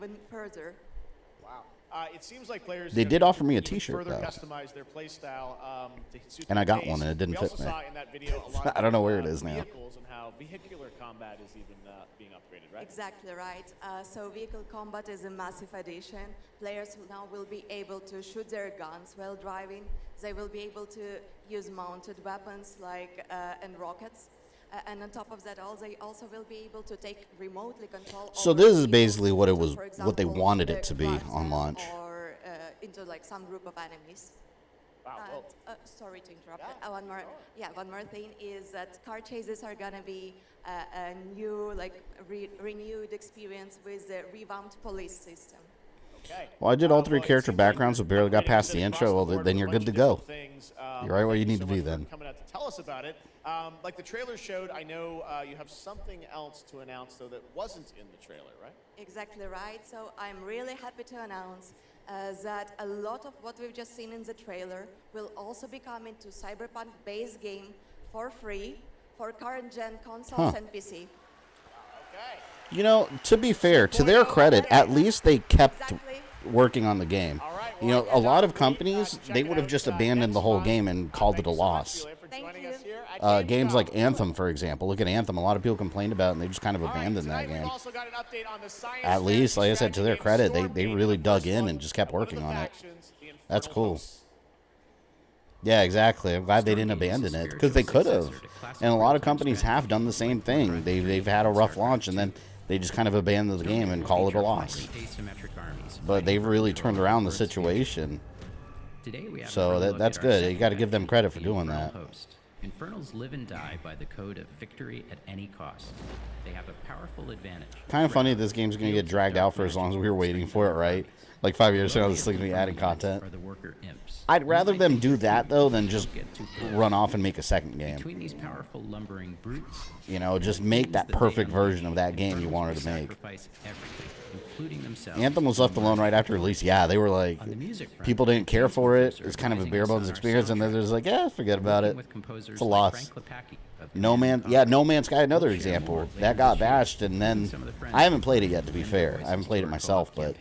It seems like players They did offer me a T-shirt further though, customize their play style, to suit and I their got one, taste. and it didn't We fit also me. saw in that video a lot I don't know of, where it is now. vehicles and how vehicular combat is even being upgraded, right? Exactly right. So vehicle combat is a massive addition. Players now will be able to shoot their guns while driving. They will be able to use mounted weapons like and rockets. And on top of that, they also will be able to take remotely control. So this is basically what it was, what they wanted it to be on launch. Or into like some group of enemies. Wow. Sorry to interrupt. One more thing is that car chases are gonna be a new, like renewed experience with the revamped police system. Okay. Well, I did all 3 character backgrounds, but barely got past the intro. Well, then you're good to go. You're right where you need to be then. Coming out to tell us about it. Like the trailer showed, I know you have something else to announce though that wasn't in the trailer, right? Exactly right. So I'm really happy to announce that a lot of what we've just seen in the trailer will also be coming to Cyberpunk base game for free for current gen consoles and PC. You know, to be fair, to their credit, at least they kept working on the game. You know, a lot of companies, they would have just abandoned the whole game and called it a loss. Games like Anthem, for example. Look at Anthem. A lot of people complained about it, and they just kind of abandoned that game. At least, like I said, to their credit, they really dug in and just kept working on it. That's cool. Yeah, exactly. I'm glad they didn't abandon it, because they could have. And a lot of companies have done the same thing. They've had a rough launch, and then they just kind of abandon the game and call it a loss. But they've really turned around the situation. So that's good. You got to give them credit for doing that. Infernals live and die by the code of victory at any cost. They have a powerful advantage. Kind of funny this game's going to get dragged out for as long as we were waiting for it, right? Like 5 years ago, this is going to be adding content. I'd rather them do that, though, than just run off and make a second game. Between these powerful lumbering brutes, you know, just make that perfect version of that game you wanted to make. Anthem was left alone right after release. Yeah, they were like, people didn't care for it. It's kind of a bare bones experience, and they're just like, yeah, forget about it. It's a loss. No Man's Sky, another example. That got bashed, and then I haven't played it yet, to be fair. I haven't played it myself, but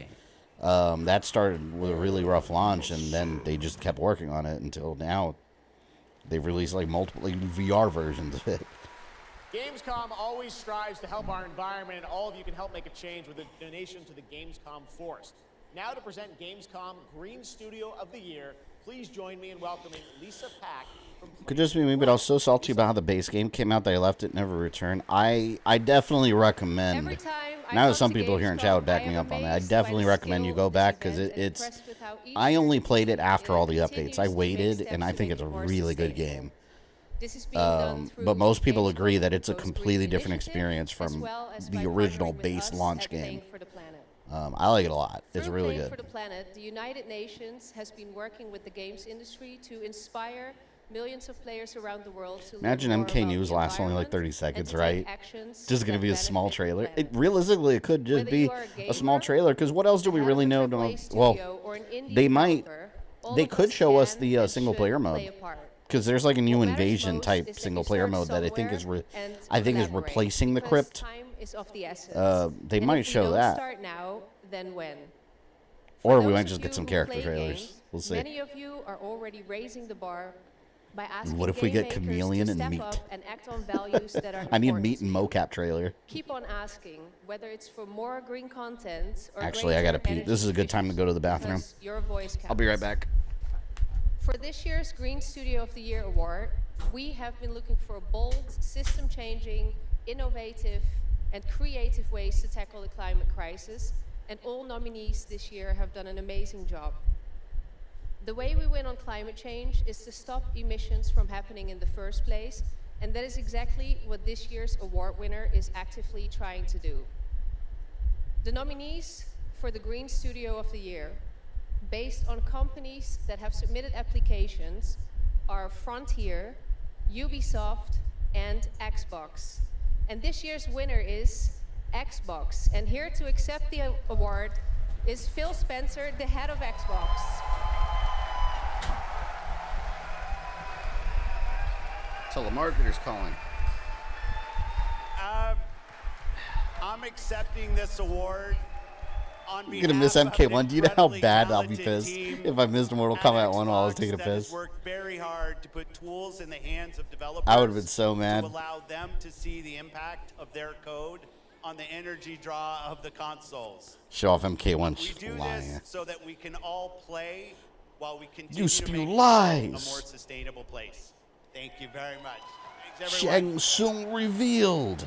that started with a really rough launch, and then they just kept working on it until now. They've released like multiple VR versions of it. Gamescom always strives to help our environment, and all of you can help make a change with a donation to the Gamescom Forest. Now to present Gamescom Green Studio of the Year, please join me in welcoming Lisa Pack. Could just be me, but I was so salty about how the base game came out that I left it, never returned. I definitely recommend. Now that some people here in chat would back me up on that, I definitely recommend you go back, because it's. I only played it after all the updates. I waited, and I think it's a really good game. But most people agree that it's a completely different experience from the original base launch game. I like it a lot. It's really good. For the planet, the United Nations has been working with the games industry to inspire millions of players around the world to imagine MK News lasts only like 30 seconds, right? Just going to be a small trailer. Realistically, it could just be a small trailer, because what else do we really know? Well, they could show us the single player mode. Because there's like a new invasion type single player mode that I think is replacing the crypt. They might show that. Or we might just get some character trailers. We'll see. Many of you are already raising the bar by asking what if we get Chameleon and Meat? And act on values that are I need Meat and mocap trailer. Keep on asking whether it's for more green content or actually I gotta pee. This is a good time to go to the bathroom. Your voice counts. I'll be right back. For this year's Green Studio of the Year award, we have been looking for bold, system-changing, innovative, and creative ways to tackle the climate crisis, and all nominees this year have done an amazing job. The way we win on climate change is to stop emissions from happening in the first place, and that is exactly what this year's award winner is actively trying to do. The nominees for the Green Studio of the Year, based on companies that have submitted applications, are Frontier, Ubisoft, and Xbox. And this year's winner is Xbox. And here to accept the award is Phil Spencer, the head of Xbox. Telemarketer's calling. I'm accepting this award on behalf You're gonna miss of an MK1. Do you know how incredibly bad I'll be talented pissed team if I missed Mortal Kombat 1 while I was taking a that has piss? worked very hard to put tools in the hands of developers. I would have been so mad. To allow them to see the impact of their code on the energy draw of the consoles. Show off MK1. We do lying. this so that we can all play while we continue You to spew make lies. a more sustainable place. Thank you very much. Thanks, Shang everyone. Tsung revealed.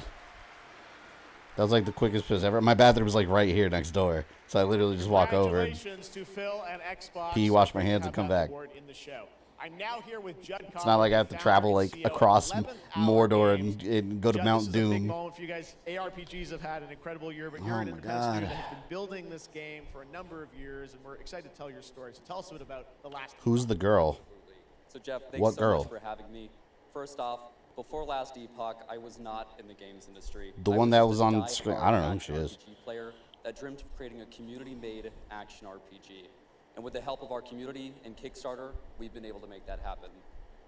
That was like the quickest piss ever. My bathroom was like right here next door, so I literally just walk over and Congratulations to Phil and Xbox pee, wash my for hands, and come back. award in the show. I'm now here with Judd It's not like I have to travel like across Mordor and go to Judd, Mount this is a big Doom. moment for you guys. ARPGs have had an incredible year, but you're Oh an my independent God. studio that has been building this game for a number of years, and we're excited to tell your story. So tell us a bit about the last. Who's the girl? So Jeff, thanks What so girl? much for having me. First off, before last Epoch, I was not in the games industry. The I one that just was a on die-hard screen. I don't know who action she is. RPG player that dreamt of creating a community-made action RPG. And with the help of our community and Kickstarter, we've been able to make that happen.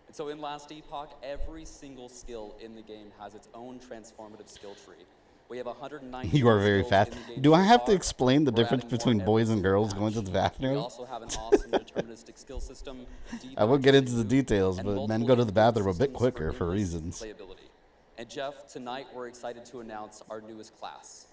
And so in last Epoch, every single skill in the game has its own transformative skill tree. We have 190. You are very skills fast. in the game Do I so have to far. explain the We're difference adding more between every boys and single girls going to the We bathroom? also have an awesome deterministic skill system. I won't get into the details, and but men multiple go to the bathroom a systems bit quicker for endless reasons. Playability. And Jeff, tonight we're excited to announce our newest class,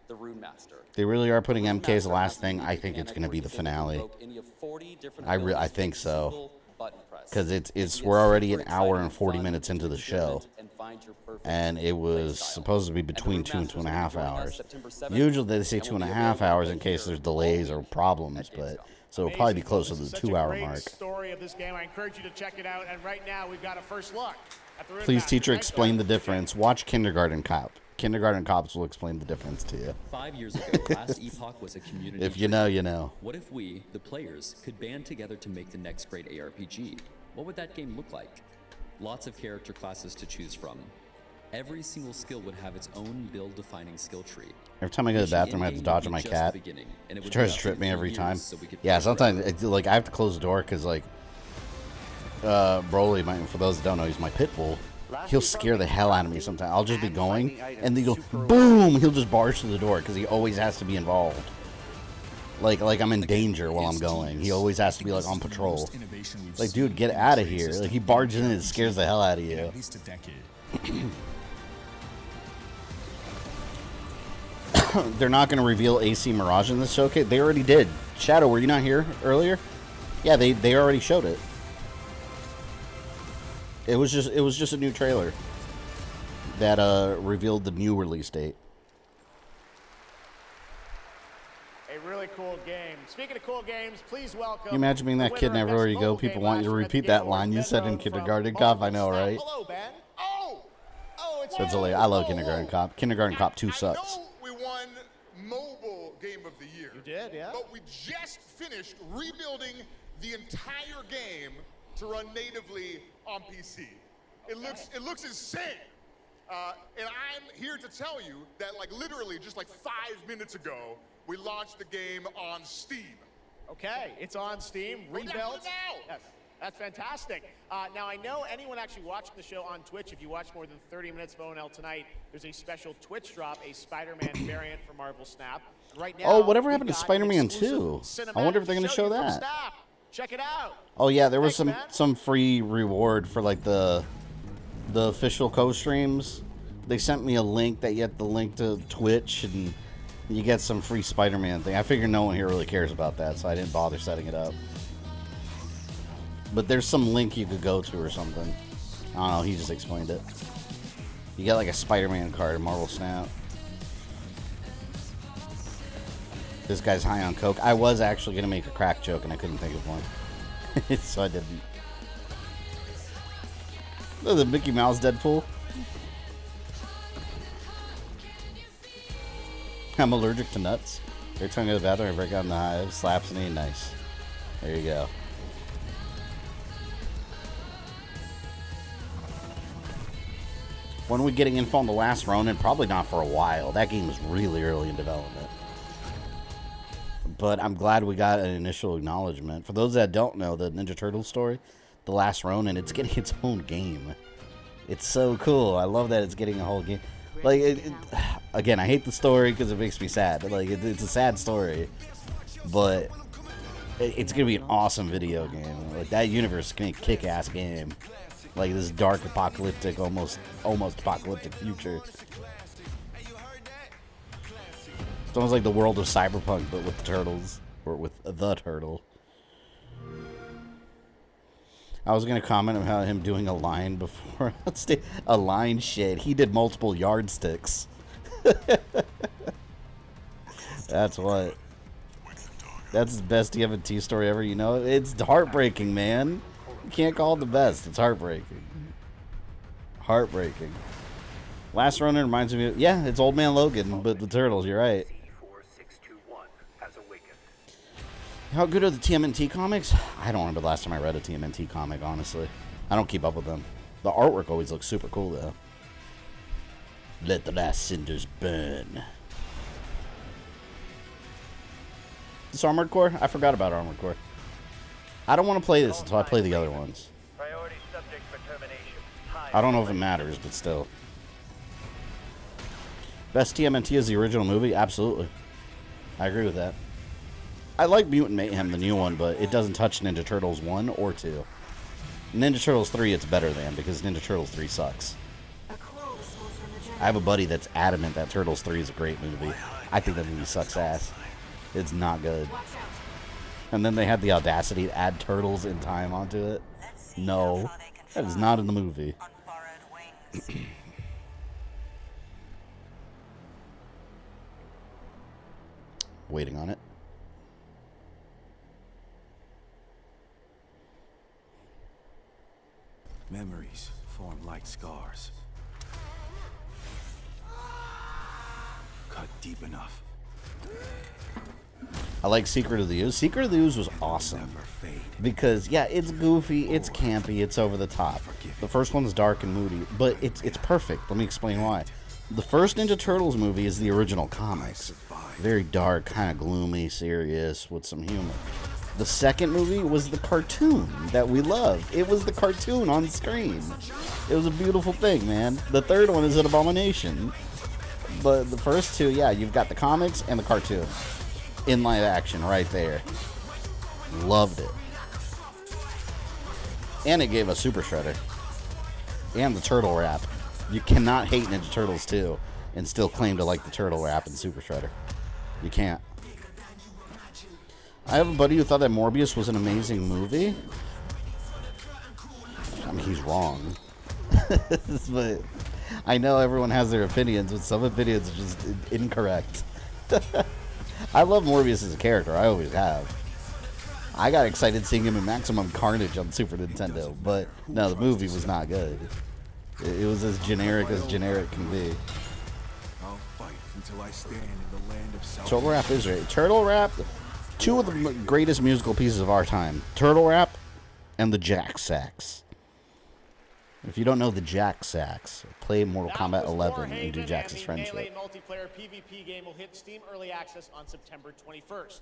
the Rune Master. They really are putting The Rune MK as the Master last has a thing. unique I think it's mechanic going to where be you the can finale. invoke any of 40 different I abilities think with a so. single button press. Because It it's gets we're already super an hour exciting and 40 fun minutes into to the experiment show, and find your perfect and it was playstyle. supposed to be And the between Rune 2 and Masters 2.5 will be joining us hours. September 7th, Usually they say and will be 2.5 available hours in right case here there's delays or problems, but so it'll probably be Amazing, closer to this is the such a 2-hour great mark. story of this game. I encourage you to check it out. And right now, we've got a first look at the Rune Please, Master. teacher, Thanks, explain guys. the difference. Watch Kindergarten Cop. Kindergarten Cops will explain the difference to you. 5 years ago, last Epoch was a community. If you know, you know. What if we, the players, could band together to make the next great ARPG? What would that game look like? Lots of character classes to choose from. Every single skill would have its own build-defining skill tree. Every time I go to the bathroom, I have to dodge my cat. She tries to trip me every time. Yeah, sometimes like I have to close the door because like Broly, for those that don't know, he's my pit bull. He'll scare the hell out of me sometimes. I'll just be going, and then he'll go boom. He'll just barge through the door because he always has to be involved. Like I'm in danger while I'm going. He always has to be like on patrol. Like, dude, get out of here! Like he barges in and scares the hell out of you. At least a decade. They're not going to reveal AC Mirage in this showcase. They already did. Shadow, were you not here earlier? Yeah, they already showed it. It was just a new trailer that revealed the new release date. A really cool game. Speaking of cool games, please welcome. Can you imagine being that kid and everywhere you go, people want you to repeat that line you said in Kindergarten Cop? I know, right? Hello, Ben. It's That's hilarious. I love Kindergarten Cop. Kindergarten Cop 2 sucks. We won Mobile Game of the Year. You did, yeah. But we just finished rebuilding the entire game to run natively on PC. It looks insane. And I'm here to tell you that like literally just like 5 minutes ago, we launched the game on Steam. Okay, it's on Steam, rebuilt. Yes, that's fantastic. Now, I know anyone actually watching the show on Twitch, if you watch more than 30 minutes of ONL tonight, there's a special Twitch drop, a Spider-Man variant for Marvel Snap. Right now, Oh, whatever we've happened to got an Spider-Man exclusive 2? I wonder if they're cinematic going to show you from that. Snap. Check it out. Oh yeah, there was Thanks, some free reward for like the official co-streams. They sent me a link that you have to link to Twitch and you get some free Spider-Man thing. I figure no one here really cares about that, so I didn't bother setting it up. But there's some link you could go to or something. I don't know, he just explained it. You get like a Spider-Man card in Marvel Snap. This guy's high on coke. I was actually going to make a crack joke and I couldn't think of one. So I didn't. Oh, the Mickey Mouse Deadpool. I'm allergic to nuts. Every time I go to the bathroom, I break out in the hive, slaps me, nice. There you go. When are we getting info on The Last Ronin? Probably not for a while. That game is really early in development. But I'm glad we got an initial acknowledgement. For those that don't know the Ninja Turtles story, The Last Ronin, it's getting its own game. It's so cool. I love that it's getting a whole game. Like, again, I hate the story because it makes me sad. Like, it's a sad story. But it's going to be an awesome video game. Like, that universe is going to be a kick-ass game. Like, this dark, apocalyptic, almost apocalyptic future. It's almost like the world of Cyberpunk, but with the turtles. Or with the turtle. I was going to comment about him doing a line before. A line shit. He did multiple yardsticks. That's what. That's the best TMNT story ever, you know? It's heartbreaking, man. You can't call it the best. It's heartbreaking. Heartbreaking. Last Ronin reminds me of... Yeah, it's Old Man Logan, but the turtles, you're right. How good are the TMNT comics? I don't remember the last time I read a TMNT comic, honestly. I don't keep up with them. The artwork always looks super cool, though. Let the last cinders burn. This Armored Core? I forgot about Armored Core. I don't want to play this until I play the other ones. I don't know if it matters, but still. Best TMNT is the original movie? Absolutely. I agree with that. I like Mutant Mayhem, the new one, but it doesn't touch Ninja Turtles 1 or 2. Ninja Turtles 3 it's better than, because Ninja Turtles 3 sucks. I have a buddy that's adamant that Turtles 3 is a great movie. I think that movie sucks ass. It's not good. And then they had the audacity to add Turtles in Time onto it. No, that is not in the movie. Waiting on it. Memories form like scars. Cut deep enough. I like Secret of the Ooze. Secret of the Ooze was awesome. Because, yeah, it's goofy, it's campy, it's over the top. The first one's dark and moody, but it's perfect. Let me explain why. The first Ninja Turtles movie is the original comics. Very dark, kind of gloomy, serious, with some humor. The second movie was the cartoon that we loved. It was the cartoon on screen. It was a beautiful thing, man. The third one is an abomination. But the first two, yeah, you've got the comics and the cartoon. In live action right there. Loved it. And it gave us Super Shredder. And the Turtle Rap. You cannot hate Ninja Turtles 2 and still claim to like the Turtle Rap and Super Shredder. You can't. I have a buddy who thought that Morbius was an amazing movie. I mean, he's wrong. But I know everyone has their opinions, but some opinions are just incorrect. I love Morbius as a character. I always have. I got excited seeing him in Maximum Carnage on Super Nintendo, but no, the movie was not good. It was as generic can be. I'll fight until I stand in the land of South. Turtle Rap is right. Turtle Rap, two of the greatest musical pieces of our time. Turtle Rap and the Jack Sax. If you don't know the Jack Sax, play Mortal Kombat 11 and do Jack's friendship. The multiplayer PvP game will hit Steam Early Access on September 21st.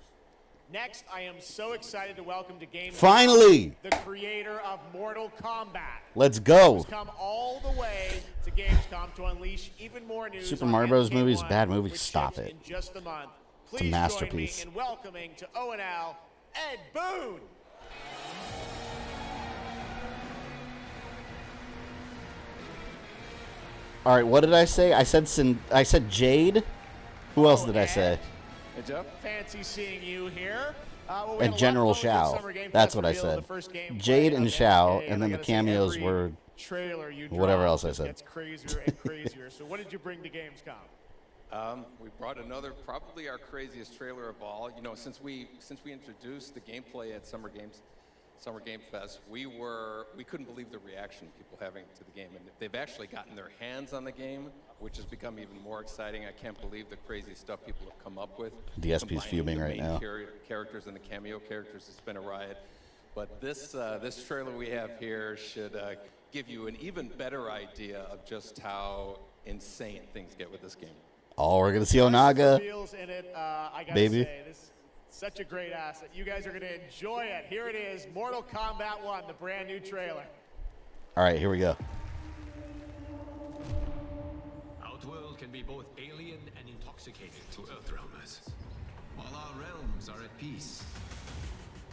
Next, I am so excited to welcome to Gamescom Finally! The creator of Mortal Kombat. Let's go! Who's come all the way to Gamescom to unleash even more news. Super Mario Bros. MK1, movie is a bad movie. Stop it. In just a month. It's a masterpiece. Join me in welcoming to ONL, Ed Boon. All right, what did I say? I said Jade. Who else did I say? Hey, Jeff. Fancy seeing you here. And General Shao. That's what I said. Jade and Shao, and then the cameos were whatever else I said. Gets crazier and crazier. So what did you bring to Gamescom? We brought another, probably our craziest trailer of all. You know, since we introduced the gameplay at Summer Game Fest, we couldn't believe the reaction people having to the game, and they've actually gotten their hands on the game, which has become even more exciting. I can't believe the crazy stuff people have come up with. DSP's fuming right now. Characters and the cameo characters, it's been a riot. But this this trailer we have here should give you an even better idea of just how insane things get with this game. Oh, we're gonna see Onaga, Reveals in it, I gotta baby. say, this is such a great asset. You guys are gonna enjoy it. Here it is, Mortal Kombat 1, the brand new trailer. All right, here we go. Outworld can be both alien and intoxicating to Earthrealmers. While our realms are at peace,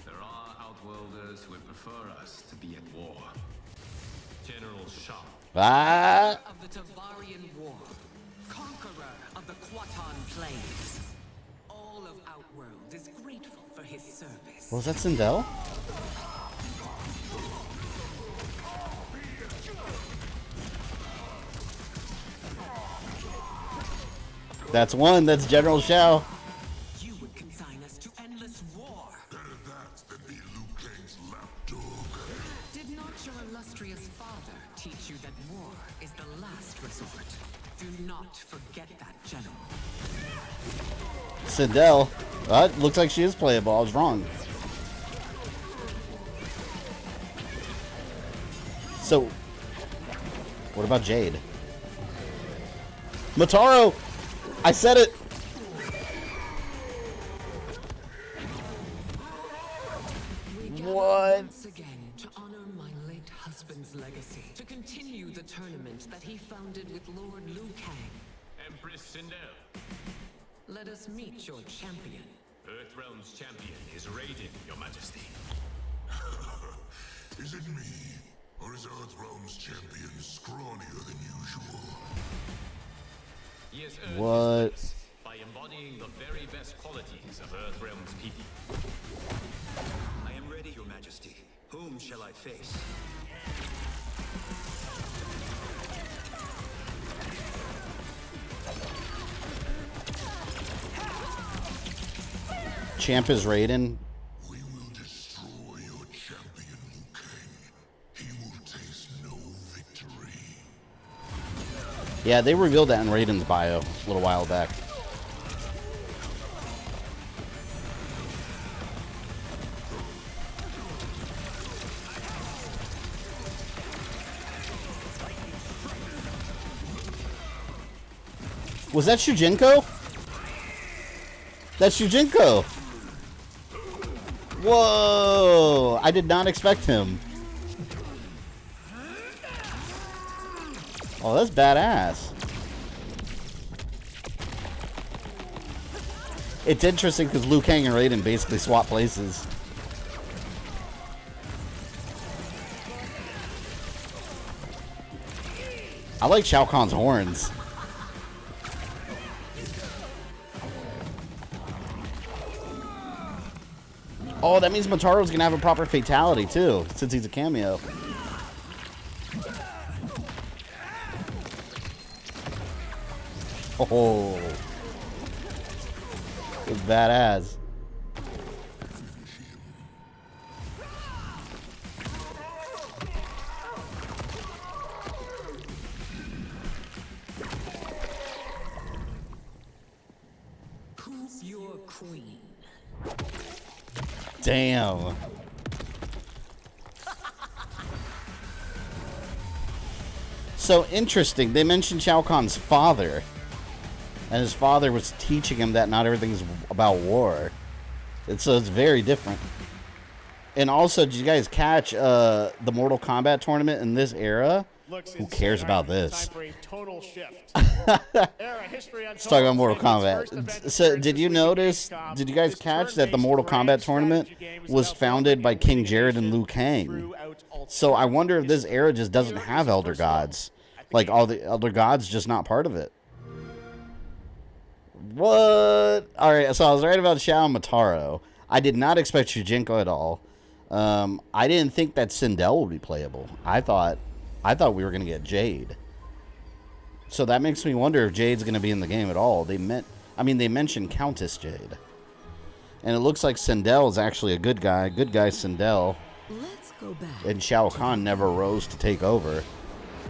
there are Outworlders who would prefer us to be at war. General Shah. Ah. Of the Tavarian War, conqueror of the Quatan Plains. All of Outworld is grateful for his service. Was that Sindel? That's one. That's General Shao. You would consign us to endless war. Better that than be Liu Kang's lapdog. Did not your illustrious father teach you that war is the last resort? Do not forget that, General. Sindel. Looks like she is playable. I was wrong. So, what about Jade? Motaro! I said it! What? Once again, to honor my late husband's legacy, to continue the tournament that he founded with Lord Liu Kang. Empress Sindel. Let us meet your champion. Earthrealm's champion is Raiden, Your Majesty. Is it me? Or is Earthrealm's champion scrawnier than usual? He has What? this by embodying the very best qualities of Earthrealm's people. I am ready, Your Majesty. Whom shall I face? Champ is Raiden. We will destroy your champion, Liu Kang. He will taste no victory. Yeah, they revealed that in Raiden's bio a little while back. Was that Shujinko? That's Shujinko! Whoa! I did not expect him. Oh, that's badass. It's interesting because Liu Kang and Raiden basically swap places. I like Shao Kahn's horns. Oh, that means Motaro's gonna have a proper fatality too, since he's a cameo. Oh, it's badass. Who's your queen? Damn. So interesting. They mentioned Shao Kahn's father. And his father was teaching him that not everything's about war. So it's very different. And also, did you guys catch the Mortal Kombat tournament in this era? Who cares about this? Time for a tonal shift. Let's talk about Mortal Kombat. So, did you notice, did you guys catch that the Mortal Kombat tournament was founded by King Jared and Liu Kang? So, I wonder if this era just doesn't have Elder Gods. Like, all the Elder Gods just not part of it. What? Alright, so I was right about Shao and Motaro. I did not expect Shujinko at all. I didn't think that Sindel would be playable. I thought we were going to get Jade. So that makes me wonder if Jade's going to be in the game at all. They mentioned Countess Jade. And it looks like Sindel is actually a good guy. Good guy Sindel. Let's go back. And Shao Kahn never rose to take over.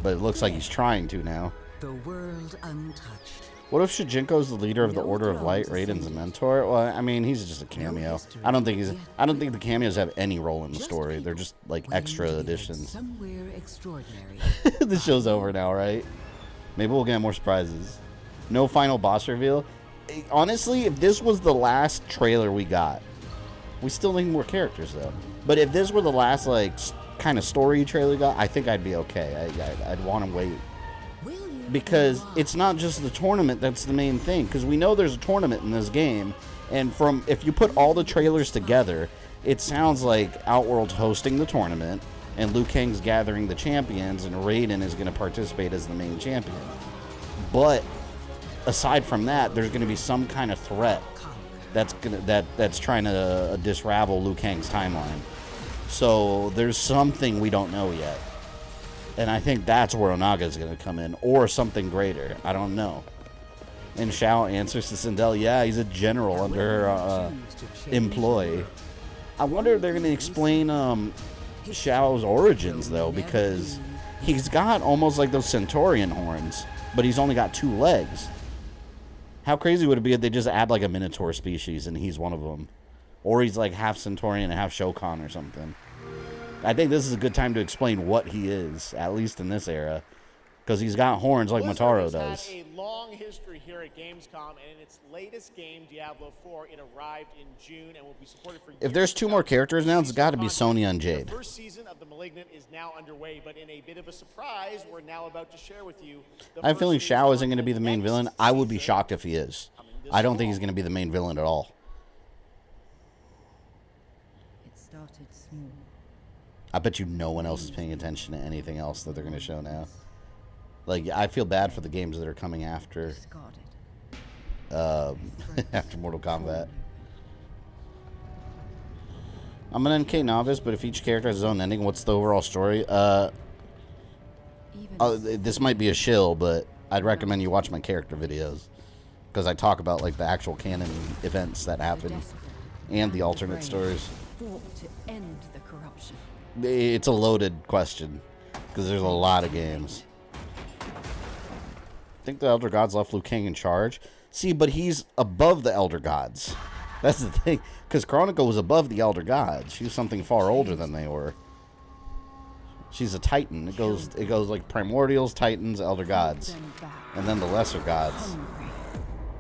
But it looks like he's trying to now. The world untouched, What if Shujinko's the leader of the Order of Light, Raiden's a mentor? Well, I mean, he's just a cameo. I don't think the cameos have any role in the story. They're just like extra additions. Somewhere extraordinary. The show's over now, right? Maybe we'll get more surprises. No final boss reveal. Honestly, if this was the last trailer we got, we still need more characters though. But if this were the last like kind of story trailer we got, I think I'd be okay. I'd want to wait. Because it's not just the tournament that's the main thing. Because we know there's a tournament in this game. And if you put all the trailers together, it sounds like Outworld's hosting the tournament. And Liu Kang's gathering the champions. And Raiden is going to participate as the main champion. But aside from that, there's going to be some kind of threat that's trying to disravel Liu Kang's timeline. So there's something we don't know yet. And I think that's where Onaga is going to come in. Or something greater. I don't know. And Shao answers to Sindel, yeah, he's a general under her employ. I wonder if they're going to explain Shao's origins, though, because he's got almost like those Centaurian horns, but he's only got 2 legs. How crazy would it be if they just add like a Minotaur species and he's one of them? Or he's like half Centaurian and half Shokan or something. I think this is a good time to explain what he is, at least in this era, because he's got horns like Motaro does. Had a long history here at Gamescom, and in its latest game, Diablo 4, it arrived in June and will be supported for years. If there's 2 more characters now, it's got to be Sonya and Jade. The first season of The Malignant is now underway, but in a bit of a surprise, we're now about to share with you. I have a feeling Shao isn't going to be the main villain. I would be shocked if he is. I don't think he's going to be the main villain at all. It started small. I bet you no one else is paying attention to anything else that they're going to show now. Like, I feel bad for the games that are coming after after Mortal Kombat. I'm an NK novice, but if each character has his own ending, what's the overall story? This might be a shill, but I'd recommend you watch my character videos, because I talk about like the actual canon events that happen and the alternate stories. Fought to end the corruption. It's a loaded question, because there's a lot of games. I think the Elder Gods left Liu Kang in charge. See, but he's above the Elder Gods. That's the thing, because Chronica was above the Elder Gods. She was something far older than they were. She's a Titan. It goes like Primordials, Titans, Elder Gods, and then the Lesser Gods.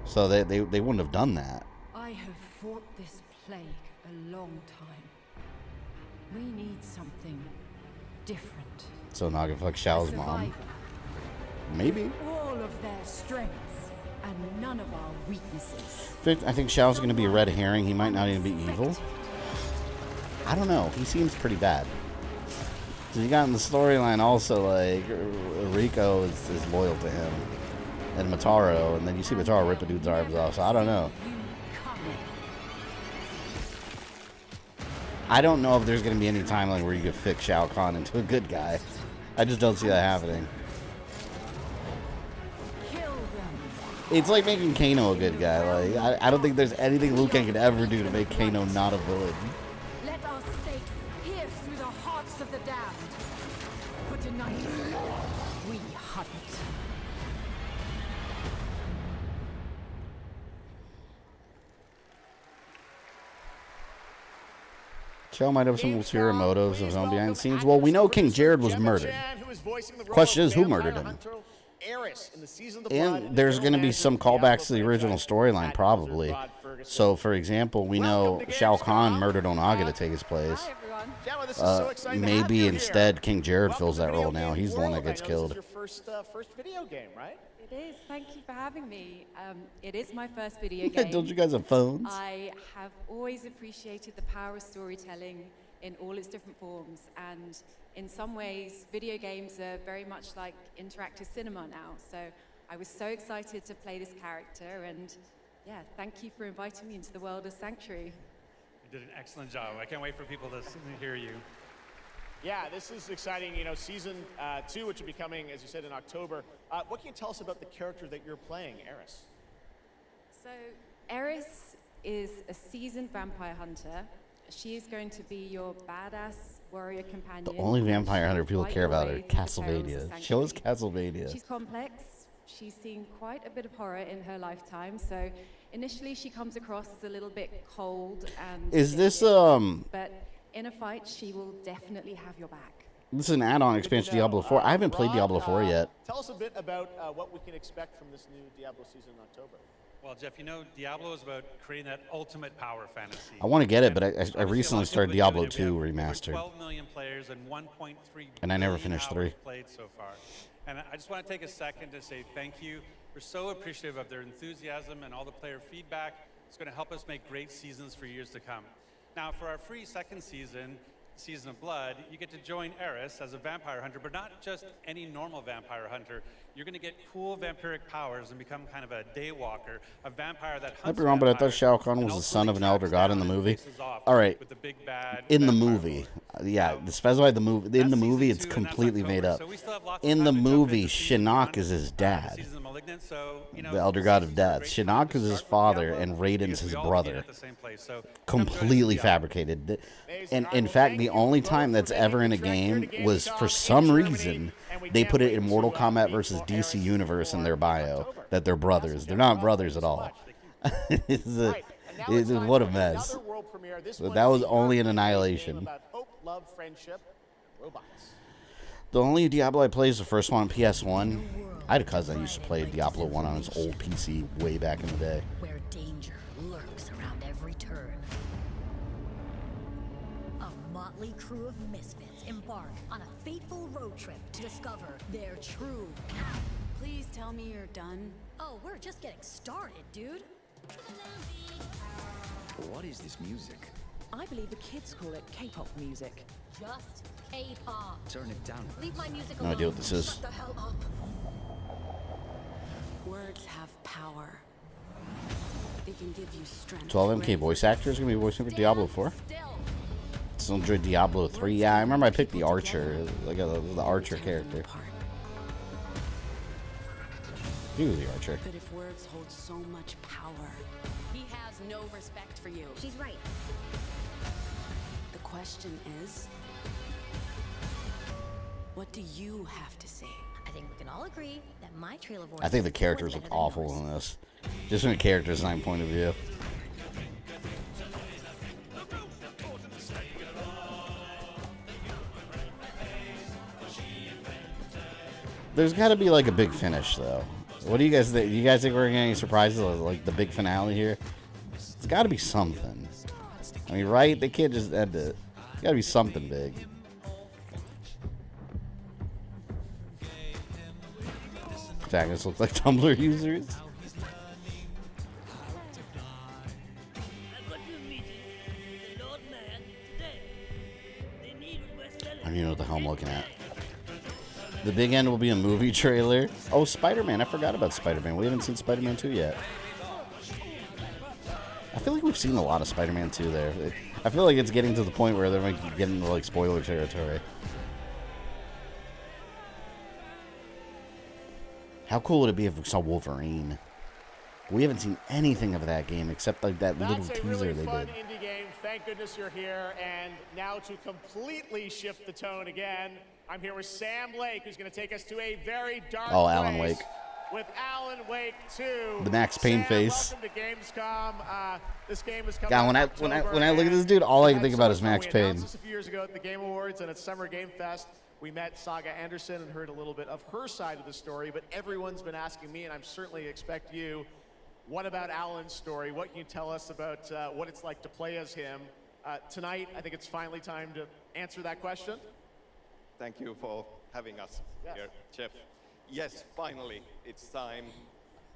So they wouldn't have done that. I have fought this plague a long time. We need something different. So Naga fuck Shao's mom. Maybe. All of their strengths and none of our weaknesses. I think Shao's going to be a red herring. He might not even be evil. I don't know. He seems pretty bad. So you got in the storyline also, like, Rico is loyal to him. And Motaro. And then you see Motaro rip a dude's arms off. So I don't know. I don't know if there's going to be any timeline where you could fix Shao Kahn into a good guy. I just don't see that happening. It's like making Kano a good guy. Like I don't think there's anything Liu Kang could ever do to make Kano not a villain. Let our stakes pierce through the hearts of the damned. But tonight, we hunt. Shao might have some ulterior motives of his own behind the scenes. Well, we know King Jared was murdered. Question is, who murdered him? And there's going to be some callbacks to the original storyline, probably. So, for example, we know Shao Kahn murdered Onaga to take his place. Maybe instead King Jared fills that role now. He's the one that gets killed. This is your first video game, right? It is. Thank you for having me. It is my first video game. Don't you guys have phones? I have always appreciated the power of storytelling in all its different forms, and in some ways, video games are very much like interactive cinema now. So I was so excited to play this character, and yeah, thank you for inviting me into the world of Sanctuary. You did an excellent job. I can't wait for people to hear you. Yeah, this is exciting. You know, season 2, which will be coming, as you said, in October. What can you tell us about the character that you're playing, Eris? So Eris is a seasoned vampire hunter. She is going to be your badass warrior companion. The only vampire hunter people care about are Castlevania. Show us Castlevania. She's complex, she's seen quite a bit of horror in her lifetime. So initially she comes across as a little bit cold and Is this but in a fight she will definitely have your back. This is an add-on expansion to Diablo 4. I haven't played Diablo 4 yet. Tell us a bit about what we can expect from this new Diablo season in October. Well, Jeff, you know, Diablo is about creating that ultimate power fantasy. I want to get it, but I Obviously, recently a started lot of people Diablo are doing 2 it. We have remastered. over 12 million players and 1.3 And I never billion finished hours 3. played so far. And I just want to take a second to say thank you. We're so appreciative of their enthusiasm and all the player feedback. It's going to help us make great seasons for years to come. Now, for our free second season, Season of Blood, you get to join Eris as a vampire hunter, but not just any normal vampire hunter. You're going to get cool vampiric powers and become kind of a daywalker, a vampire that hunts Might be wrong, but I thought vampires Shao Kahn and was the also son of an elder god in the movie. faces off All right, with the big bad in the vampire movie, yeah, specify the movie. In the movie, it's completely made up. In the movie, Shinnok is his dad, the elder god of death. Shinnok is his father, and Raiden's his brother. Completely fabricated. And in fact, the only time that's ever in a game was, for some reason, they put it in Mortal Kombat versus DC Universe in their bio that they're brothers. They're not brothers at all. What a mess. But that was only an Annihilation. The only Diablo I played is the first one on PS1. I had a cousin that used to play Diablo 1 on his old PC way back in the day. Where danger lurks around every turn. A motley crew of misfits embark on a fateful road trip to discover their true path. Please tell me you're done. Oh, we're just getting started, dude. What is this music? I believe the kids call it K-pop music. Just K-pop. Turn it down. Leave my music No alone. idea what this is. Shut the hell up. Words have power. They can give you strength. 12 MK voice actors going to be voicing for Diablo 4. Still enjoyed Diablo 3. Yeah, I remember I picked the Archer, like the Archer character. He was the Archer. But if words hold so much power, he has no respect for you. She's right. The question is, what do you have to say? I think we can all agree that my trail of voice I think the characters look awful in this. Just from a character design point of view. There's got to be like a big finish, though. What do you guys think? Do you guys think we're getting any surprises, like the big finale here? It's got to be something. I mean, right? They can't just end it. It's got to be something big. Protagonists look like Tumblr users. I don't even know what the hell I'm looking at. The big end will be a movie trailer. Oh, Spider-Man. I forgot about Spider-Man. We haven't seen Spider-Man 2 yet. I feel like we've seen a lot of Spider-Man 2 there. I feel like it's getting to the point where they're getting into like spoiler territory. How cool would it be if we saw Wolverine? We haven't seen anything of that game except like that little teaser really they fun did. Indie game. Thank goodness you're here. And now to completely shift the tone again, I'm here with Sam Lake, who's going to take us to a very dark Alan place Wake. with Alan Wake 2. The Max Payne Sam, face. Welcome to Gamescom. This game is coming God, out when I look at this dude, all I can think about is Max We Payne. announced this a few years ago at the Game Awards and at Summer Game Fest. We met Saga Anderson and heard a little bit of her side of the story, but everyone's been asking me, and I'm certainly expect you, what about Alan's story? What can you tell us about what it's like to play as him? Tonight, I think it's finally time to answer that question. Thank you for having us here, Jeff. Yes, finally, it's time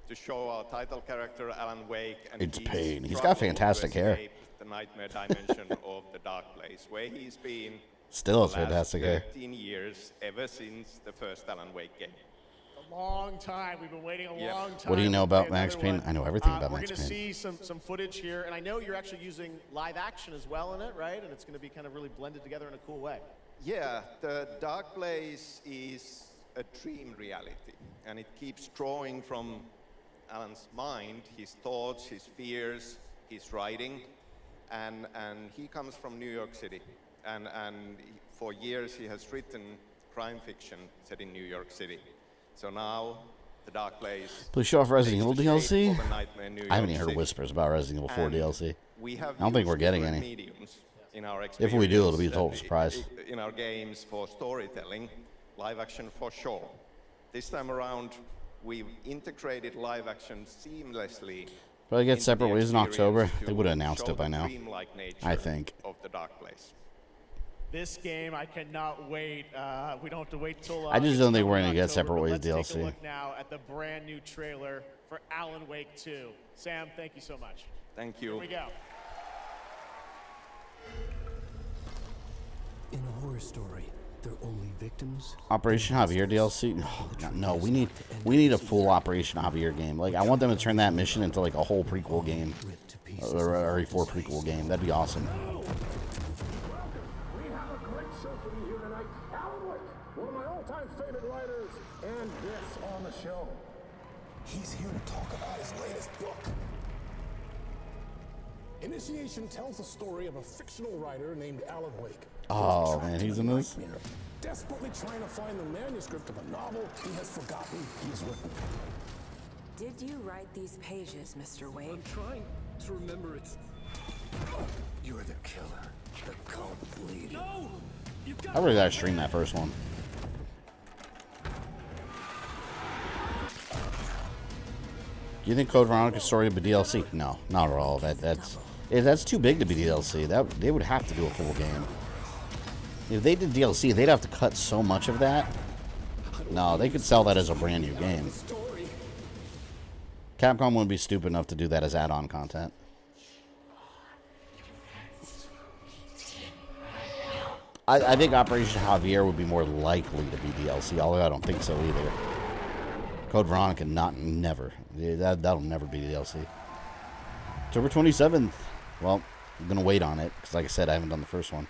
to show our title character, Alan Wake. And It's his Payne. He's struggle got fantastic to hair. escape the nightmare dimension of the dark place, where he's been Still has the last fantastic hair. 13 years, ever since the first Alan Wake game. A long time. We've been waiting a long time. What do you know to play about Max another Payne? one. I know everything about We're Max going to Payne. see some footage here, and I know you're actually using live action as well in it, right? And it's going to be kind of really blended together in a cool way. Yeah, the dark place is a dream reality, and it keeps drawing from Alan's mind, his thoughts, his fears, his writing, and he comes from New York City, and for years he has written crime fiction set in New York City. So now The Dark Blaze. Please show off Resident Evil takes the shape DLC. of a nightmare in New I haven't York even heard City. whispers about Resident Evil 4 And DLC. we have I don't think used we're getting different any. mediums in our If we do, it'll be a experience, total surprise. In our games for storytelling, live action for sure. This time around, we've integrated live action seamlessly. Probably get into separate the ways in October. experience They would have to announced show it by the now. dreamlike nature I think. of the Dark Place. This game, I cannot wait. We don't have to wait till. I just don't think we're in gonna get October, separate but ways let's take a DLC. look now at the brand new trailer for Alan Wake 2. Sam, thank you so much. Thank Here you. we go. In a horror story, they're only victims. Operation Javier DLC? No, we need a full Operation Javier game. Like, I want them to turn that mission into like a whole prequel game, or a 4 prequel game. That'd be awesome. We have a great show for you here tonight. Alan Wake, one of my all-time favorite writers, and guests on the show. He's here to talk about his latest book. Initiation tells the story of a fictional writer named Alan Wake. Oh man, he's in this. Desperately trying to find the manuscript of a novel he has forgotten he's written. Did you write these pages, Mr. Wake? I'm trying to remember it. You're the killer. The cult leader. No! I really gotta stream that first one. Do you think Code Veronica's story would be DLC? No, not at all. That's too big to be DLC. They would have to do a full game. If they did DLC, they'd have to cut so much of that. No, they could sell that as a brand new game. Capcom wouldn't be stupid enough to do that as add-on content. I think Operation Javier would be more likely to be DLC, although I don't think so either. Code Veronica, never. That'll never be DLC. October 27th. Well, I'm going to wait on it, because like I said, I haven't done the first one.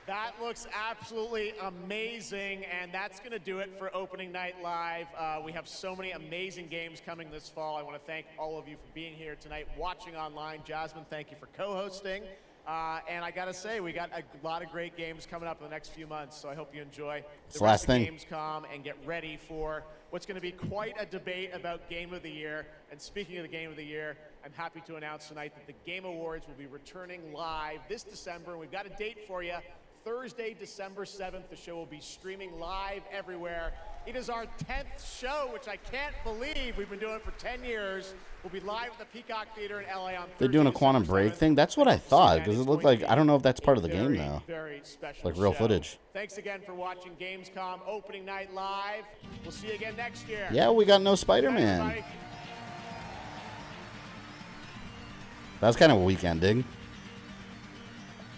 That looks absolutely amazing, and that's going to do it for Opening Night Live. We have so many amazing games coming this fall. I want to thank all of you for being here tonight, watching online. Jasmine, thank you for co-hosting. And I got to say, we got a lot of great games coming up in the next few months, so I hope you enjoy the rest of Gamescom and get ready for what's going to be quite a debate about Game of the Year. And speaking of the Game of the Year, I'm happy to announce tonight that the Game Awards will be returning live this December, and we've got a date for you. Thursday, December 7th, the show will be streaming live everywhere. It is our 10th show, which I can't believe. We've been doing it for 10 years. We'll be live at the Peacock Theater in LA on Thursday. They're doing a Quantum Break thing? That's what I thought, because it looked like, I don't know if that's part of the game, though. Very special Like real show. footage. Thanks again for watching Gamescom Opening Night Live. We'll see you again next year. Yeah, we got no Good night, Spider-Man. everybody. That was kind of a weak ending.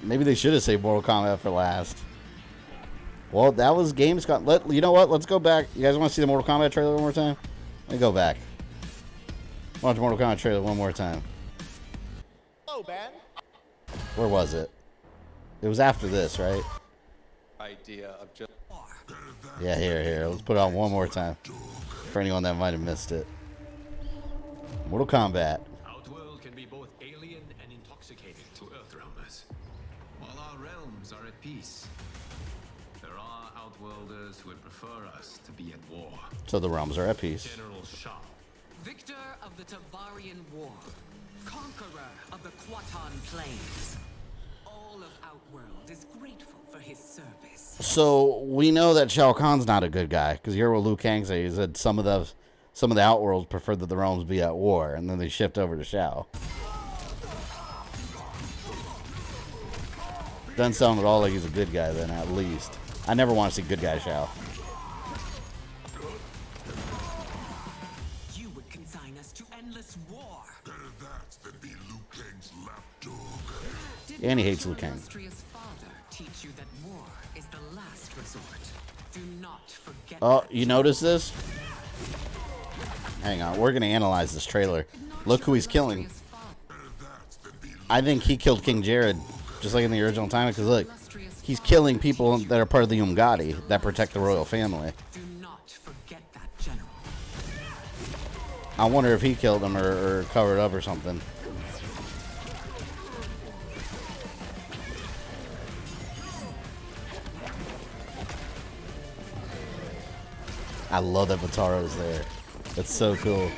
Maybe they should have saved Mortal Kombat for last. Well, that was Gamescom. You know what? Let's go back. You guys want to see the Mortal Kombat trailer one more time? Let me go back. Watch Mortal Kombat trailer one more time. Hello, Ben. Where was it? It was after this, right? Idea of just Yeah, here. Let's put it on one more time. For anyone that might have missed it. Mortal Kombat. Outworld can be both alien and intoxicating to Earthrealmers. While our realms are at peace, there are Outworlders who would prefer us to be at war. So the realms are at peace. General Shah. Victor of the Tavarian War, conqueror of the Quatan Plains. All of Outworld is grateful for his service. So we know that Shao Kahn's not a good guy, because you hear what Liu Kang said. He said some of the Outworlds prefer that the realms be at war, and then they shift over to Shao. Doesn't sound at all like he's a good guy then, at least. I never want to see good guy Shao. You would consign us to endless war. Better that than be Liu Kang's lapdog. Did And he not hates your Liu Kang. illustrious father teach you that war is the last resort? Do not forget. Oh, you notice this? Hang on, we're going to analyze this trailer. Look who he's killing. I think he killed King Jared, just like in the original time, because look, he's killing people that are part of the Umgadi that protect the royal family. Do not forget that, General. I wonder if he killed him or covered up or something. I love that Mataro's there. That's so cool.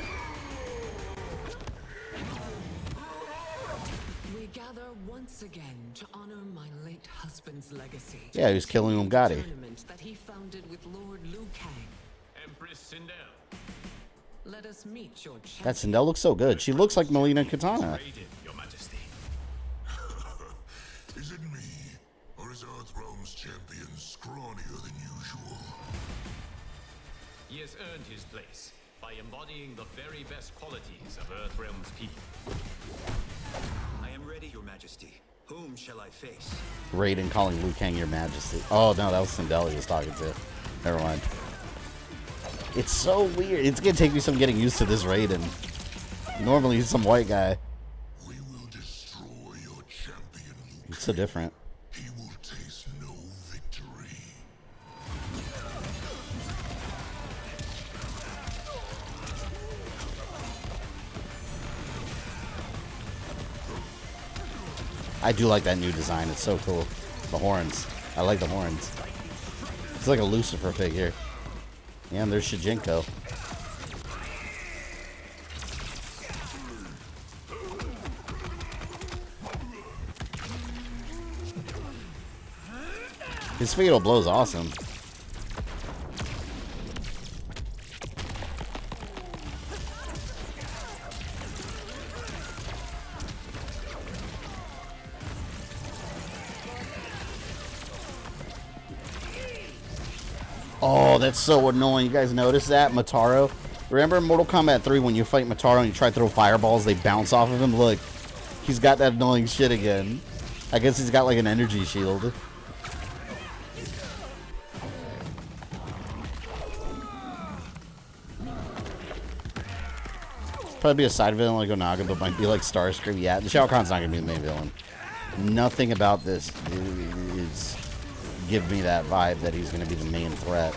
We gather once again to honor my late husband's legacy. Yeah, he was killing Umgadi. Tournament that he founded with Lord Liu Kang. Empress Sindel. Let us meet your champion. That Sindel looks so good. She looks like Melina Katana. Your Majesty. Is it me, or is Earthrealm's champion scrawnier than usual? He has earned his place by embodying the very best qualities of Earthrealm's people. I am ready, Your Majesty. Whom shall I face? Raiden calling Liu Kang your majesty. Oh, no, that was Sindel he was talking to. Never mind. It's so weird. It's going to take me some getting used to this Raiden. Normally, he's some white guy. We will destroy your champion, Luke. It's so different. He will taste no victory. I do like that new design. It's so cool. The horns. I like the horns. It's like a Lucifer figure. Yeah, and there's Shijinko. His fatal blow's awesome. Oh, that's so annoying. You guys notice that? Mataro. Remember in Mortal Kombat 3 when you fight Mataro and you try to throw fireballs, they bounce off of him? Look, he's got that annoying shit again. I guess he's got like an energy shield. Probably be a side villain like Onaga, but might be like Starscream. Yeah, the Shao Kahn's not going to be the main villain. Nothing about this is give me that vibe that he's going to be the main threat.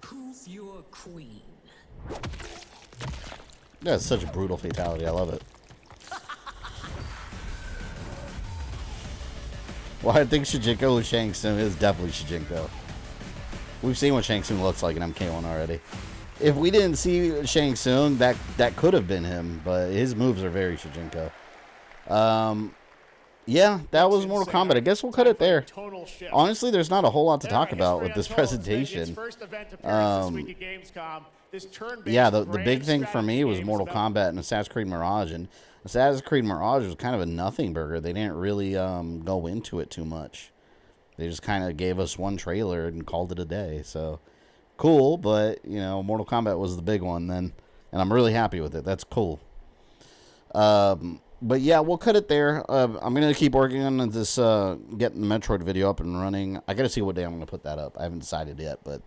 Who's your queen? That's such a brutal fatality. I love it. Well, I think Shijinko with Shang Tsung is definitely Shijinko. We've seen what Shang Tsung looks like in MK1 already. If we didn't see Shang Tsung, that could have been him, but his moves are very Shijinko. Yeah, that was Mortal Kombat. I guess we'll cut it there. Honestly, there's not a whole lot to talk about with this presentation. Yeah, the big thing for me was Mortal Kombat and Assassin's Creed Mirage. And Assassin's Creed Mirage was kind of a nothing burger. They didn't really go into it too much. They just kind of gave us one trailer and called it a day. So, cool, but, you know, Mortal Kombat was the big one then. And I'm really happy with it. That's cool. But, yeah, we'll cut it there. I'm going to keep working on this, getting the Metroid video up and running. I got to see what day I'm going to put that up. I haven't decided yet, but,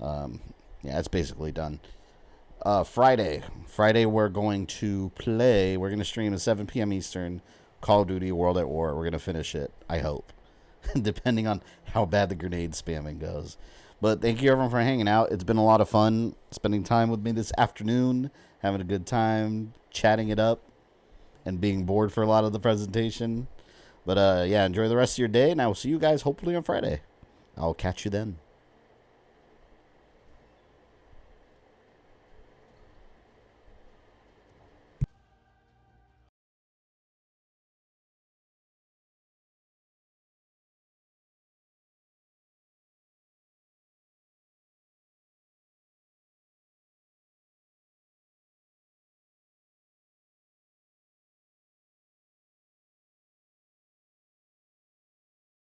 yeah, it's basically done. Friday we're going to play. We're going to stream at 7 p.m. Eastern, Call of Duty World at War. We're going to finish it, I hope. Depending on how bad the grenade spamming goes. But thank you everyone for hanging out. It's been a lot of fun spending time with me this afternoon, having a good time, chatting it up, and being bored for a lot of the presentation. But yeah, enjoy the rest of your day, and I will see you guys hopefully on Friday. I'll catch you then.